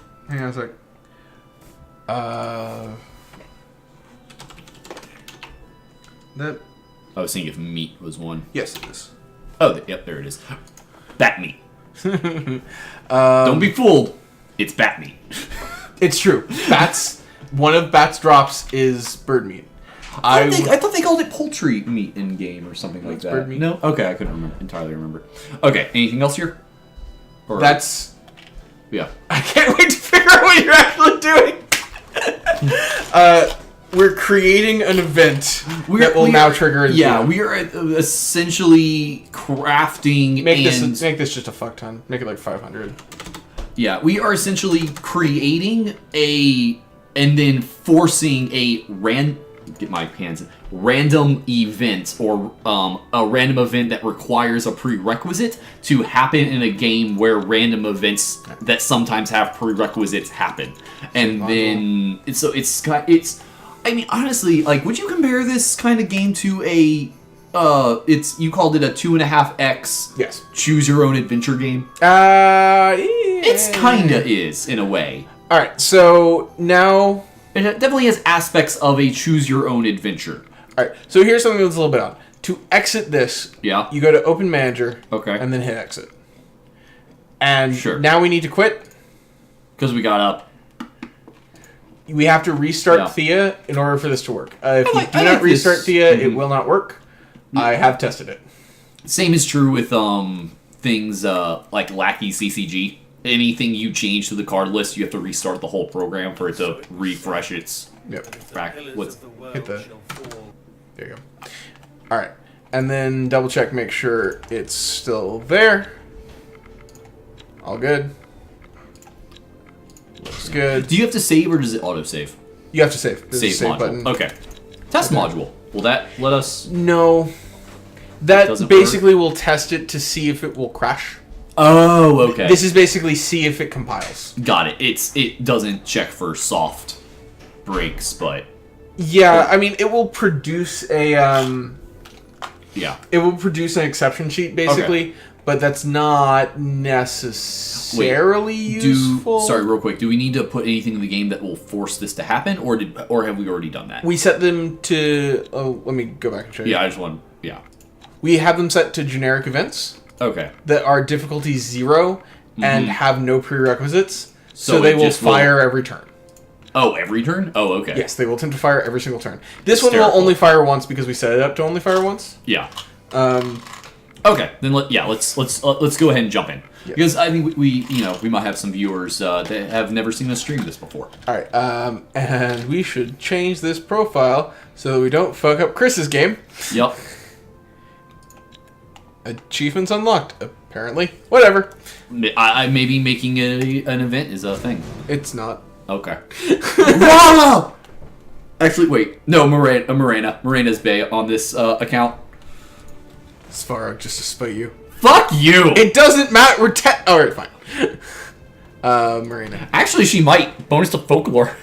Speaker 1: That.
Speaker 2: I was seeing if meat was one.
Speaker 1: Yes, it is.
Speaker 2: Oh, yep, there it is. Bat meat. Don't be fooled. It's bat meat.
Speaker 1: It's true. One of Bat's drops is bird meat.
Speaker 2: I thought they called it poultry meat in game or something like that.
Speaker 1: Bird meat.
Speaker 2: No? Okay, I couldn't entirely remember. Okay, anything else here? Or,
Speaker 1: That's.
Speaker 2: Yeah.
Speaker 1: I can't wait to figure out what you're actually doing. We're creating an event that will now trigger.
Speaker 2: Yeah, we are essentially crafting.
Speaker 1: Make this just a fuck ton. Make it like 500.
Speaker 2: Yeah, we are essentially creating and then forcing a random event or a random event that requires a prerequisite to happen in a game where random events that sometimes have prerequisites happen, and then it's. I mean, honestly, like, would you compare this kind of game to a? You called it a 2.5x.
Speaker 1: Yes.
Speaker 2: Choose your own adventure game.
Speaker 1: Yeah,
Speaker 2: It's kinda is, in a way.
Speaker 1: Alright, so now...
Speaker 2: It definitely has aspects of a choose-your-own-adventure.
Speaker 1: Alright, so here's something that's a little bit odd. To exit this, you go to Open Manager, and then hit Exit. And now we need to quit.
Speaker 2: Because we got up.
Speaker 1: We have to restart Thea in order for this to work. If you do not restart Thea, it will not work. I have tested it.
Speaker 2: Same is true with things like Lackey CCG. Anything you change to the card list, you have to restart the whole program for it to refresh its back.
Speaker 1: Hit the... There you go. Alright. And then double check, make sure it's still there. All good. Looks good.
Speaker 2: Do you have to save or does it auto-save?
Speaker 1: You have to save. There's
Speaker 2: Save
Speaker 1: a save
Speaker 2: module.
Speaker 1: button.
Speaker 2: Okay. Test module. Will that let us...
Speaker 1: No. That basically will test it to see if it will crash.
Speaker 2: Oh, okay.
Speaker 1: This is basically see if it compiles.
Speaker 2: Got it. It doesn't check for soft breaks, but...
Speaker 1: Yeah, I mean, it will produce a...
Speaker 2: Yeah.
Speaker 1: It will produce an exception sheet, basically, but that's not necessarily useful.
Speaker 2: Sorry, real quick. Do we need to put anything in the game that will force this to happen, or have we already done that?
Speaker 1: We set them to... Oh, let me go back and show you.
Speaker 2: Yeah, I just want... Yeah.
Speaker 1: We have them set to generic events.
Speaker 2: Okay.
Speaker 1: That are difficulty 0 and have no prerequisites, so they will fire every turn.
Speaker 2: Oh, every turn? Oh, okay.
Speaker 1: Yes, they will tend to fire every single turn. This one will only fire once because we set it up to only fire once.
Speaker 2: Yeah. Okay, then let's go ahead and jump in because I think we might have some viewers that have never seen us stream this before.
Speaker 1: All right, and we should change this profile so that we don't fuck up Chris's game.
Speaker 2: Yep.
Speaker 1: Achievements unlocked, apparently. Whatever.
Speaker 2: Maybe making an event is a thing.
Speaker 1: It's not.
Speaker 2: Okay. Actually, wait. No, Morena's Bay on this account.
Speaker 1: Sparrow, just to spite you.
Speaker 2: Fuck you!
Speaker 1: It doesn't matter. We're alright, fine. Marina.
Speaker 2: Actually, she might. Bonus to folklore.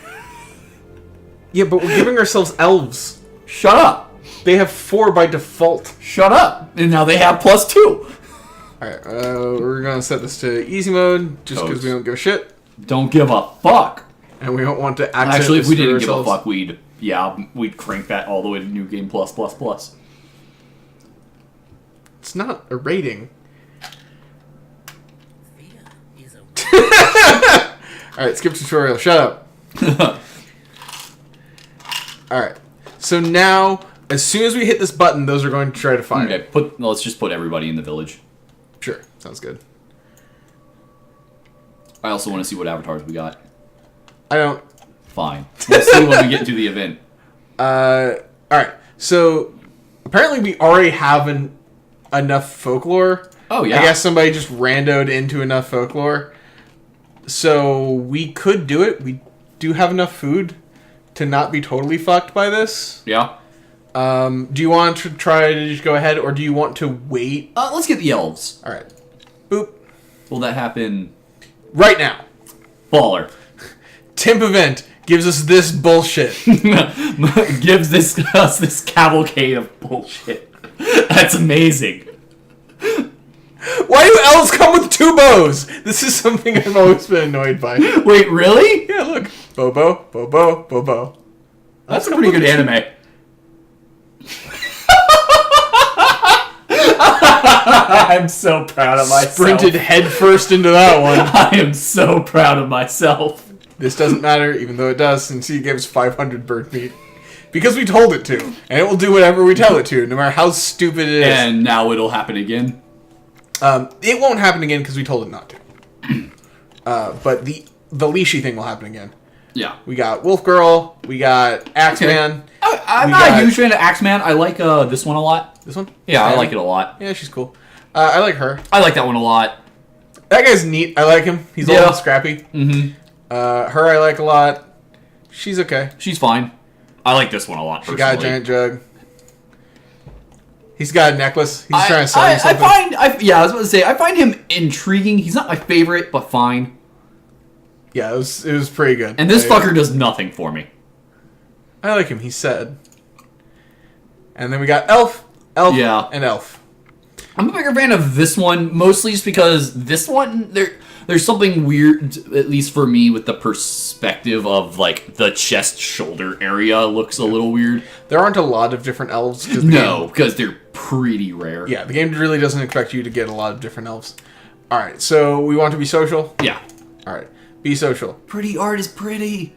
Speaker 1: Yeah, but we're giving ourselves elves.
Speaker 2: Shut up.
Speaker 1: They have 4 by default.
Speaker 2: Shut up. And now they have +2.
Speaker 1: Alright, we're gonna set this to easy mode just because we don't give a shit.
Speaker 2: Don't give a fuck.
Speaker 1: And we don't want to
Speaker 2: actually, if we didn't give a fuck, we'd crank that all the way to New Game Plus.
Speaker 1: It's not a rating. Alright, skip tutorial. Shut up. Alright. So now, as soon as we hit this button, those are going to try to fire.
Speaker 2: Okay, let's just put everybody in the village.
Speaker 1: Sure, sounds good.
Speaker 2: I also want to see what avatars we got.
Speaker 1: I don't.
Speaker 2: Fine. We'll see when we get to the event.
Speaker 1: Alright, so apparently we already have enough folklore.
Speaker 2: Oh, yeah.
Speaker 1: I guess somebody just randoed into enough folklore. So we could do it. We do have enough food to not be totally fucked by this.
Speaker 2: Yeah.
Speaker 1: Do you want to try to just go ahead, or do you want to wait?
Speaker 2: Let's get the elves.
Speaker 1: Alright. Boop.
Speaker 2: Will that happen?
Speaker 1: Right now.
Speaker 2: Baller.
Speaker 1: Temp event gives us this bullshit.
Speaker 2: Gives us this cavalcade of bullshit. That's amazing.
Speaker 1: Why do elves come with 2 bows? This is something I've always been annoyed by.
Speaker 2: Wait, really?
Speaker 1: Yeah, look. Bobo, Bobo, Bobo.
Speaker 2: That's a pretty good anime. I'm so proud of myself.
Speaker 1: Sprinted headfirst into that one.
Speaker 2: I am so proud of myself.
Speaker 1: This doesn't matter, even though it does, since he gave us 500 bird meat. Because we told it to. And it will do whatever we tell it to, no matter how stupid it is.
Speaker 2: And now it'll happen again?
Speaker 1: It won't happen again because we told it not to. But the leashy thing will happen again.
Speaker 2: Yeah.
Speaker 1: We got Wolf Girl. We got Axeman.
Speaker 2: Okay. I'm not a huge fan of Axeman. I like this one a lot.
Speaker 1: This one?
Speaker 2: Yeah, I like it a lot.
Speaker 1: Yeah, she's cool. I like her.
Speaker 2: I like that one a lot.
Speaker 1: That guy's neat. I like him. He's old and scrappy.
Speaker 2: Mm-hmm.
Speaker 1: Her I like a lot. She's okay.
Speaker 2: She's fine. I like this one a lot, personally.
Speaker 1: She got a giant jug. He's got a necklace. He's trying to sell you something.
Speaker 2: I was about to say, I find him intriguing. He's not my favorite, but fine.
Speaker 1: Yeah, it was pretty good.
Speaker 2: And this fucker does nothing for me.
Speaker 1: I like him. He's sad. And then we got Elf, and Elf.
Speaker 2: I'm a bigger fan of this one, mostly just because this one, there's something weird, at least for me, with the perspective of, like, the chest-shoulder area looks a little weird.
Speaker 1: There aren't a lot of different elves.
Speaker 2: Because they're pretty rare.
Speaker 1: Yeah, the game really doesn't expect you to get a lot of different elves. Alright, so we want to be social?
Speaker 2: Yeah.
Speaker 1: Alright, be social.
Speaker 2: Pretty art is pretty.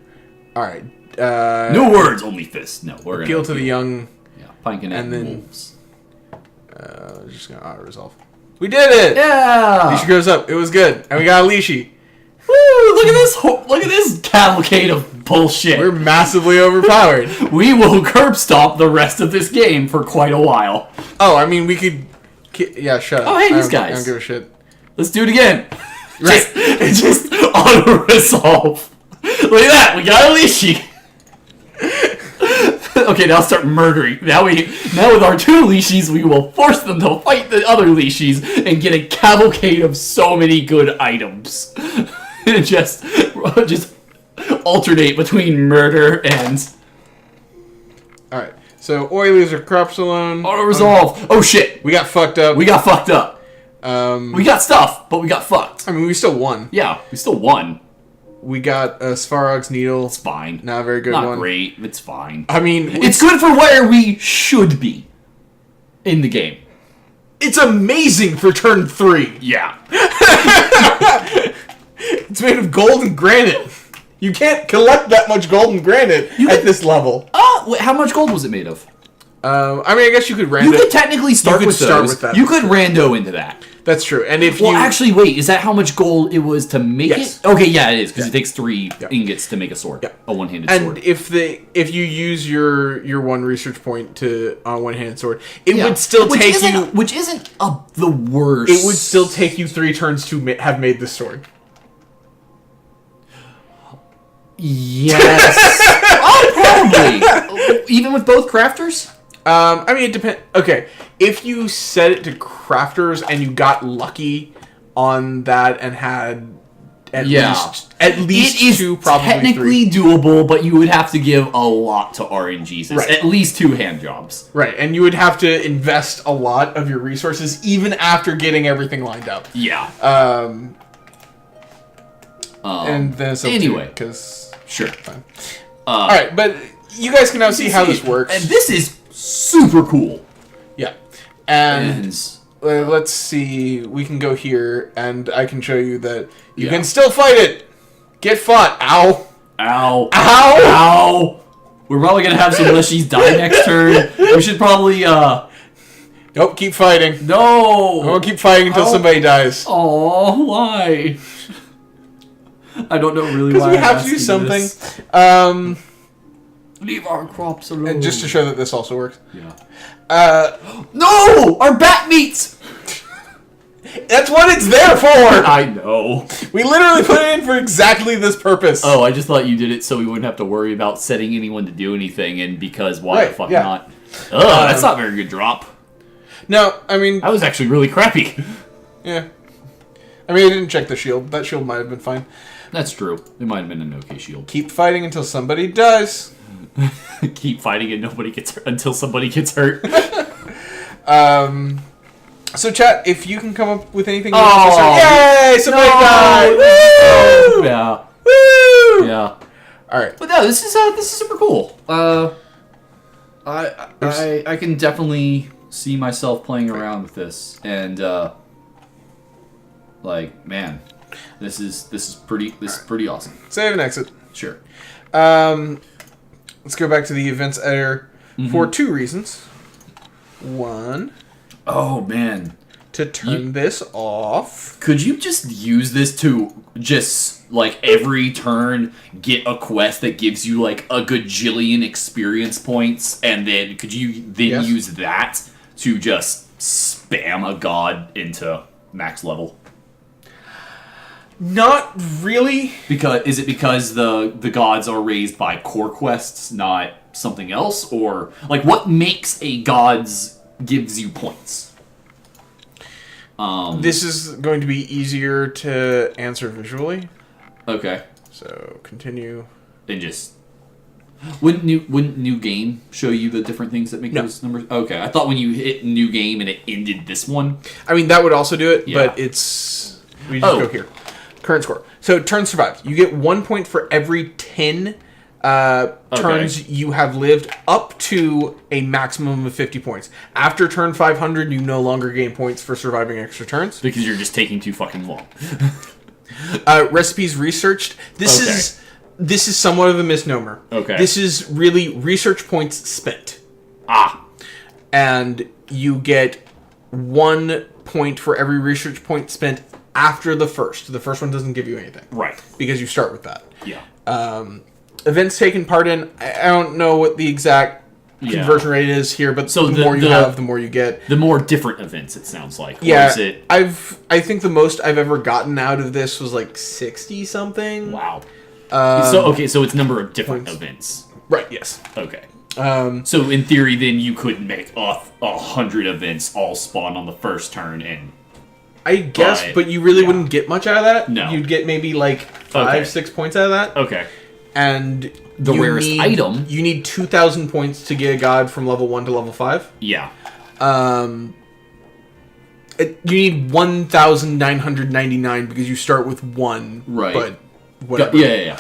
Speaker 1: Alright.
Speaker 2: No words, only fists. No, we're
Speaker 1: appeal to the young.
Speaker 2: Yeah, Pinkin and
Speaker 1: then
Speaker 2: wolves.
Speaker 1: Just gonna auto-resolve. We did it!
Speaker 2: Yeah!
Speaker 1: Leashi goes up. It was good. And we got a Leashi.
Speaker 2: Woo! Look at this cavalcade of bullshit.
Speaker 1: We're massively overpowered.
Speaker 2: We will curb stomp the rest of this game for quite a while.
Speaker 1: Oh, I mean, we could... Yeah, shut up.
Speaker 2: Oh, hey, these guys.
Speaker 1: I don't give a shit.
Speaker 2: Let's do it again.
Speaker 1: Right.
Speaker 2: Just auto-resolve. Look at that. We got a Leashi. Okay, now start murdering. Now with our 2 Leashies, we will force them to fight the other Leashies and get a cavalcade of so many good items. And just alternate between murder and...
Speaker 1: Alright, so Oilies or Cropsalon.
Speaker 2: Auto-resolve. Oh shit.
Speaker 1: We got fucked up.
Speaker 2: We got fucked up. We got stuff, but we got fucked.
Speaker 1: I mean, we still won.
Speaker 2: Yeah, we still won.
Speaker 1: We got Svarog's Needle.
Speaker 2: It's fine.
Speaker 1: Not a very good
Speaker 2: one.
Speaker 1: Not
Speaker 2: great. It's fine.
Speaker 1: I mean...
Speaker 2: It's good for where we should be in the game.
Speaker 1: It's amazing for turn 3.
Speaker 2: Yeah.
Speaker 1: It's made of gold and granite. You can't collect that much gold and granite at this level.
Speaker 2: Wait, how much gold was it made of?
Speaker 1: I mean, I guess you could rando.
Speaker 2: You could technically start with
Speaker 1: that.
Speaker 2: You could rando into that.
Speaker 1: That's true. And if
Speaker 2: actually, wait, is that how much gold it was to make it? Okay, yeah, it is, because it takes 3 ingots to make a sword. Yeah. A one-handed sword.
Speaker 1: And if you use your 1 research point to on a one-handed sword, it would still take you...
Speaker 2: Which isn't the worst.
Speaker 1: It would still take you 3 turns to have made this sword.
Speaker 2: Yes. Probably. Even with both crafters?
Speaker 1: I mean, it depends. Okay, if you set it to crafters and you got lucky on that and had at least 2, probably
Speaker 2: technically
Speaker 1: 3.
Speaker 2: doable, but you would have to give a lot to RNGs. Right. At least 2 hand jobs.
Speaker 1: Right, and you would have to invest a lot of your resources even after getting everything lined up.
Speaker 2: Yeah.
Speaker 1: And then it's up
Speaker 2: anyway,
Speaker 1: because
Speaker 2: sure.
Speaker 1: Fine. All right, but you guys can now see how this works.
Speaker 2: And this is super cool.
Speaker 1: Yeah. And let's see. We can go here, and I can show you that you can still fight it. Get fought. Ow.
Speaker 2: Ow.
Speaker 1: Ow.
Speaker 2: Ow. We're probably going to have some Leashies die next turn. We should probably,
Speaker 1: Nope, keep fighting.
Speaker 2: No.
Speaker 1: We'll keep fighting until somebody dies.
Speaker 2: Oh, why? I don't know really why.
Speaker 1: Because we have to do something.
Speaker 2: Leave our crops alone.
Speaker 1: And just to show that this also works.
Speaker 2: Yeah. No! Our bat meats!
Speaker 1: That's what it's there for!
Speaker 2: I know.
Speaker 1: We literally put it in for exactly this purpose.
Speaker 2: Oh, I just thought you did it so we wouldn't have to worry about setting anyone to do anything, and because why the fuck not? Ugh, that's not a very good drop.
Speaker 1: No, I mean...
Speaker 2: That was actually really crappy.
Speaker 1: Yeah. I mean, I didn't check the shield. That shield might have been fine.
Speaker 2: That's true. It might have been an okay shield.
Speaker 1: Keep fighting until somebody dies.
Speaker 2: Keep fighting and nobody gets hurt until somebody gets hurt.
Speaker 1: So, chat, if you can come up with anything...
Speaker 2: Yay!
Speaker 1: Somebody died! Woo!
Speaker 2: Yeah.
Speaker 1: Woo!
Speaker 2: Yeah.
Speaker 1: Alright.
Speaker 2: But no, this is super cool. I can definitely see myself playing around with this, and like, man, this is pretty awesome.
Speaker 1: Save and exit.
Speaker 2: Sure.
Speaker 1: Let's go back to the events editor for 2 reasons. 1.
Speaker 2: Oh man,
Speaker 1: to turn this off.
Speaker 2: Could you just use this to just, like, every turn get a quest that gives you, like, a gajillion experience points, and then could you then use that to just spam a god into max level?
Speaker 1: Not really.
Speaker 2: Is it because the gods are raised by core quests, not something else? Or, like, what makes a gods gives you points?
Speaker 1: This is going to be easier to answer visually.
Speaker 2: Okay.
Speaker 1: So, continue.
Speaker 2: And just... Wouldn't new game show you the different things that make those numbers? Okay, I thought when you hit new game and it ended this one.
Speaker 1: I mean, that would also do it, but it's... We just go here. Current score. So, turn survived. You get 1 point for every 10 turns you have lived, up to a maximum of 50 points. After turn 500, you no longer gain points for surviving extra turns.
Speaker 2: Because you're just taking too fucking long.
Speaker 1: Recipes researched. This is somewhat of a misnomer.
Speaker 2: Okay.
Speaker 1: This is really research points spent. And you get 1 point for every research point spent after the first. The first one doesn't give you anything.
Speaker 2: Right.
Speaker 1: Because you start with that.
Speaker 2: Yeah.
Speaker 1: Events taken part in. I don't know what the exact conversion rate is here, but
Speaker 2: so
Speaker 1: the more you have, the more you get.
Speaker 2: The more different events, it sounds like.
Speaker 1: Yeah.
Speaker 2: Or is it...
Speaker 1: I think the most I've ever gotten out of this was like 60 something.
Speaker 2: Wow. So it's number of different events.
Speaker 1: Right, yes.
Speaker 2: Okay. So in theory, then you could make 100 events all spawn on the first turn, and
Speaker 1: I guess, but you really wouldn't get much out of that.
Speaker 2: No.
Speaker 1: You'd get maybe like 5-6 points out of that.
Speaker 2: Okay.
Speaker 1: And
Speaker 2: the rarest item,
Speaker 1: you need 2,000 points to get a god from level 1 to level 5.
Speaker 2: Yeah.
Speaker 1: You need 1,999 because you start with 1.
Speaker 2: Right.
Speaker 1: But whatever.
Speaker 2: Yeah.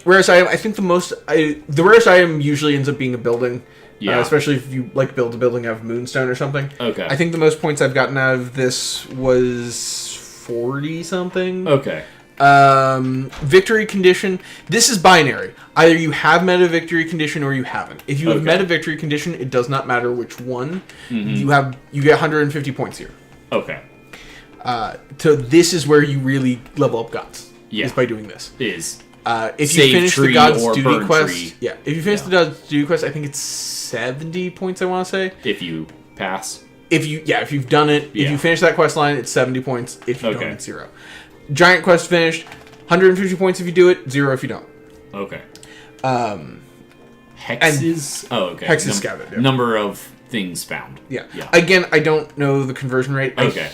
Speaker 1: Rarest item, I think the rarest item usually ends up being a building.
Speaker 2: Yeah.
Speaker 1: Especially if you like build a building out of moonstone or something.
Speaker 2: Okay.
Speaker 1: I think the most points I've gotten out of this was 40 something.
Speaker 2: Okay.
Speaker 1: Victory condition. This is binary. Either you have met a victory condition or you haven't. If you have met a victory condition, it does not matter which one. Mm-hmm. You get 150 points here.
Speaker 2: Okay.
Speaker 1: So this is where you really level up gods.
Speaker 2: Yeah.
Speaker 1: Is by doing this.
Speaker 2: Is.
Speaker 1: If you finish the God's Duty quest, if you finish the God's Duty quest, I think it's 70 points. I want to say.
Speaker 2: If you pass.
Speaker 1: If you've done it, if you finish that quest line, it's 70 points. If you don't, it's 0. Giant quest finished, 150 points if you do it, 0 if you don't.
Speaker 2: Okay. Hexes.
Speaker 1: Hexes scouted. Yeah.
Speaker 2: Number of things found.
Speaker 1: Yeah. Again, I don't know the conversion rate.
Speaker 2: Okay.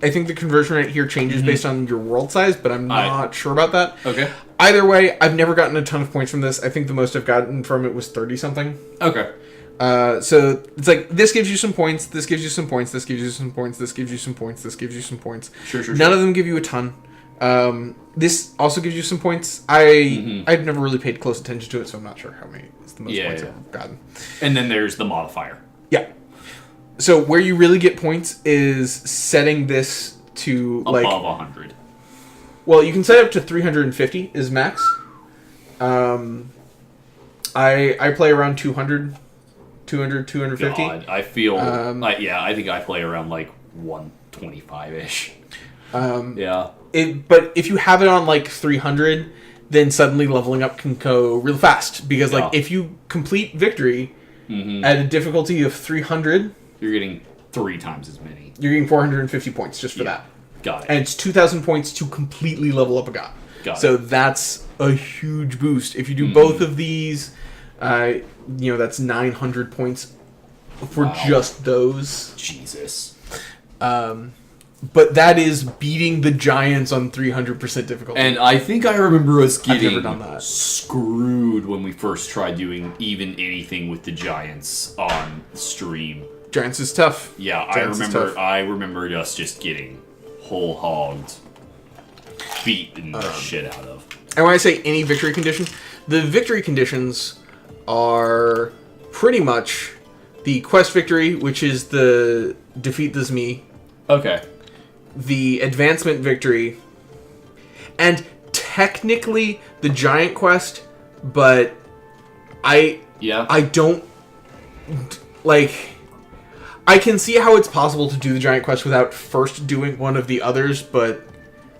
Speaker 1: I think the conversion rate here changes based on your world size, but I'm not sure about that.
Speaker 2: Okay.
Speaker 1: Either way, I've never gotten a ton of points from this. I think the most I've gotten from it was 30 something.
Speaker 2: Okay.
Speaker 1: So it's like this gives you some points, this gives you some points, this gives you some points, this gives you some points, this gives you some points.
Speaker 2: Sure.
Speaker 1: None of them give you a ton. This also gives you some points. I've never really paid close attention to it, so I'm not sure how many is the most points I've gotten.
Speaker 2: And then there's the modifier.
Speaker 1: Yeah. So where you really get points is setting this to
Speaker 2: above 100.
Speaker 1: Well, you can set it up to 350 is max. I play around 200, 250.
Speaker 2: God, I feel I think I play around like 125-ish. Yeah.
Speaker 1: But if you have it on like 300, then suddenly leveling up can go real fast because like if you complete victory at a difficulty of 300,
Speaker 2: you're getting 3 times as many.
Speaker 1: You're getting 450 points just for that.
Speaker 2: Got it.
Speaker 1: And it's 2,000 points to completely level up a god. So that's a huge boost. If you do both of these, that's 900 points for just those.
Speaker 2: Jesus.
Speaker 1: But that is beating the giants on 300% difficulty.
Speaker 2: And I think I remember us getting
Speaker 1: done that.
Speaker 2: Screwed when we first tried doing even anything with the giants on stream.
Speaker 1: Giants is tough.
Speaker 2: Yeah, I remember us just getting whole hogged, beaten the shit out of.
Speaker 1: And when I say any victory condition, the victory conditions are pretty much the quest victory, which is the defeat the Zmi.
Speaker 2: Okay.
Speaker 1: The advancement victory, and technically the giant quest, but I don't like. I can see how it's possible to do the giant quest without first doing one of the others, but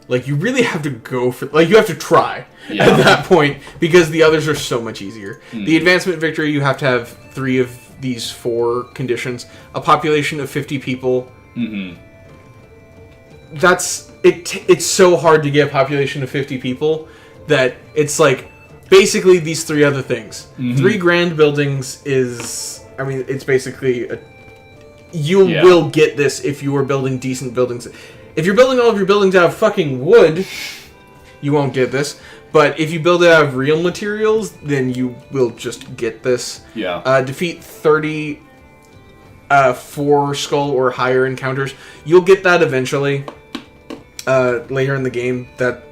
Speaker 1: like you really have to go for you have to try at that point because the others are so much easier. The advancement victory, you have to have 3 of these 4 conditions, a population of 50 people. That's it. It's so hard to get a population of 50 people that it's like basically these 3 other things. 3 grand buildings is, I mean, it's basically you will get this if you are building decent buildings. If you're building all of your buildings out of fucking wood, you won't get this. But if you build it out of real materials, then you will just get this.
Speaker 2: Yeah.
Speaker 1: Defeat 30 4 skull or higher encounters. You'll get that eventually. Later in the game, that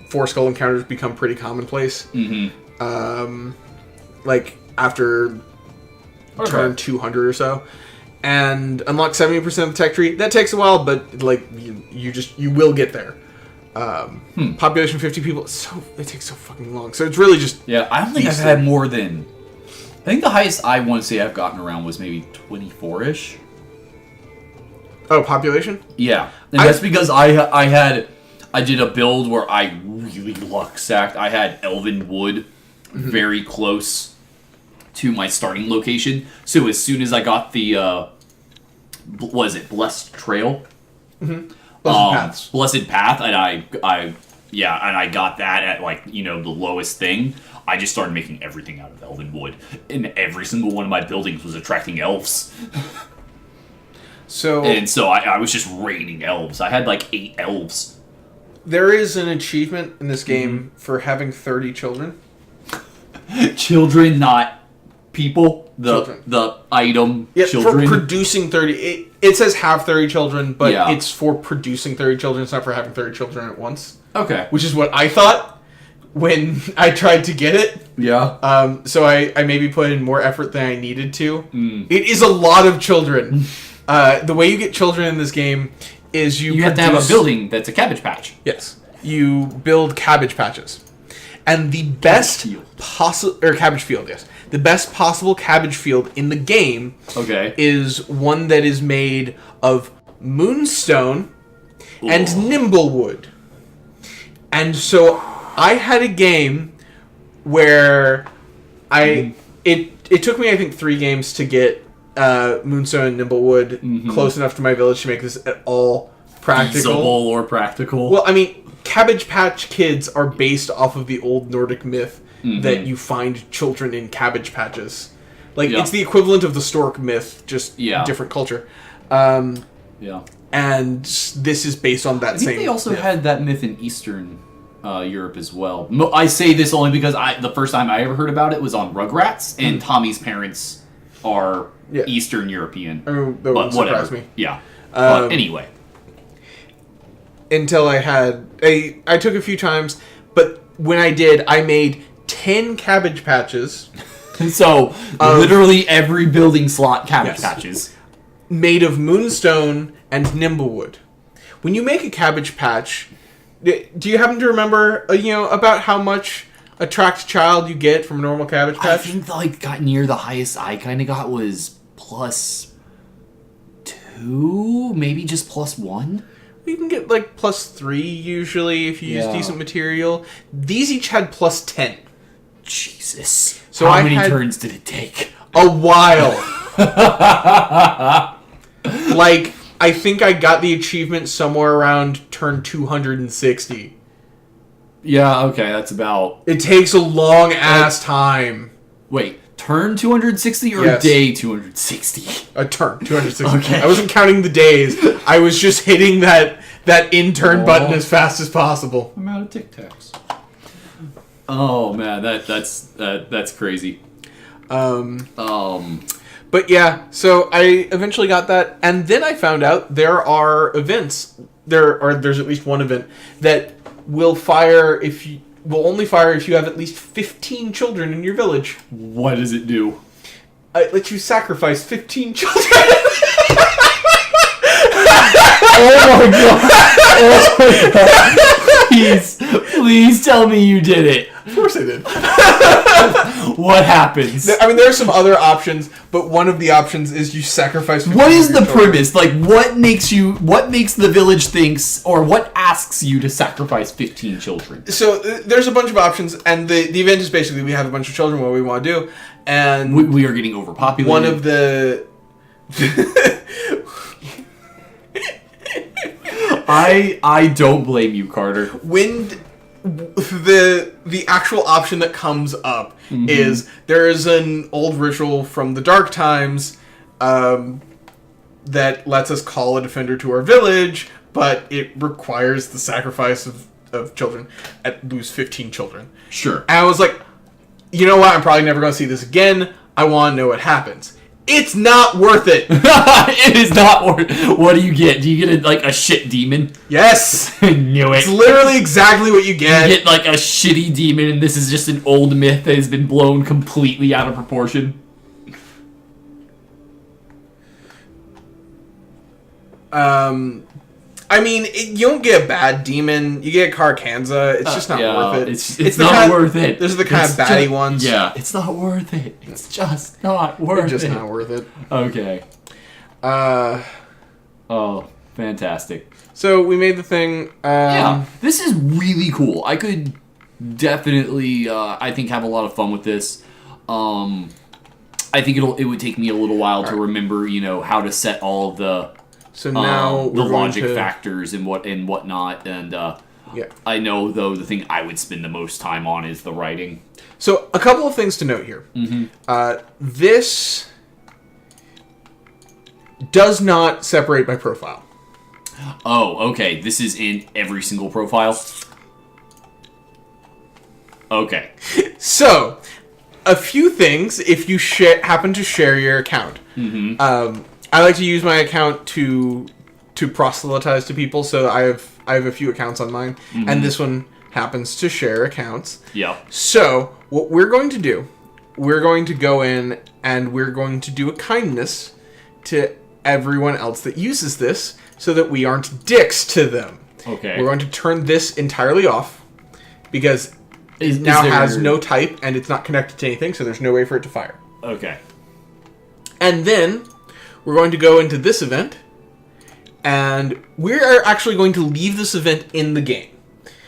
Speaker 1: 4 skull encounters become pretty commonplace.
Speaker 2: Mm-hmm.
Speaker 1: Like after turn 200 or so. And unlock 70% of the tech tree. That takes a while, but like you will get there. Population 50 people. It takes so fucking long. So it's really just
Speaker 2: I don't think I've had more than. I think the highest I want to say I've gotten around was maybe 24-ish.
Speaker 1: Oh, population?
Speaker 2: Yeah, and that's because I did a build where I really luck sacked. I had Elven Wood very close to my starting location. So as soon as I got the Blessed Trail?
Speaker 1: Mm-hmm. Blessed
Speaker 2: Path, and I got that at the lowest thing. I just started making everything out of Elven Wood, and every single one of my buildings was attracting elves. So I was just raining elves. I had like 8 elves.
Speaker 1: There is an achievement in this game for having 30 children.
Speaker 2: Children, not people. The item children.
Speaker 1: For producing 30. It says have 30 children, but
Speaker 2: Yeah.
Speaker 1: it's for producing 30 children. It's not for having 30 children at once.
Speaker 2: Okay.
Speaker 1: Which is what I thought when I tried to get it.
Speaker 2: Yeah.
Speaker 1: So I maybe put in more effort than I needed to. It is a lot of children. The way you get children in this game is you
Speaker 2: have to have a building that's a cabbage patch.
Speaker 1: Yes. You build cabbage patches. And the best possible... Or cabbage field, yes. The best possible cabbage field in the game is one that is made of moonstone and nimblewood. And so I had a game where it took me, I think, 3 games to get moonstone and nimblewood close enough to my village to make this at all practical.
Speaker 2: Feasible or practical.
Speaker 1: Well, I mean, Cabbage Patch Kids are based off of the old Nordic myth that you find children in cabbage patches. Like, it's the equivalent of the stork myth, just different culture. And this is based on that same
Speaker 2: I think they also
Speaker 1: myth.
Speaker 2: had that myth in Eastern Europe as well. I say this only because the first time I ever heard about it was on Rugrats, and Tommy's parents are Eastern European.
Speaker 1: That wouldn't surprise me.
Speaker 2: Yeah. But anyway.
Speaker 1: Until I took a few times, but when I did, I made 10 cabbage patches.
Speaker 2: So, literally every building slot cabbage patches.
Speaker 1: Made of moonstone and nimblewood. When you make a cabbage patch, do you happen to remember, about how much attract child you get from a normal cabbage patch?
Speaker 2: I think, got near the highest I kind of got was +2, maybe just +1.
Speaker 1: You can get, +3 usually if you use decent material. These each had +10.
Speaker 2: Jesus.
Speaker 1: So
Speaker 2: how many turns did it take?
Speaker 1: A while. I think I got the achievement somewhere around turn 260.
Speaker 2: Yeah, okay, that's about...
Speaker 1: It takes a long-ass time.
Speaker 2: Wait, turn 260 or day 260?
Speaker 1: A turn, 260.
Speaker 2: Okay.
Speaker 1: I wasn't counting the days. I was just hitting that in-turn button as fast as possible.
Speaker 2: I'm out of Tic Tacs. Oh, man, that's crazy.
Speaker 1: But yeah, so I eventually got that, and then I found out there are events. There's at least one event that will only fire if you have at least 15 children in your village.
Speaker 2: What does it do?
Speaker 1: It lets you sacrifice 15 children.
Speaker 2: Oh my god! Oh my god! Please tell me you did it.
Speaker 1: Of course I did.
Speaker 2: What happens?
Speaker 1: I mean, there are some other options, but one of the options is you sacrifice 15
Speaker 2: What is the
Speaker 1: children.
Speaker 2: premise? What makes the village thinks, or what asks you to sacrifice 15 children?
Speaker 1: So there's a bunch of options, and the event is basically we have a bunch of children, what we want to do, and
Speaker 2: we are getting overpopulated.
Speaker 1: one of the...
Speaker 2: I don't blame you, Carter.
Speaker 1: When the actual option that comes up is there is an old ritual from the Dark Times that lets us call a defender to our village, but it requires the sacrifice of of children, I'd lose 15 children.
Speaker 2: Sure.
Speaker 1: And I was like, you know what? I'm probably never going to see this again. I want to know what happens. It's not worth it.
Speaker 2: It is not worth it. What do you get? Do you get a shit demon?
Speaker 1: Yes.
Speaker 2: I knew it.
Speaker 1: It's literally exactly what you get.
Speaker 2: You get like a shitty demon, and this is just an old myth that has been blown completely out of proportion.
Speaker 1: I mean, you don't get a bad demon. You get Carcanza. It's just not worth it.
Speaker 2: It's not worth it.
Speaker 1: Those are the kind of baddie ones.
Speaker 2: Yeah, it's not worth it. It's just not worth it.
Speaker 1: It's just not worth it.
Speaker 2: Okay. Oh, fantastic.
Speaker 1: So we made the thing.
Speaker 2: Yeah, this is really cool. I could definitely, I think, have a lot of fun with this. I think it would take me a little while to remember, how to set all of the.
Speaker 1: So now
Speaker 2: the logic factors and whatnot, and
Speaker 1: yeah.
Speaker 2: I know though the thing I would spend the most time on is the writing.
Speaker 1: So a couple of things to note here.
Speaker 2: Mm-hmm.
Speaker 1: This does not separate by profile.
Speaker 2: Oh, okay. This is in every single profile. Okay.
Speaker 1: So a few things if you happen to share your account.
Speaker 2: Mm-hmm.
Speaker 1: I like to use my account to proselytize to people, so I have a few accounts on mine, and this one happens to share accounts.
Speaker 2: Yeah.
Speaker 1: So what we're going to do, we're going to go in and we're going to do a kindness to everyone else that uses this, so that we aren't dicks to them.
Speaker 2: Okay.
Speaker 1: We're going to turn this entirely off because it now has no type and it's not connected to anything, so there's no way for it to fire.
Speaker 2: Okay.
Speaker 1: And then we're going to go into this event, and we're actually going to leave this event in the game.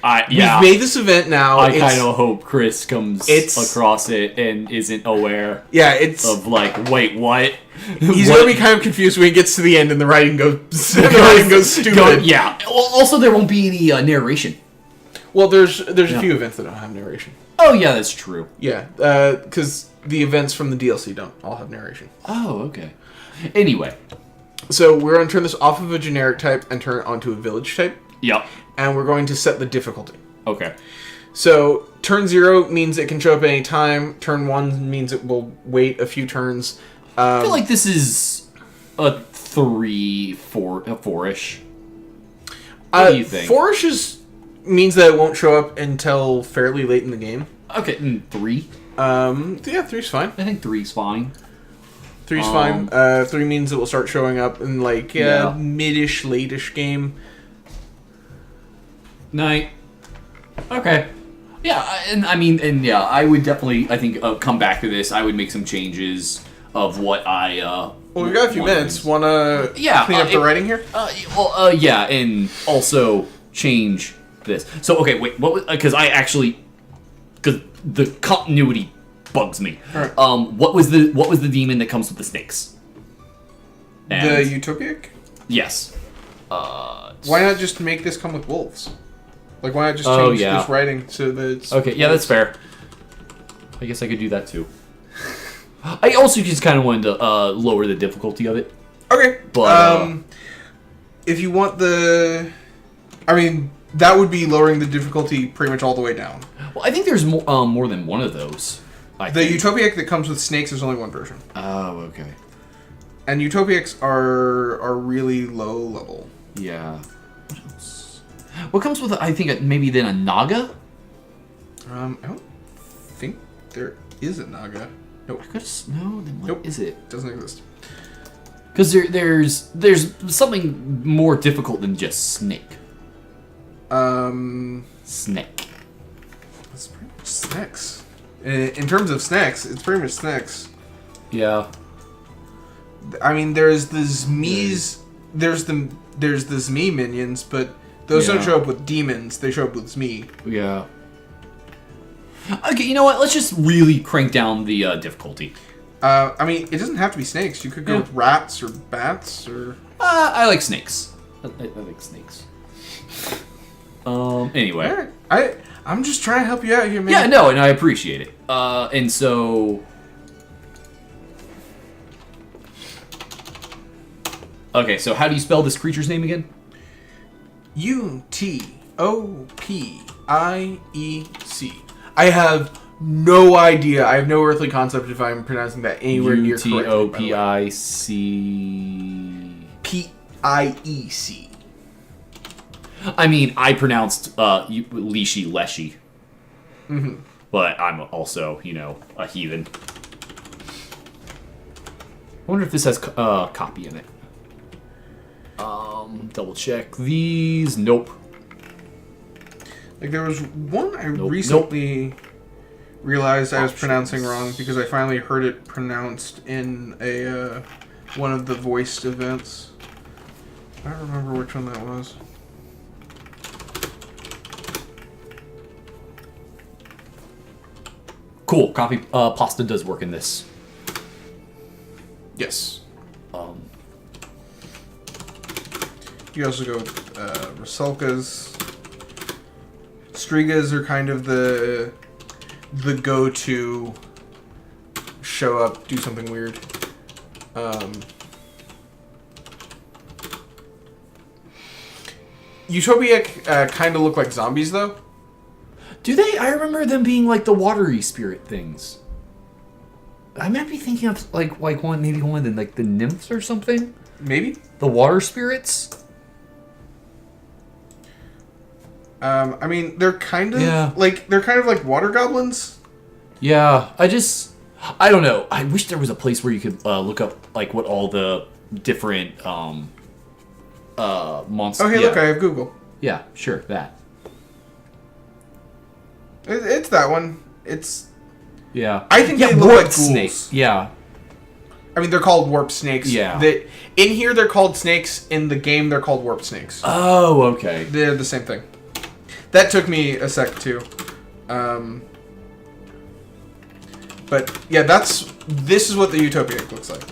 Speaker 2: Yeah.
Speaker 1: We've made this event now.
Speaker 2: I kind of hope Chris comes across it and isn't aware.
Speaker 1: Yeah, it's
Speaker 2: of wait, what?
Speaker 1: He's going to be kind of confused when he gets to the end and the writing goes stupid.
Speaker 2: Yeah. Also, there won't be any narration.
Speaker 1: Well, there's a few events that don't have narration.
Speaker 2: Oh yeah, that's true.
Speaker 1: Yeah, because the events from the DLC don't all have narration.
Speaker 2: Oh, okay. Anyway.
Speaker 1: So we're going to turn this off of a generic type and turn it onto a village type.
Speaker 2: Yep.
Speaker 1: And we're going to set the difficulty.
Speaker 2: Okay.
Speaker 1: So turn 0 means it can show up at any time. Turn 1 means it will wait a few turns.
Speaker 2: I feel like this is a 4-ish. What do you think?
Speaker 1: 4-ish means that it won't show up until fairly late in the game.
Speaker 2: Okay, 3?
Speaker 1: Yeah, 3's fine.
Speaker 2: I think 3's fine.
Speaker 1: 3's fine. 3 means it will start showing up in mid-ish, late-ish game.
Speaker 2: Night. Okay. Yeah, I would definitely, I think, come back to this. I would make some changes of what I,
Speaker 1: Well, we've got a few minutes. Want to clean up the writing here?
Speaker 2: Yeah, and also change this. So, okay, wait, what was, because the continuity bugs me.
Speaker 1: Right.
Speaker 2: What was the demon that comes with the snakes?
Speaker 1: The Utopic?
Speaker 2: Yes.
Speaker 1: Why not just make this come with wolves? Like, why not just change this writing so that it's...
Speaker 2: Okay, yeah, that's fair. I guess I could do that too. I also just kind of wanted to lower the difficulty of it.
Speaker 1: Okay.
Speaker 2: But,
Speaker 1: if you want the... I mean, that would be lowering the difficulty pretty much all the way down.
Speaker 2: Well, I think there's more than one of those.
Speaker 1: The Utopiac that comes with snakes is only one version.
Speaker 2: Oh, okay.
Speaker 1: And Utopiacs are really low level.
Speaker 2: Yeah. What else? What comes with, I think, maybe then a Naga?
Speaker 1: I don't think there is a Naga. Nope.
Speaker 2: No, then what is it?
Speaker 1: Doesn't exist.
Speaker 2: Because there's something more difficult than just snake. Snake.
Speaker 1: That's pretty much snakes. In terms of snacks, it's pretty much snacks.
Speaker 2: Yeah.
Speaker 1: I mean, there's the Zmees, there's the Zmee minions, but those don't show up with demons. They show up with Zmee.
Speaker 2: Yeah. Okay, you know what? Let's just really crank down the difficulty.
Speaker 1: I mean, it doesn't have to be snakes. You could go with rats or bats or...
Speaker 2: I like snakes. I like snakes. Anyway.
Speaker 1: Alright. I'm just trying to help you out here, man.
Speaker 2: Yeah, no, and I appreciate it. And so... Okay, so how do you spell this creature's name again?
Speaker 1: Utopic. I have no idea. I have no earthly concept if I'm pronouncing that anywhere near correctly. Piec.
Speaker 2: I mean, I pronounced Lishi Leshi.
Speaker 1: Mm-hmm.
Speaker 2: But I'm also, a heathen. I wonder if this has copy in it. Double check these. Nope.
Speaker 1: Like, there was one I recently realized I was pronouncing wrong because I finally heard it pronounced in a one of the voiced events. I don't remember which one that was.
Speaker 2: Cool. Copy pasta does work in this.
Speaker 1: Yes. You also go with Rusalkas. Strigas are kind of the go-to show up, do something weird. Utopia kind of look like zombies, though.
Speaker 2: Do they? I remember them being like the watery spirit things. I might be thinking of like one, maybe one of the nymphs or something.
Speaker 1: Maybe
Speaker 2: the water spirits.
Speaker 1: I mean, they're kind of like water goblins.
Speaker 2: Yeah, I don't know. I wish there was a place where you could look up like what all the different monsters.
Speaker 1: Oh, hey, look, I have Google.
Speaker 2: Yeah, sure, that.
Speaker 1: It's that one. It's.
Speaker 2: Yeah.
Speaker 1: I think they look like ghouls.
Speaker 2: Snakes. Yeah.
Speaker 1: I mean, they're called warp snakes.
Speaker 2: Yeah.
Speaker 1: In here, they're called snakes. In the game, they're called warp snakes.
Speaker 2: Oh, okay.
Speaker 1: They're the same thing. That took me a sec, too. But, yeah, this is what the Utopia looks like.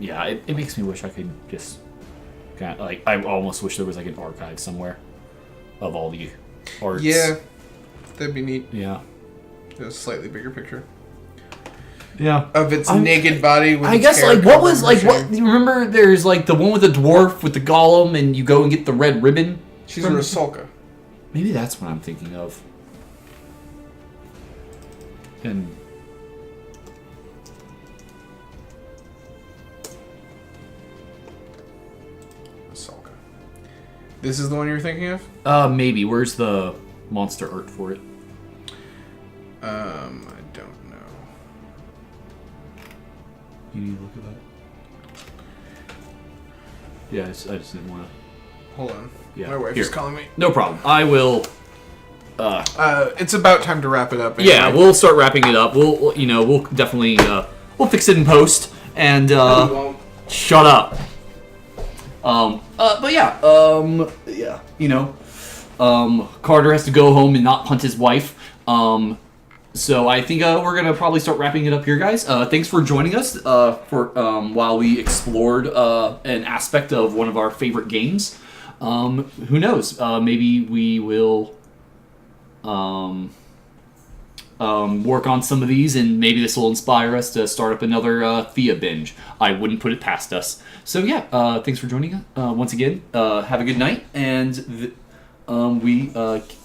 Speaker 2: Yeah, it makes me wish I could just... I almost wish there was, an archive somewhere of all the arts.
Speaker 1: Yeah. That'd be neat.
Speaker 2: Yeah.
Speaker 1: A slightly bigger picture.
Speaker 2: Yeah.
Speaker 1: Of its naked body with
Speaker 2: I guess, what was, what... You remember there's, the one with the dwarf with the golem and you go and get the red ribbon?
Speaker 1: She's a Rusalka.
Speaker 2: Maybe that's what I'm thinking of. And...
Speaker 1: Rusalka. This is the one you're thinking of?
Speaker 2: Maybe. Where's the monster art for it?
Speaker 1: I don't know.
Speaker 2: You need to look at that. Yeah, I just didn't want to.
Speaker 1: Hold on.
Speaker 2: Yeah.
Speaker 1: My wife is calling me.
Speaker 2: No problem. I will.
Speaker 1: It's about time to wrap it up. Anyway.
Speaker 2: Yeah, we'll start wrapping it up. We'll definitely we'll fix it in post and shut up. But yeah, Carter has to go home and not punt his wife. So I think we're gonna probably start wrapping it up here, guys. Thanks for joining us while we explored an aspect of one of our favorite games. Who knows? Maybe we will work on some of these, and maybe this will inspire us to start up another Thea binge. I wouldn't put it past us. So yeah, thanks for joining us once again. Have a good night, and we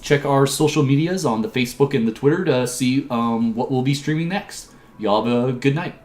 Speaker 2: check our social medias on the Facebook and the Twitter to see what we'll be streaming next. Y'all have a good night.